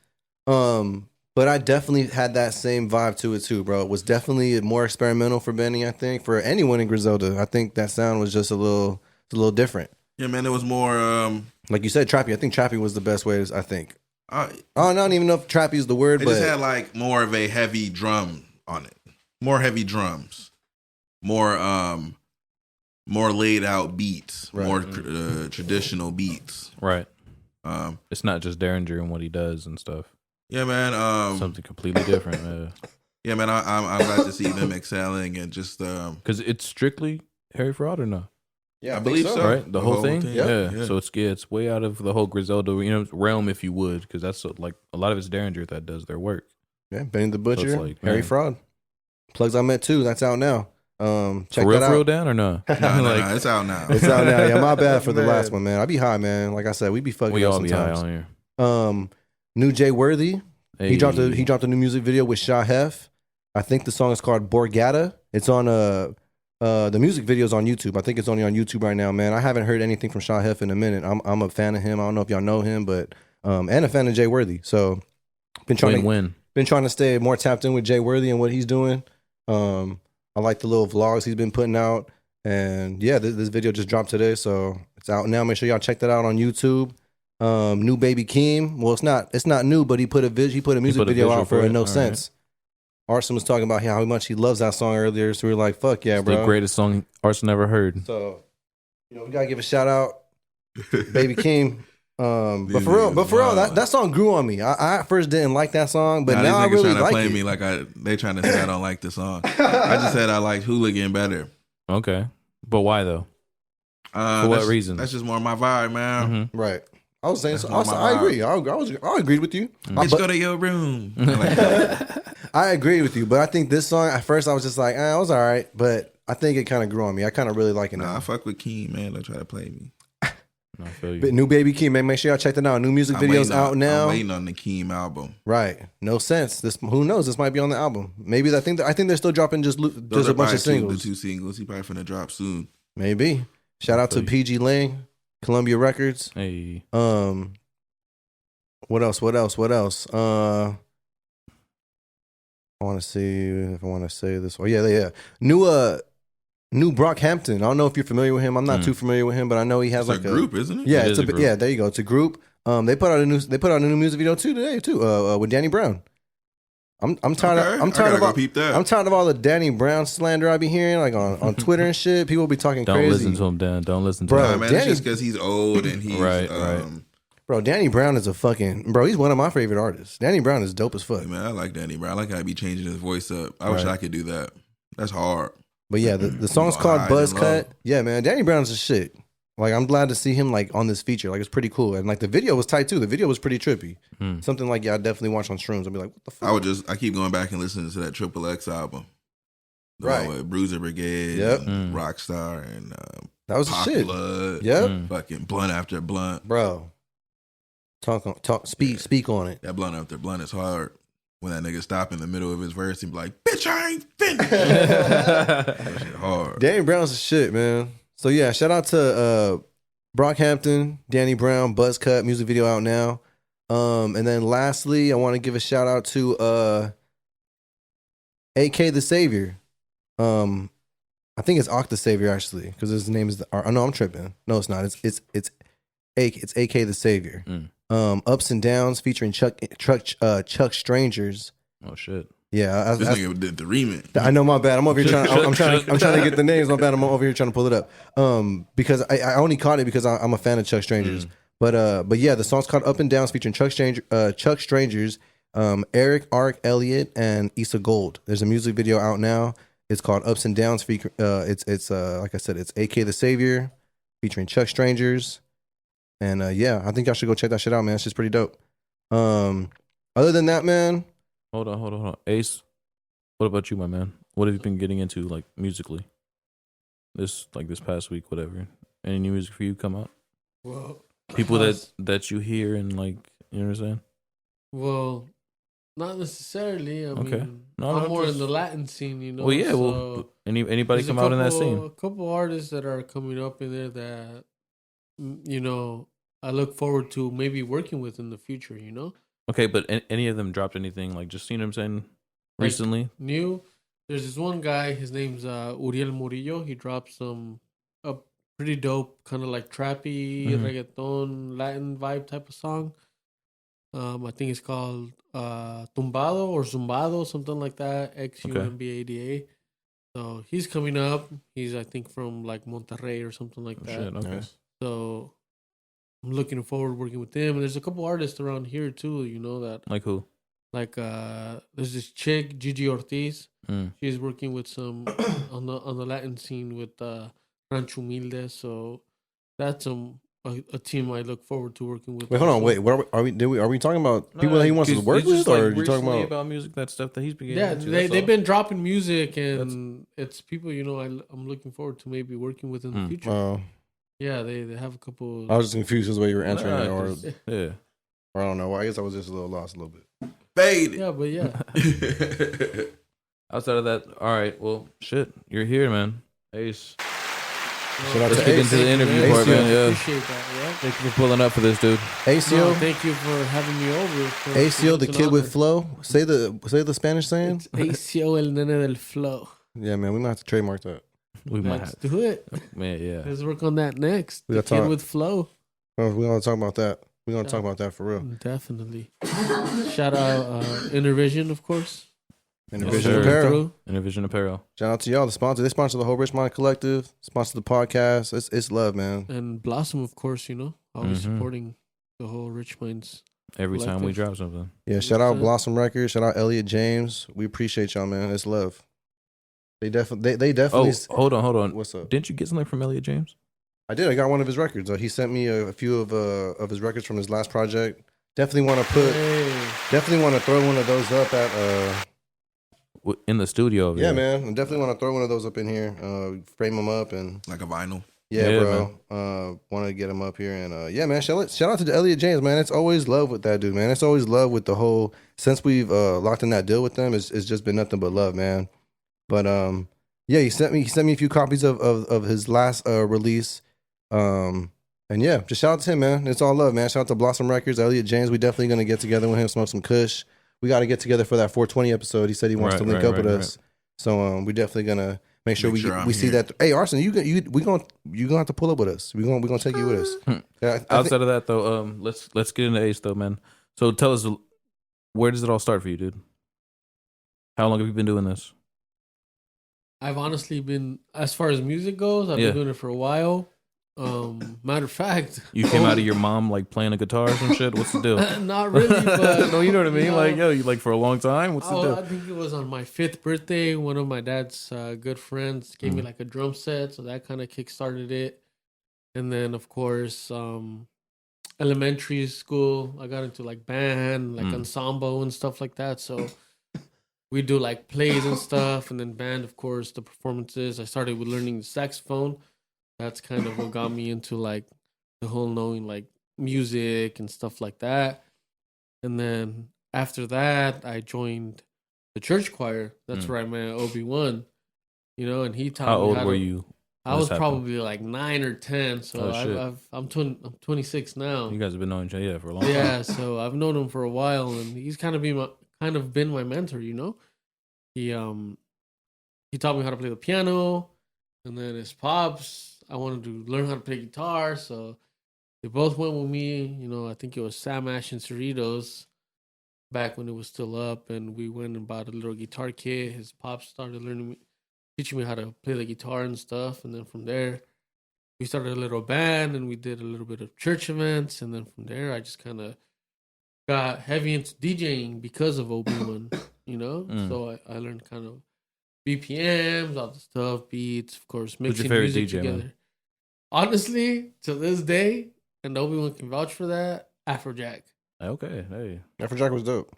But I definitely had that same vibe to it too, bro. It was definitely more experimental for Benny, I think. For anyone in Griselda, I think that sound was just a little different. Yeah, man, it was more Like you said, trappy. I think trappy was the best way, I think. I don't even know if trappy is the word, it but just had like more of a heavy drum on it. More heavy drums. More laid out beats. Right. More traditional beats. Right. Um It's not just Derringer and what he does and stuff. yeah, man. Something completely different. Yeah, man. I'm glad to see them excelling and just Because it's strictly Harry Fraud or no? yeah, I believe so. Right? The whole thing? Yeah. Yeah. So it's way out of the whole Griselda, realm, if you would, because that's like a lot of it's Derringer that does their work. Yeah, Benny the Butcher, like, Harry man. Fraud. Plugs I Met Too. That's out now. Check For real, that for real, out. Dan, or no? No, it's out now. It's out now. Yeah, my bad for the Man. last one, man. I be high, man. Like I said, we be fucking We up all be high sometimes. on here. New Jay Worthy. He Hey. dropped a new music video with Sha Hef. I think the song is called Borgata. It's on the music video's on YouTube. I think it's only on YouTube right now, man. I haven't heard anything from Sha Hef in a minute. I'm a fan of him. I don't know if y'all know him, but and a fan of Jay Worthy. So been trying to stay more tapped in with Jay Worthy and what he's doing. I like the little vlogs he's been putting out. And yeah, this video just dropped today, so it's out now. Make sure y'all check that out on YouTube. New Baby Keem. Well, it's not new, but he put a music video visual out for for it? No All Sense. Arson was talking about how much he loves that song earlier, so we were like, "Fuck yeah, It's bro!" the greatest song Arson ever heard. So, we gotta give a shout out, Baby Keem. But These for real, niggas that song grew on me. I at first didn't like that song, but Nah, now I these niggas really trying to like play it. me like they trying to say I don't like the song. I just said I like Hooligan better. Okay. But why, though? For what that's- reason? That's just more my vibe, man. Mhm. Right. I was saying, That's so, not my I vibe. agree. I agreed with you. Bitch, But- go to your room. I like that. I agree with you, but I think this song at first I was just like, it was all right, but I think it kind of grew on me. I kind of really like it Nah, I now. fuck with Keem, man. They try to play me. I feel you. But new Baby Keem, man, make sure y'all check that out. New music videos out now. I'm waiting on the Keem album. Right. No Sense. Who knows? This might be on the album. Maybe I think they're still dropping just Those a are bunch probably of singles. The two singles. He probably finna drop soon. Maybe. Shout out to Hopefully. PG Lang, Columbia Records. Hey. What else? I want to see if I want to say this. Oh yeah. New Brockhampton. I don't know if you're familiar with him. I'm not too familiar with him, but I know he has It's like a group, isn't it? Yeah, It it's is a group. yeah. There you go. It's a group. They put out a new music video today with Danny Brown. I'm tired. Okay. I'm I tired gotta of go all, peep that. I'm tired of all the Danny Brown slander I be hearing like on Twitter and shit. People be talking Don't crazy. listen to him, Dan. Don't listen to Bro, Nah, him. man, Danny- it's just because he's old and he's Right. Bro, Danny Brown is a fucking bro. He's one of my favorite artists. Danny Brown is dope as fuck. Man, I like Danny Brown. I like how he be changing his voice up. I wish Right. I could do that. That's hard. But yeah, the song's Go called hide Buzz and Cut. low. Yeah, man, Danny Brown's a shit. Like I'm glad to see him like on this feature. Like it's pretty cool. And like the video was tight too. The video was pretty trippy. Something like I definitely watch on shrooms. I'll be like, what the fuck? I keep going back and listening to that Triple X album. The Right. one with Bruiser Brigade, Yep. and Rockstar, and That was the Pop shit. Blood. Yep. Fucking blunt after blunt. Bro. Speak on it. That blunt after blunt is hard. When that nigga stop in the middle of his verse and be like, bitch, I ain't finished. That shit hard. Danny Brown's a shit, man. So yeah, shout out to Brockhampton, Danny Brown, Buzz Cut, music video out now. And then lastly, I want to give a shout out to AK the Savior. I think it's Octa Savior actually, because his name is I know I'm tripping. No, it's not. It's AK the Savior. Ups and Downs featuring Chuck Strangers. Oh shit. Yeah, This nigga did the remix. I know, my bad. I'm over here trying. I'm trying to get the names. My bad. I'm over here trying to pull it up. Because I only caught it because I'm a fan of Chuck Strangers. But yeah, the song's called Up and Downs featuring Chuck Strangers, Eric Ark Elliott, and Issa Gold. There's a music video out now. It's called Ups and Downs. It's like I said, it's AK the Savior featuring Chuck Strangers. And yeah, I think y'all should go check that shit out, man. It's just pretty dope. Other than that, man. Hold on. Ace, What about you, my man? What have you been getting into, like, musically? This past week, whatever. Any new music for you come out? Well, People that you hear and, like, you know what I'm saying? Well, not necessarily. I Okay. mean, No, I'm no, more in just- the Latin scene, you know. Well, yeah. so Well, anybody there's come out in that scene? A couple artists that are coming up in there that, you know, I look forward to maybe working with in the future, you know. Okay, but any of them dropped anything? Like, just seen what I'm saying Like, recently? New. There's this one guy. His name's Uriel Murillo. He dropped a pretty dope kind of like trappy reggaeton Latin vibe type of song. I think it's called Tumbado or Zumbado, something like that. XUMBADA. So he's coming up. He's I think from like Monterrey or something like that. Shit, okay. Nice. So I'm looking forward to working with them. And there's a couple artists around here too, you know, that Like who? like there's this chick, Gigi Ortiz. Mm. She's working with some on the Latin scene with Rancho Humilde. So that's a team I look forward to working with. Wait, hold on. also. Wait, what are we talking about people that he wants to work It's just, with, or like, are you talking recently about? music, that stuff that he's been getting Yeah, into? they've been dropping music, and it's people, you know, I'm looking forward to maybe working with in the future. Yeah, they have a couple. I was just confused as the way you were answering it, or Yeah. I don't know. I guess I was just a little lost a little bit. Fade. Yeah, but yeah. Outside of that, all right. Well, shit, you're here, man. Ace. Shout out Let's to get Ace. into the interview Ace, part, yeah. man. Yeah. Appreciate that. Yeah. Thank you for pulling up for this, dude. ACO, No, thank you for having me over. ACO, the It's an kid with honor. flow. Say the Spanish saying. It's ACO el nene del flow. Yeah, man, we might have to trademark that. We might Let's have. do it. Man, yeah. Let's work on that next. We The gotta kid talk. with flow. Oh, we're gonna talk about that. We're gonna Yeah. talk about that for real. Definitely. Shout out Intervision, of course. Intervision sir. Apparel. Through. Intervision Apparel. Shout out to y'all, the sponsor. They sponsor the whole Rich Mind Collective. Sponsor the podcast. It's love, man. And Blossöm, of course, you know, always Mhm. supporting the whole Rich Minds. Every time we Collective. drop something. Yeah, shout out 100%. Blossöm Records. Shout out Elliot James. We appreciate y'all, man. It's love. They definitely. Oh, hold on. What's up? Didn't you get something from Elliot James? I did. I got one of his records. He sent me a few of his records from his last project. Definitely want to throw one of those up at. In the studio. over Yeah, there. man. I definitely want to throw one of those up in here. Frame them up and Like a vinyl. yeah, Yeah, bro. Want to get them up here and yeah, man. Shout out to Elliot James, man. It's always love with that dude, man. It's always love with the whole. Since we've locked in that deal with them, it's just been nothing but love, man. But yeah, he sent me a few copies of his last release. And yeah, just shout out to him, man. It's all love, man. Shout out to Blossöm Records, Elliot James. We definitely gonna get together with him, smoke some kush. We got to get together for that 420 episode. He said he wants to link up with us. So we definitely gonna make sure I'm we see here. that. Hey, Arson, you gonna have to pull up with us. We gonna take you with us. Yeah, I think- Outside of that, though, let's get into Ace, though, man. So tell us, where does it all start for you, dude? How long have you been doing this? I've honestly been, as far as music goes, I've Yeah. been doing it for a while. Matter of fact, You came out of your mom like playing a guitar or some shit? What's the deal? not really, but No, you know what I mean? know, Like, yo, you like for a long time? What's the I deal? think it was on my 5th birthday. One of my dad's good friends gave me Mm. like a drum set, so that kind of kickstarted it. And then, of course, elementary school, I got into like band, like ensemble and stuff like that. So we do like plays and stuff, and then band, of course, the performances. I started with learning the saxophone. That's kind of what got me into like the whole knowing like music and stuff like that. And then after that, I joined the church choir. That's where I met Obi-Wan, you know, and he taught How me old how were to, you? I when was this happened? probably like 9 or 10. So Oh, shit. I'm 26 now. You guys have been knowing each other, yeah, for a long time. Yeah, so I've known him for a while, and he's kind of been my mentor. You know, he taught me how to play the piano, and then his pops. I wanted to learn how to play guitar, so they both went with me. You know, I think it was Sam Ash and Cerritos back when it was still up, and we went and bought a little guitar kit. His pops started teaching me how to play the guitar and stuff, and then from there, we started a little band, and we did a little bit of church events, and then from there, I just kind of got heavy into DJing because of Obi-Wan, you know? Mm. So I learned kind of BPMs, all the stuff, beats, of course, Who's mixing your favorite music DJ, together. man? Honestly, to this day, and Obi-Wan can vouch for that, Afrojack. Okay, hey. Afrojack was dope.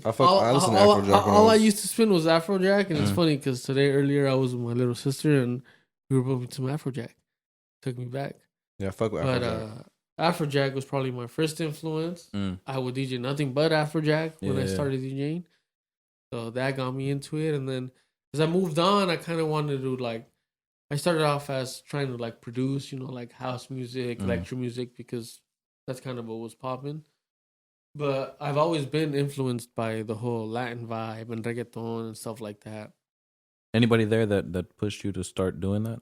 I listen to Afrojack. All I used to spin was Afrojack, and it's funny because earlier I was with my little sister, and we were bumping some Afrojack. Took me back. Yeah, fuck with But Afrojack. Afrojack was probably my first influence. I would DJ nothing but Afrojack when I started DJing. So that got me into it. And then as I moved on, I kind of wanted to like, I started off as trying to like produce, like house music, electro music, because that's kind of what was popping. But I've always been influenced by the whole Latin vibe and reggaeton and stuff like that. Anybody there that pushed you to start doing that?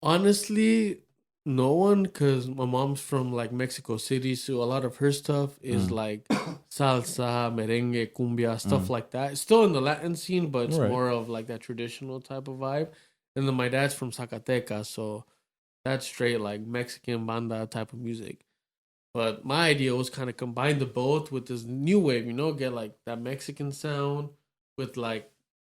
Honestly, no one, because my mom's from like Mexico City, so a lot of her stuff is like salsa, merengue, cumbia, stuff like that. It's still in the Latin scene, but it's more of like that traditional type of vibe. And then my dad's from Zacatecas, so that's straight like Mexican banda type of music. But my idea was kind of combine the both with this new wave, get like that Mexican sound with like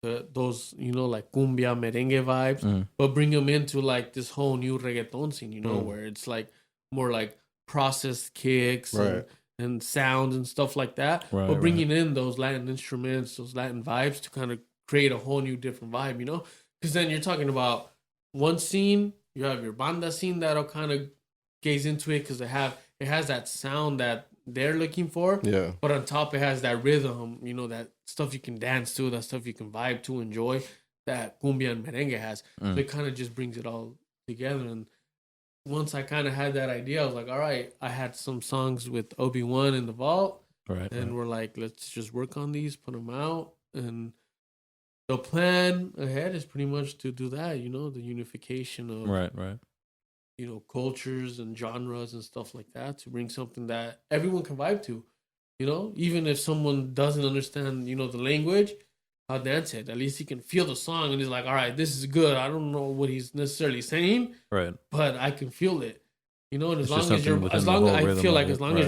those, like cumbia, merengue vibes, but bring them into like this whole new reggaeton scene, where it's like more like processed kicks and sounds and stuff like that. But bringing in those Latin instruments, those Latin vibes to kind of create a whole new different vibe, Because then you're talking about one scene, you have your banda scene that'll kind of gaze into it because it has that sound that they're looking for. Yeah. But on top, it has that rhythm, that stuff you can dance to, that stuff you can vibe to, enjoy, that cumbia and merengue has. So it kind of just brings it all together. And once I kind of had that idea, I was like, all right, I had some songs with Obi-Wan in the vault. And we're like, let's just work on these, put them out. And the plan ahead is pretty much to do that, the unification of cultures and genres and stuff like that, to bring something that everyone can vibe to, even if someone doesn't understand, the language, I'll dance it. At least he can feel the song and he's like, all right, this is good. I don't know what he's necessarily saying, but I can feel it, and as long as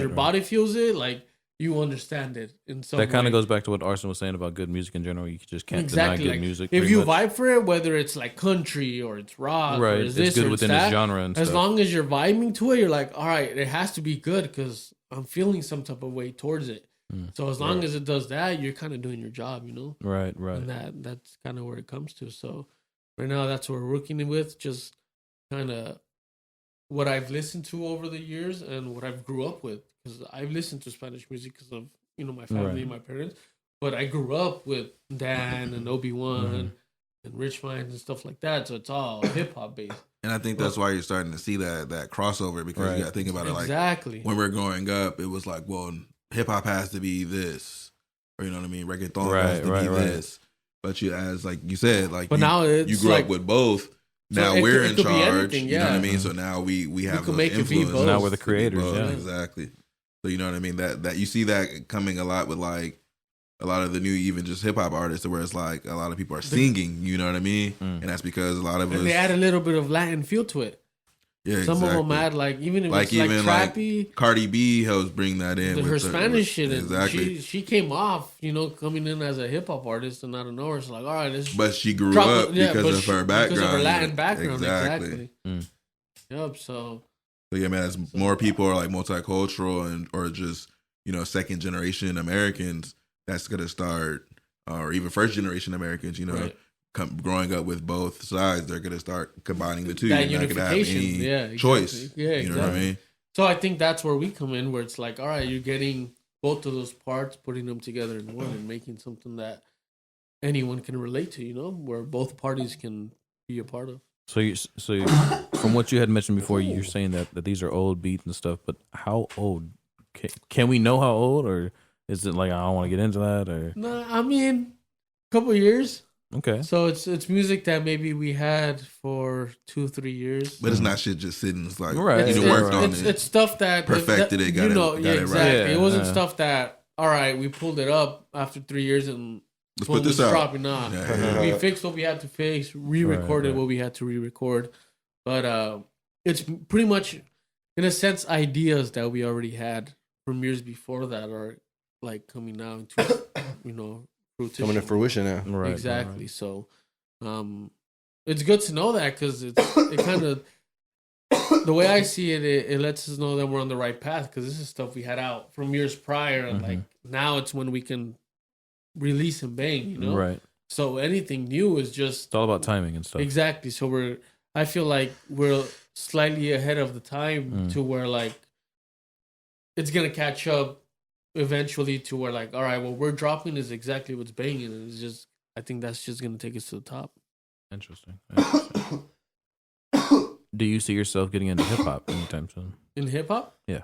your body feels it, like you understand it in some that kind way. of goes back to what Arson was saying about good music in general. You just can't deny good music. If you vibe for it, whether it's like country or it's rock or it's this good or within that, its genre and as stuff. long as you're vibing to it, you're like, all right, it has to be good because I'm feeling some type of way towards it. So as long as it does that, you're kind of doing your job, Right. And that's kind of where it comes to. So right now, that's what we're working with. Just kind of what I've listened to over the years and what I've grew up with. Because I've listened to Spanish music because of my family and my parents, but I grew up with Dan and Obi-Wan and Rich Minds and stuff like that, so it's all hip hop based. And I think that's why you're starting to see that crossover, because you got to think about it. Like when we're growing up, it was like, well, hip hop has to be this, or you know what I mean, reggaeton has to be this. But as like you said, like now you grew up with both. Now so we're in charge. Anything, you know what I mean. So now we have those influences. Now we're the creators. Yeah, exactly. So you know what I mean? That you see that coming a lot with like a lot of the new, even just hip hop artists, where it's like a lot of people are singing. You know what I mean? And that's because a lot of us, they add a little bit of Latin feel to it. Yeah, some of them add like even if it's like trappy. Like Cardi B helps bring that in. Her Spanish shit. Exactly. She came off, coming in as a hip hop artist, and out of nowhere, it's like, all right, but she grew up because of her background, because of her Latin background. Exactly. Yep. So yeah, man, as more people are like multicultural or just second generation Americans, that's gonna start, or even first generation Americans, growing up with both sides, they're gonna start combining the two. That You're not gonna have any choice. Yeah, exactly. You know what I mean? So I think that's where we come in, where it's like, all right, you're getting both of those parts, putting them together in one, and making something that anyone can relate to. Where both parties can be a part of. So from what you had mentioned before, you're saying that these are old beats and stuff, but how old? Can we know how old, or is it like I don't want to get into that? Or no, I mean, a couple years. Okay. So it's music that maybe we had for 2-3 years. But it's not shit just sitting. It's like worked on it. It's stuff that perfected it. Got it exactly. right. It wasn't stuff that all right, we pulled it up after 3 years and let's put this out. Dropping on. We fixed what we had to fix, re-recorded what we had to re-record. But it's pretty much, in a sense, ideas that we already had from years before that are like coming now into fruition. Coming to fruition now. Right. Exactly. So it's good to know that, because it kind of the way I see it, it lets us know that we're on the right path because this is stuff we had out from years prior, and like now it's when we can release and bang, you know. Right. So anything new is just It's all about timing and stuff. exactly. So I feel like we're slightly ahead of the time to where like it's gonna catch up eventually to where like, all right, what we're dropping is exactly what's banging, and it's just I think that's just gonna take us to the top. Interesting. Do you see yourself getting into hip hop anytime soon? In hip hop, Yeah.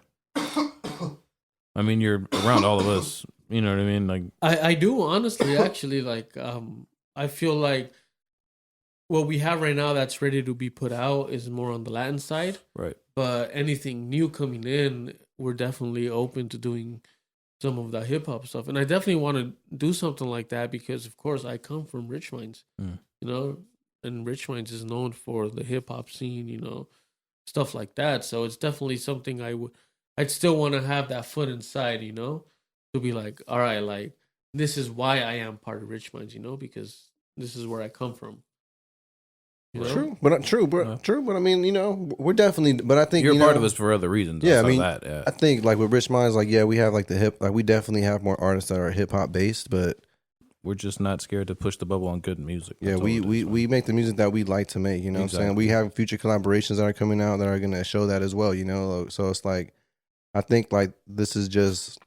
I mean, you're around all of us. You know what I mean? Like, I do honestly, actually, like I feel like what we have right now that's ready to be put out is more on the Latin side. right. But anything new coming in, we're definitely open to doing some of the hip hop stuff. And I definitely want to do something like that because, of course, I come from Richmond, you know, and Richmond is known for the hip hop scene, you know, stuff like that. So it's definitely something I'd still want to have that foot inside, you know, to be like, all right, like, this is why I am part of Richmond, you know, because this is where I come from. You know? True, but I mean, you know, we're definitely. But I think You're you part know, of us for other reasons. Yeah, I outside mean, of that, yeah. I think like with Rich Minds, like we have like the hip, like we definitely have more artists that are hip hop based, but We're just not scared to push the bubble on good music. yeah, That's all we it is, man. we make the music that we like to make. You know what I'm saying? We have future collaborations that are coming out that are gonna show that as well. You know, so it's like I think like this is just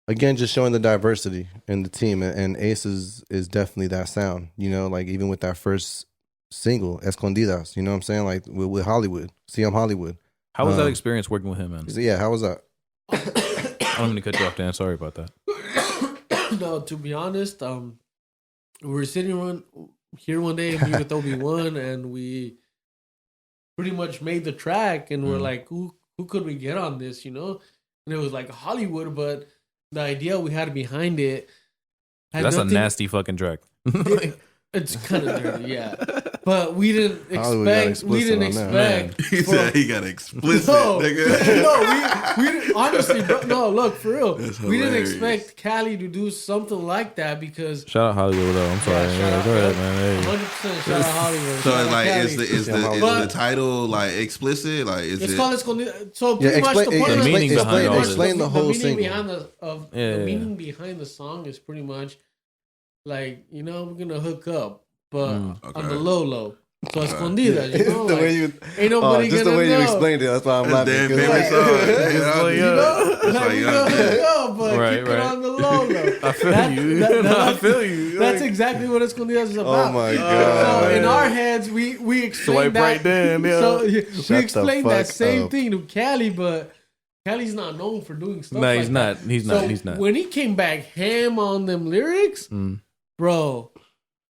again just showing the diversity in the team, and Ace is definitely that sound. You know, like even with that first single Escondidas, you know what I'm saying? Like with Hollywood, I'm Hollywood. How was that experience working with him, man? So yeah, how was that? I don't mean to cut you off, Dan. Sorry about that. No, to be honest, we were sitting here one day, me with Obi-Wan, and we pretty much made the track, and we're like, who could we get on this, you know? And it was like Hollywood, but the idea we had behind it had That's a nothing- nasty fucking track. It's kind of dirty, yeah. But we didn't Hollywood got expect. We explicit didn't on that. expect. He said he got explicit, No, nigga. no, we didn't, honestly, bro, no. Look, for real, That's we didn't hilarious. expect Cali to do something like that because Shout out Hollywood, though. I'm sorry. shout Yeah, out, go ahead, bro. man. Hey. 100% shout out Hollywood. So shout it's out like, Cali. is But- the title like explicit? Like, is It's it? called Escondido. So Yeah, pretty much the explain- point of the meaning behind all this. explain the whole meaning single. behind the Yeah. meaning behind the song is pretty much like, you know, we're gonna hook up, but on Okay. the low. So Escondidas, you know, the like, way you, ain't nobody just the gonna way know. you explained it. That's why I'm That's laughing. Dan 'cause, favorite like- song. You know, That's like, why we're gonna hook up, but Right, keep it right. on the low. I feel you. I feel you. That's exactly what Escondidas is about. Oh my So god! in our heads, we explained Swipe that. right then, yeah. So we the explained that fuck same up. thing to Cali, but Cali's not known for doing stuff. No, like he's that. not. He's So not. He's not. when he came back ham on them lyrics, bro,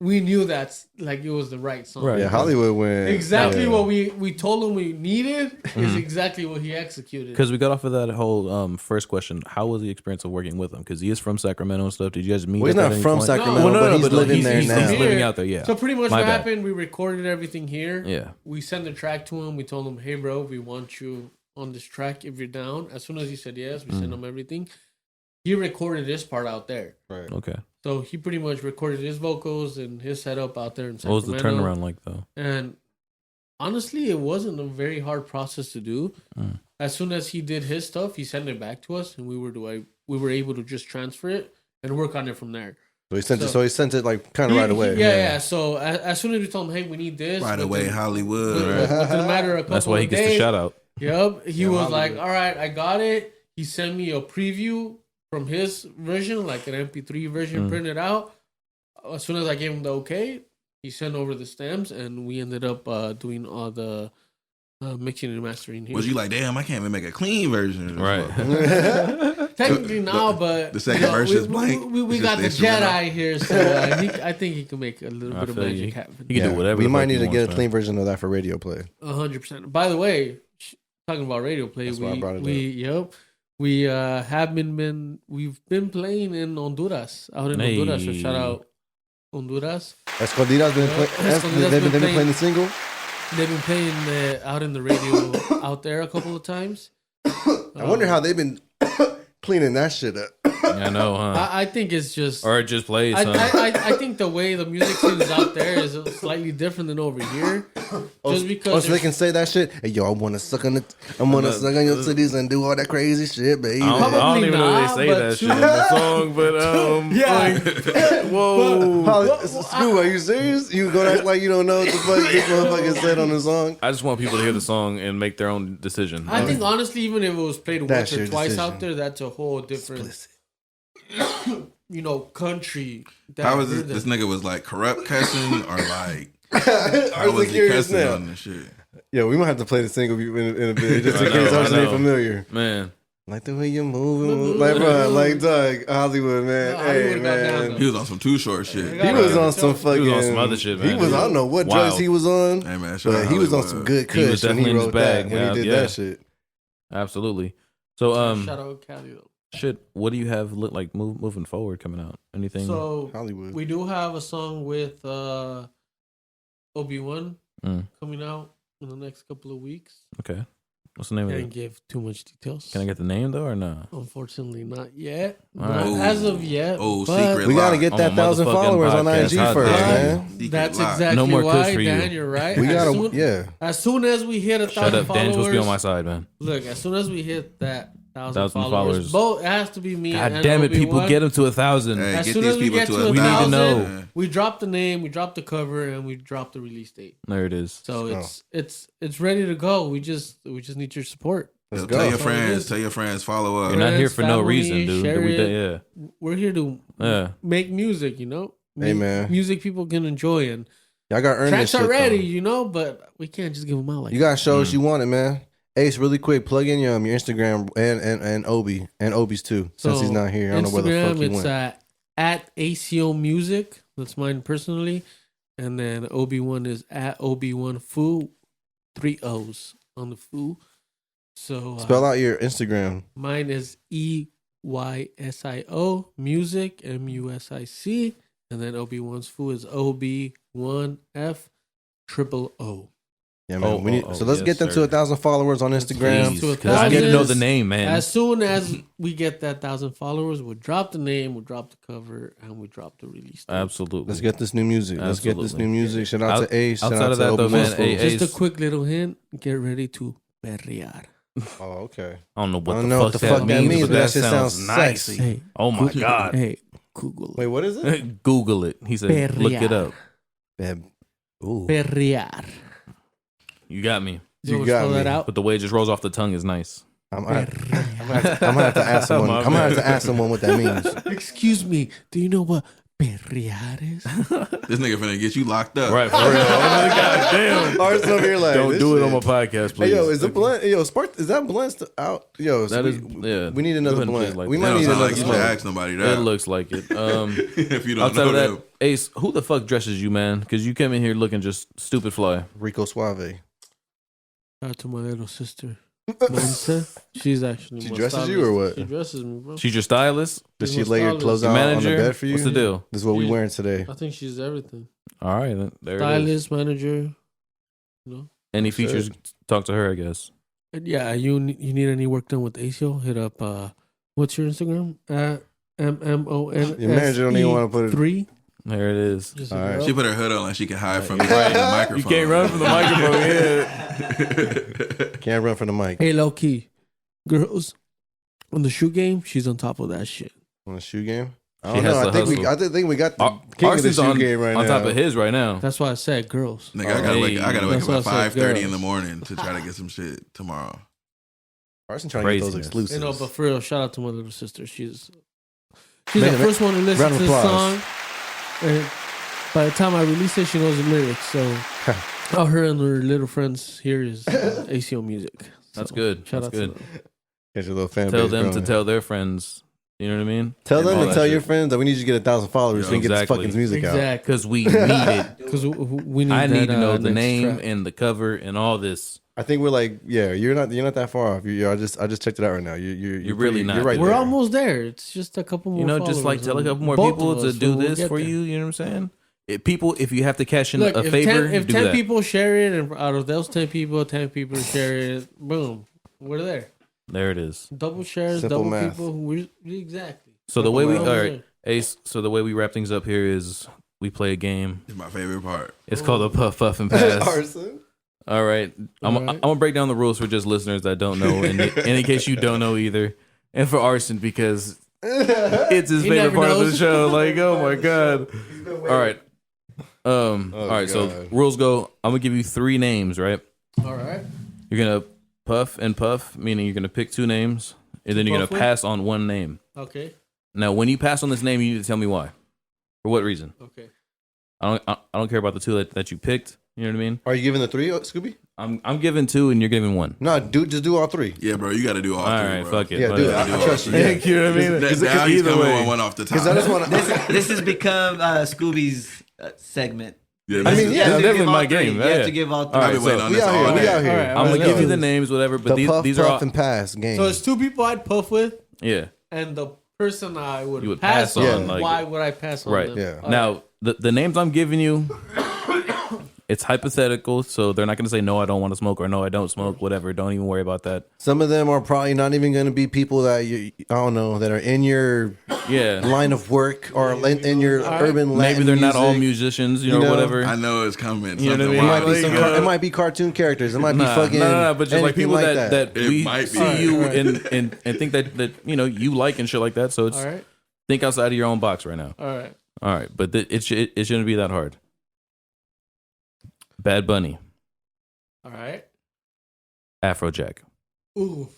we knew that's like it was the right song. Right. Yeah, Hollywood went Exactly yeah. what we told him we needed is exactly what he executed. Because we got off of that whole first question. How was the experience of working with him? Because he is from Sacramento and stuff. Did you guys meet? Well, he's up at not any from point? Sacramento, but he's living there he's now. living out there. Yeah. So pretty much My what bad. happened, we recorded everything here. Yeah. We sent the track to him. We told him, hey, bro, we want you on this track if you're down. As soon as he said yes, we sent him everything. He recorded this part out there. Right. Okay. So he pretty much recorded his vocals and his setup out there in What was Sacramento. the turnaround like though? And honestly, it wasn't a very hard process to do. As soon as he did his stuff, he sent it back to us, and we were able to just transfer it and work on it from there. So he sent it. So- So he sent it like kind of right away. Yeah. So as soon as we told him, hey, we need this Right within- away, Hollywood. within a matter of a couple That's why he of gets the days, shout out. Yep. He Yeah, was Hollywood. like, all right, I got it. He sent me a preview from his version, like an MP3 version printed out. As soon as I gave him the okay, he sent over the stems, and we ended up doing all the mixing and mastering here. Was you like, damn, I can't even make a clean version? Right. Technically now, but the second verse is blank. We It's got the just the instrumental. Jedi here, so I think he can make a little I bit of feel you. magic happen. He can do whatever. We the might fuck need he to get a wants, clean version of that for radio play. 100%. By the way, talking about radio play, That's why I brought it we have we've been playing in Honduras, out in Hey. Honduras. So shout out Honduras. Escondida's been Escondida's they've been been playing- playing the single. They've been playing out in the radio out there a couple of times. I wonder how they've been cleaning that shit up. I know, huh? I think it's just. Or it just plays, huh? I think the way the music scene is out there is slightly different than over here. Just because so they can say that shit. Hey, yo, I want to suck on your titties and do all that crazy shit, baby. I don't Probably even know not, if they say but that shit in the song, but Yeah. whoa. Scoob, are you serious? You gonna act like you don't know what the fuck this motherfucker said on the song? I just want people to hear the song and make their own decision. I think honestly, even if it was played That's once or your twice decision. out there, that's a whole different, country. that How was heard this them. nigga was like corrupt cussing or like I how was he curious cussing now. on this shit? Yeah, we might have to play the single in a bit just in I know, case I ours know. ain't familiar. Man, Like the way you're moving, like bro, like Doug Hollywood, man. No, Hey Hollywood got down, man, though. He was on some Too Short shit. he was on some fucking. He was on some other shit, man. He was. I don't know what Wild. drugs he was on, Hey man, shout but out he was on Hollywood. some good He was kush when definitely he in his wrote bag. that. When he did Yeah. that shit. absolutely. So, Shout out Cali though. shit, what do you have like moving forward coming out? Anything? So Hollywood. we do have a song with Obi-Wan Mm, coming out in the next couple of weeks. okay. What's the name of Can't it? give too much details. Can I get the name though or no? Unfortunately, not yet. All Not right. as of yet. Oh, but secret. We gotta lock. get On that my 1,000 motherfucking followers on podcast. IG Hot first, damn. man. Secret That's lock. exactly No more kush why, for you. Dan, you're right. We As gotta, soon- yeah. As soon as we hit 1,000 Shut up, followers, Dan. Supposed to be on my side, man. look, as soon as we hit that 1,000 1,000 followers, followers. both it has to be me. God and damn it, people, Obi-Wan. get him to 1,000. Hey, As get soon these as we people get to to 1,000. We need to know. Yeah. We dropped the name, we dropped the cover, and we dropped the release date. There it is. So it's ready to go. We just need your support. Let's Tell go. your friends. Tell your friends. Follow up. You're not here for no family, reason, dude. share it. Yeah. We're here to Yeah. make music, Hey, man. music people can enjoy, and Y'all got to earn this tracks shit, are ready, though. but we can't just give them out like You got to show us you want it, man. Ace, really quick, plug in your Instagram and Obi and Obi's too, since he's not here. I don't know where the fuck he it's went. at EYSIO Music. That's mine personally, and then Obi-Wan is at Obi-Wan Fu, 3 O's on the Fu. So Spell out your Instagram. mine is EYSIO Music MUSIC, and then Obi-Wan's Fu is OB1F triple O. Yeah, man. Oh, so let's yes, get them to sir. 1,000 followers on Instagram. Please, to 'cause I need to 1,000. know the name, man. As soon as we get that 1,000 followers, we'll drop the name, we'll drop the cover, and we drop the release date. Absolutely. Let's get this new music. Let's get this Absolutely. new music. Shout out to Ace. Shout outside out of to that, though, Obi-Wan man, Fu. Ace- Just a quick little hint: get ready to perrear. Oh, okay. I don't know what I the don't know fuck what the that fuck that means, means, but but that that shit sounds sounds nice. sexy. Hey, Oh my God. Hey, Google Wait, it. what is it? Google it. He said, look it Perrear. up. Bab- Ooh. Perrear. You got me. You wanna got spell me. that out? But the way it just rolls off the tongue is nice. I'm gonna have to ask someone. My I'm gonna have bad. to ask someone what that means. Excuse me. Do you know what perrear is? This nigga finna get you locked up. Right, for real. God damn. Ours over here like Don't this do it shit. on my podcast, please. Hey, yo, is the blunt? Yo, Spark, is that blunt out? Yo, so That is, we, yeah. we need Go another ahead and play blunt. it like We that. might That need don't sound another like you should smoke. ask nobody It that. looks like it. If you don't Outside know of them. that, Ace, who the fuck dresses you, man? Because you came in here looking just stupid fly. Rico Suave. Shout out to my little sister, Mensa. She's actually She my dresses you stylist. or what? She dresses me, bro. She's your stylist? Does She's she my lay your stylist. clothes Your out on the manager? bed for you? What's the deal? This is what we She- wearing today. I think she's everything. All right, there it is. Stylist, manager. No. Any features, talk to her, I guess. And yeah, you need any work done with EYSIO? Hit up. What's your Instagram? MMON. Your manager don't even want to put it. 3. There it is. Just All hit her right. up. She put her hood on like she can hide from the Right. microphone. You can't run from the microphone, yeah. Can't run from the mic. Hey, low key, girls, on the shoe game, she's on top of that shit. On the shoe game? I She don't has know. to I think hustle. we got the king of the Arson's shoe on, game right on now. top of his right now. That's why I said girls. Nigga, I gotta wake Hey. up That's at why I said 5:30 in the girls. morning to try to get some shit tomorrow. Arson trying to get those Craziness. exclusives. You know, but for real, shout out to my little sister. She's Man, the first one to listen round to of this applause. song. And by the time I release it, she knows the lyrics. So all her and her little friends here is EYSIO Music. That's So, good. Shout That's out good. to them. Get your little fan Tell base them to growing. tell their friends. You know what I mean? Tell and them all to that tell your shit. friends that we need you to get 1,000 followers so we can get Exactly. this fucking music out. Exactly. Because we need it. Because we need I need that, to know the next name track. and the cover and all this. I think we're like, yeah, you're not that far off. I just checked it out right now. You're really pretty- not. You're right We're there. almost there. It's just a couple more. You know, just like followers tell a and couple more both people of to us, do we'll this get for there. you. You know what I'm saying? If you have to cash in Look, a if favor, 10, if do 10 that. people share it, and out of those 10 people share it, boom, we're there. There it is. Double shares, Simple double math. people. Exactly. So the way we What all was right, it? Ace. So the way we wrap things up here is we play a game. It's my favorite part. It's called a puff, puff, and pass. Arson. All right. I'm gonna break down the rules for just listeners that don't know, and in case you don't know either, and for Arson because it's his He favorite never part of the knows. show. Like, oh my god. All right. All right. So God. rules go. I'm gonna give you 3 names. Right. All right. You're gonna puff and puff, meaning you're gonna pick 2 names, and then you're gonna puff with? pass on 1 name. Okay. Now, when you pass on this name, you need to tell me why. For what reason? Okay. I don't care about the 2 that you picked. You know what I mean? Are you giving the 3, Scooby? I'm giving 2 and you're giving 1. No, just do all 3. Yeah, bro, you got to do all Oh, All three, right, bro. fuck it. Yeah, dude, Whatever. I trust you. Yeah. You know what I mean? Now he's Either coming way. on one off the top. Because I just want to. This has become Scooby's segment. Yeah, I mean, this- yeah, You have to definitely give all my 3. game. You Yeah. have to give all 3. All I've right, been waiting so on we this out all here. We day. out here. All right, I'm gonna let's give you go. the names, whatever. But The puff, these are puff, all, and pass game. So it's 2 people I'd puff with, yeah, and the person I would, You would pass, pass on. on, like- Why would I pass on right. them? Yeah. All Now the names I'm giving you, it's hypothetical, so they're not gonna say no, I don't want to smoke or no, I don't smoke, whatever. Don't even worry about that. Some of them are probably not even going to be people that I don't know that are in your Yeah, line of work or in your urban Latin maybe they're not all music. musicians, you You know, know, whatever. I know it's coming. You know what I Something mean? It might wild be is some. coming. It might be cartoon characters. It might be Nah, fucking. no, but just like anything people like that It we might be. see you Right. and think that you know you like and shit like that. So it's All right. think outside of your own box right now. All right. All right, but it shouldn't be that hard. Bad Bunny, All right. Afrojack, Ooh.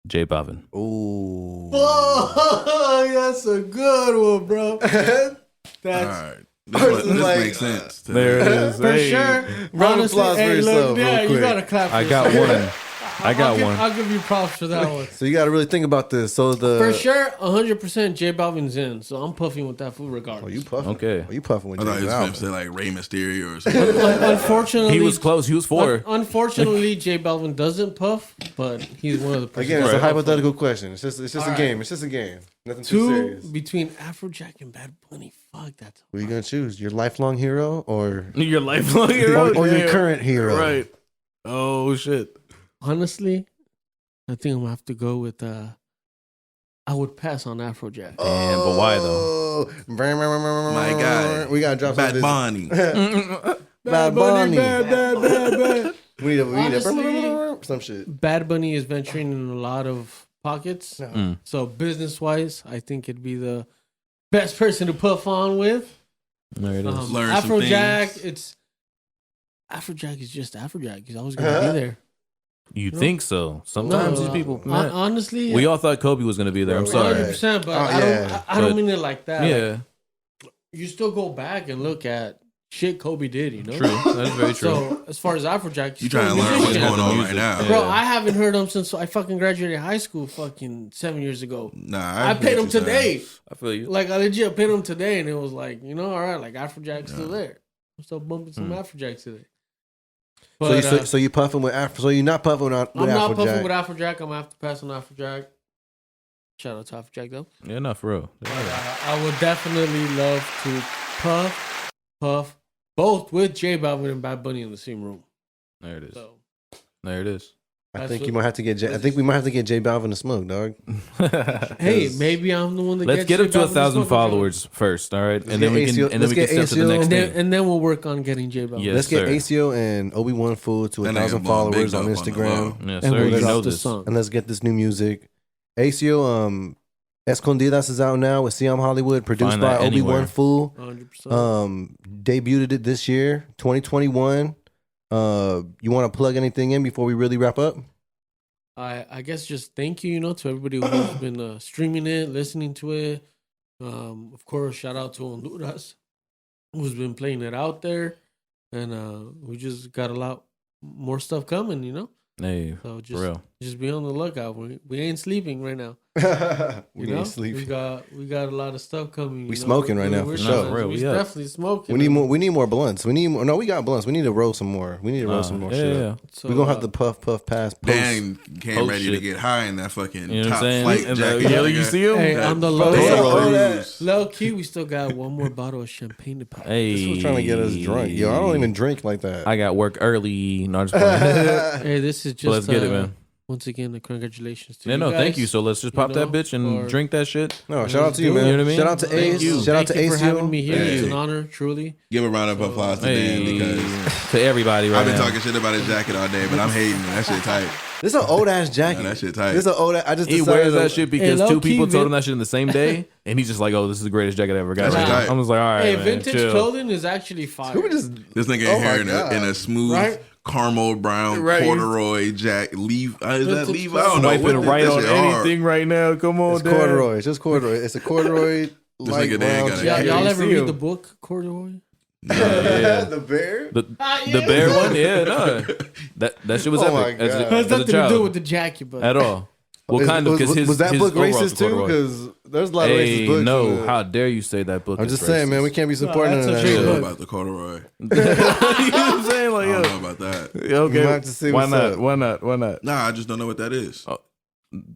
J Balvin. Ooh. Oh, that's a good one, bro. All That's right. Arson's This like, makes sense. to There me. it is. for Hey, sure. Round of applause for yourself, real Yeah, you quick. gotta clap. For I got yourself. one. I got one. I'll give you props for that one. So you got to really think about this. So the For sure, 100% J Balvin's in. So I'm puffing with that food regardless. Oh, you puffing? Okay. Oh, you puffing with I thought he J was going Balvin. to say like Rey Mysterio or something. Unfortunately, He was close. He was 4. Unfortunately, J Balvin doesn't puff, but he's one of the persons Again, it's a that hypothetical question. It's just a All game. right. It's just a game. Nothing too Two serious. between Afrojack and Bad Bunny. Fuck, that's Who are you gonna choose? Your lifelong hero or Your lifelong hero, or your Yeah. current hero? Right. Oh shit. honestly. I think I'm gonna have to go with. I would pass on Afrojack. Damn, but why though? My God. we gotta drop Bad some Bunny. Bad Bunny. Bad. We need Honestly- some shit. Bad Bunny is venturing in a lot of pockets. Mm. So business wise, I think it'd be the best person to puff on with. There it is. Learn some Afrojack, Afrojack is just Afrojack. He's always gonna be there. You think so? Sometimes these people. man, honestly, we all thought Kobe was gonna be there. I'm Bro, sorry. 100%, but Oh, I yeah. don't But- mean it like that. Like, Yeah, you still go back and look at shit Kobe did, you know? true. That's very true. So as far as Afrojack, You trying to learn what's going on right now. Yeah. Bro, I haven't heard him since I fucking graduated high school fucking 7 years ago. Nah, I paid him today. I feel you. Like, I legit paid him today, and it was like, you know, all right, like, Afrojack's still there. I'm still bumping some Afrojack today. But So you puffing with Afro? So you're not puffing with I'm not Afrojack? puffing with Afrojack. I'm going to have to pass on Afrojack. Shout out to Afrojack, though. Yeah, not for real. Yeah. I would definitely love to puff both with J Balvin and Bad Bunny in the same room. There it is. So There it is. I That's think what- you might have to get. I think we might have to get J Balvin to smoke, dog. hey, maybe I'm the one that Let's gets get up J to Balvin 1,000 smoke with followers first, all right, and then we get can ACO and then we can let's get step to the ACO next J. thing. And then we'll work on getting J Balvin. Yes, Let's get sir. ACO and Obi-Wan Fool to That nigga 1,000 blowing big followers on dope on the Instagram, low. Yes, And sir. we'll You drop know the this. song. and let's get this new music. ACO Escondidas is out now with Siam Hollywood, produced Find by that Obi-Wan anywhere. Fool. 100%. Debuted it this year, 2021. You want to plug anything in before we really wrap up? I guess just thank you, to everybody who's been streaming it, listening to it. Of course, shout out to Honduras, who's been playing it out there. And we just got a lot more stuff coming, Hey, So for real. just be on the lookout. We ain't sleeping right now. we You know? ain't sleeping. We got a lot of stuff coming. We smoking right now, for sure. Real, We we up. definitely smoking. We need more blunts. We got blunts. We need to roll some more. We need to roll some more yeah, shit. yeah. So, We're gonna have to puff pass post. Dan came Post ready shit. to get high in that fucking You know what I'm top saying? flight And jacket. yeah, you see him? Hey, That on the fucking low, cruise. low key, we still got one more bottle of champagne to pop. Hey, This was trying to get us drunk. Yo, I don't even drink like that. I got work early. No, I'm just playing. Hey, this is just. Let's get it, man. Once again, congratulations to Yeah, you no, guys. thank you. So let's just pop that bitch and or- drink that shit. No, shout out to you, You know man. what I mean? Shout out to Thank Ace. you. Shout out to Thank you for ACO. having me here. It's Hey. an honor, truly. Give a round of applause to Dan because To everybody right I've been now. talking shit about his jacket all day, but I'm hating. That shit tight. This is an old ass jacket. Yeah, that shit tight. This is an old. I just He decided wears to- that shit because Hey, two low-key, people told him Vin- that shit in the same day, and he's just like, "Oh, this is the greatest jacket I ever got." That's Right. right. I was like, "All right, Hey, man, vintage chill." clothing is actually fire. Who would just This nigga Oh in my here God. in a smooth Right? caramel brown Right. corduroy jacket. Is that Vintage leave? I don't know. Swiping What right that on shit hard. anything right now. Come on, it's Dad. corduroy. It's just corduroy. It's a corduroy This light nigga Dan brown got a- Y'all, jacket. y'all you ever see read him. the book Corduroy? Yeah. The bear. The bear one, yeah, no, that shit was Oh my epic as God. a, It has as a nothing to child do with the jacket, but at all. What kind of? was, Because his was that his book overalls racist was too? corduroy. Because there's a lot of Hey, racist books. no, in the- how dare you say that book? I'm is just saying, racist. man. We can't be supporting that's that a I great shit. don't know book. about the corduroy. you know what I'm saying? Like, I don't yo, know about that. okay, You might have to see why what's not? up. Why not? Why not? Nah, I just don't know what that is.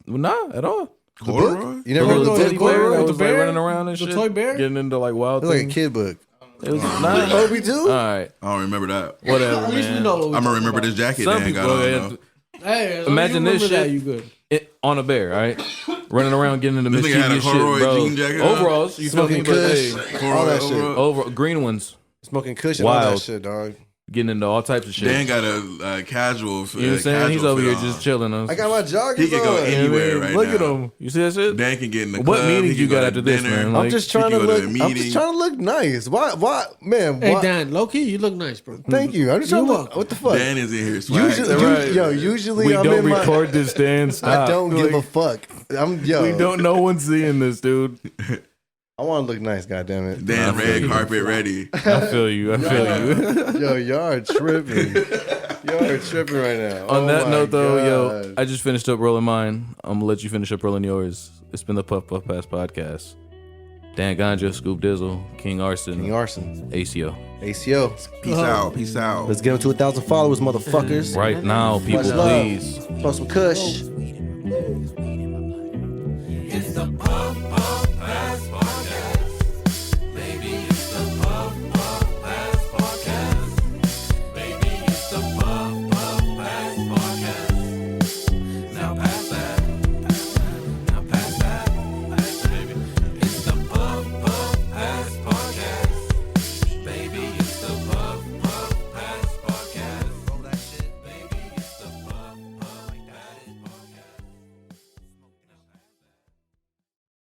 Nah, at all. Corduroy? You never The heard little of the teddy book bear Corduroy? that The was like bear? running around and The shit, toy bear? getting into like wild It's like a things. kid book. It was nah. Obi too? All right, I don't remember that. whatever, At least we man. know what we're I'm gonna talking remember this about. jacket Some Dan got people, on. yeah, though. Hey, as long as Imagine you this remember that, shit. you good. on a bear, right? Running around getting into This nigga had a mischievous shit, corduroy bro. jean jacket on. Overalls, you feel me? Smoking But kush. hey, All that shit. overall. over green ones, Smoking kush and all Wild. that shit, dog. getting into all types of shit. Dan got a casual. You know what I'm saying? He's over here just chilling. I got my joggers He could go on. any- anywhere right Look now. at him. You see that shit? Dan can get in the What club. meetings he you can got go after to this, dinner. man? I'm Like, just trying he to can go to look. a I'm meeting. just trying to look nice. Why, man? Hey, Why? Dan, low key, you look nice, bro. Thank you. I'm just trying to You're look. welcome. What the fuck? Dan is in here swag. Usually, Right. usually we I'm don't in my. record this, Dan. I Stop. don't give a Like, fuck. We don't. No one's seeing this, dude. I want to look nice. Goddamn it. Dan I feel red you. carpet ready. I feel you. I feel you. Yo, y'all are tripping. Y'all are tripping right now. On Oh that my note, though, yo, God. I just finished up rolling mine. I'm gonna let you finish up rolling yours. It's been the Puff Puff Pass podcast. DAN-GANJA, Scoop Dizzle, King Arson, King Arson, ACO. ACO. Peace out. Peace out. Let's get him to 1,000 followers, motherfuckers. Right now, people, Much love. please. Smoke some kush. It's the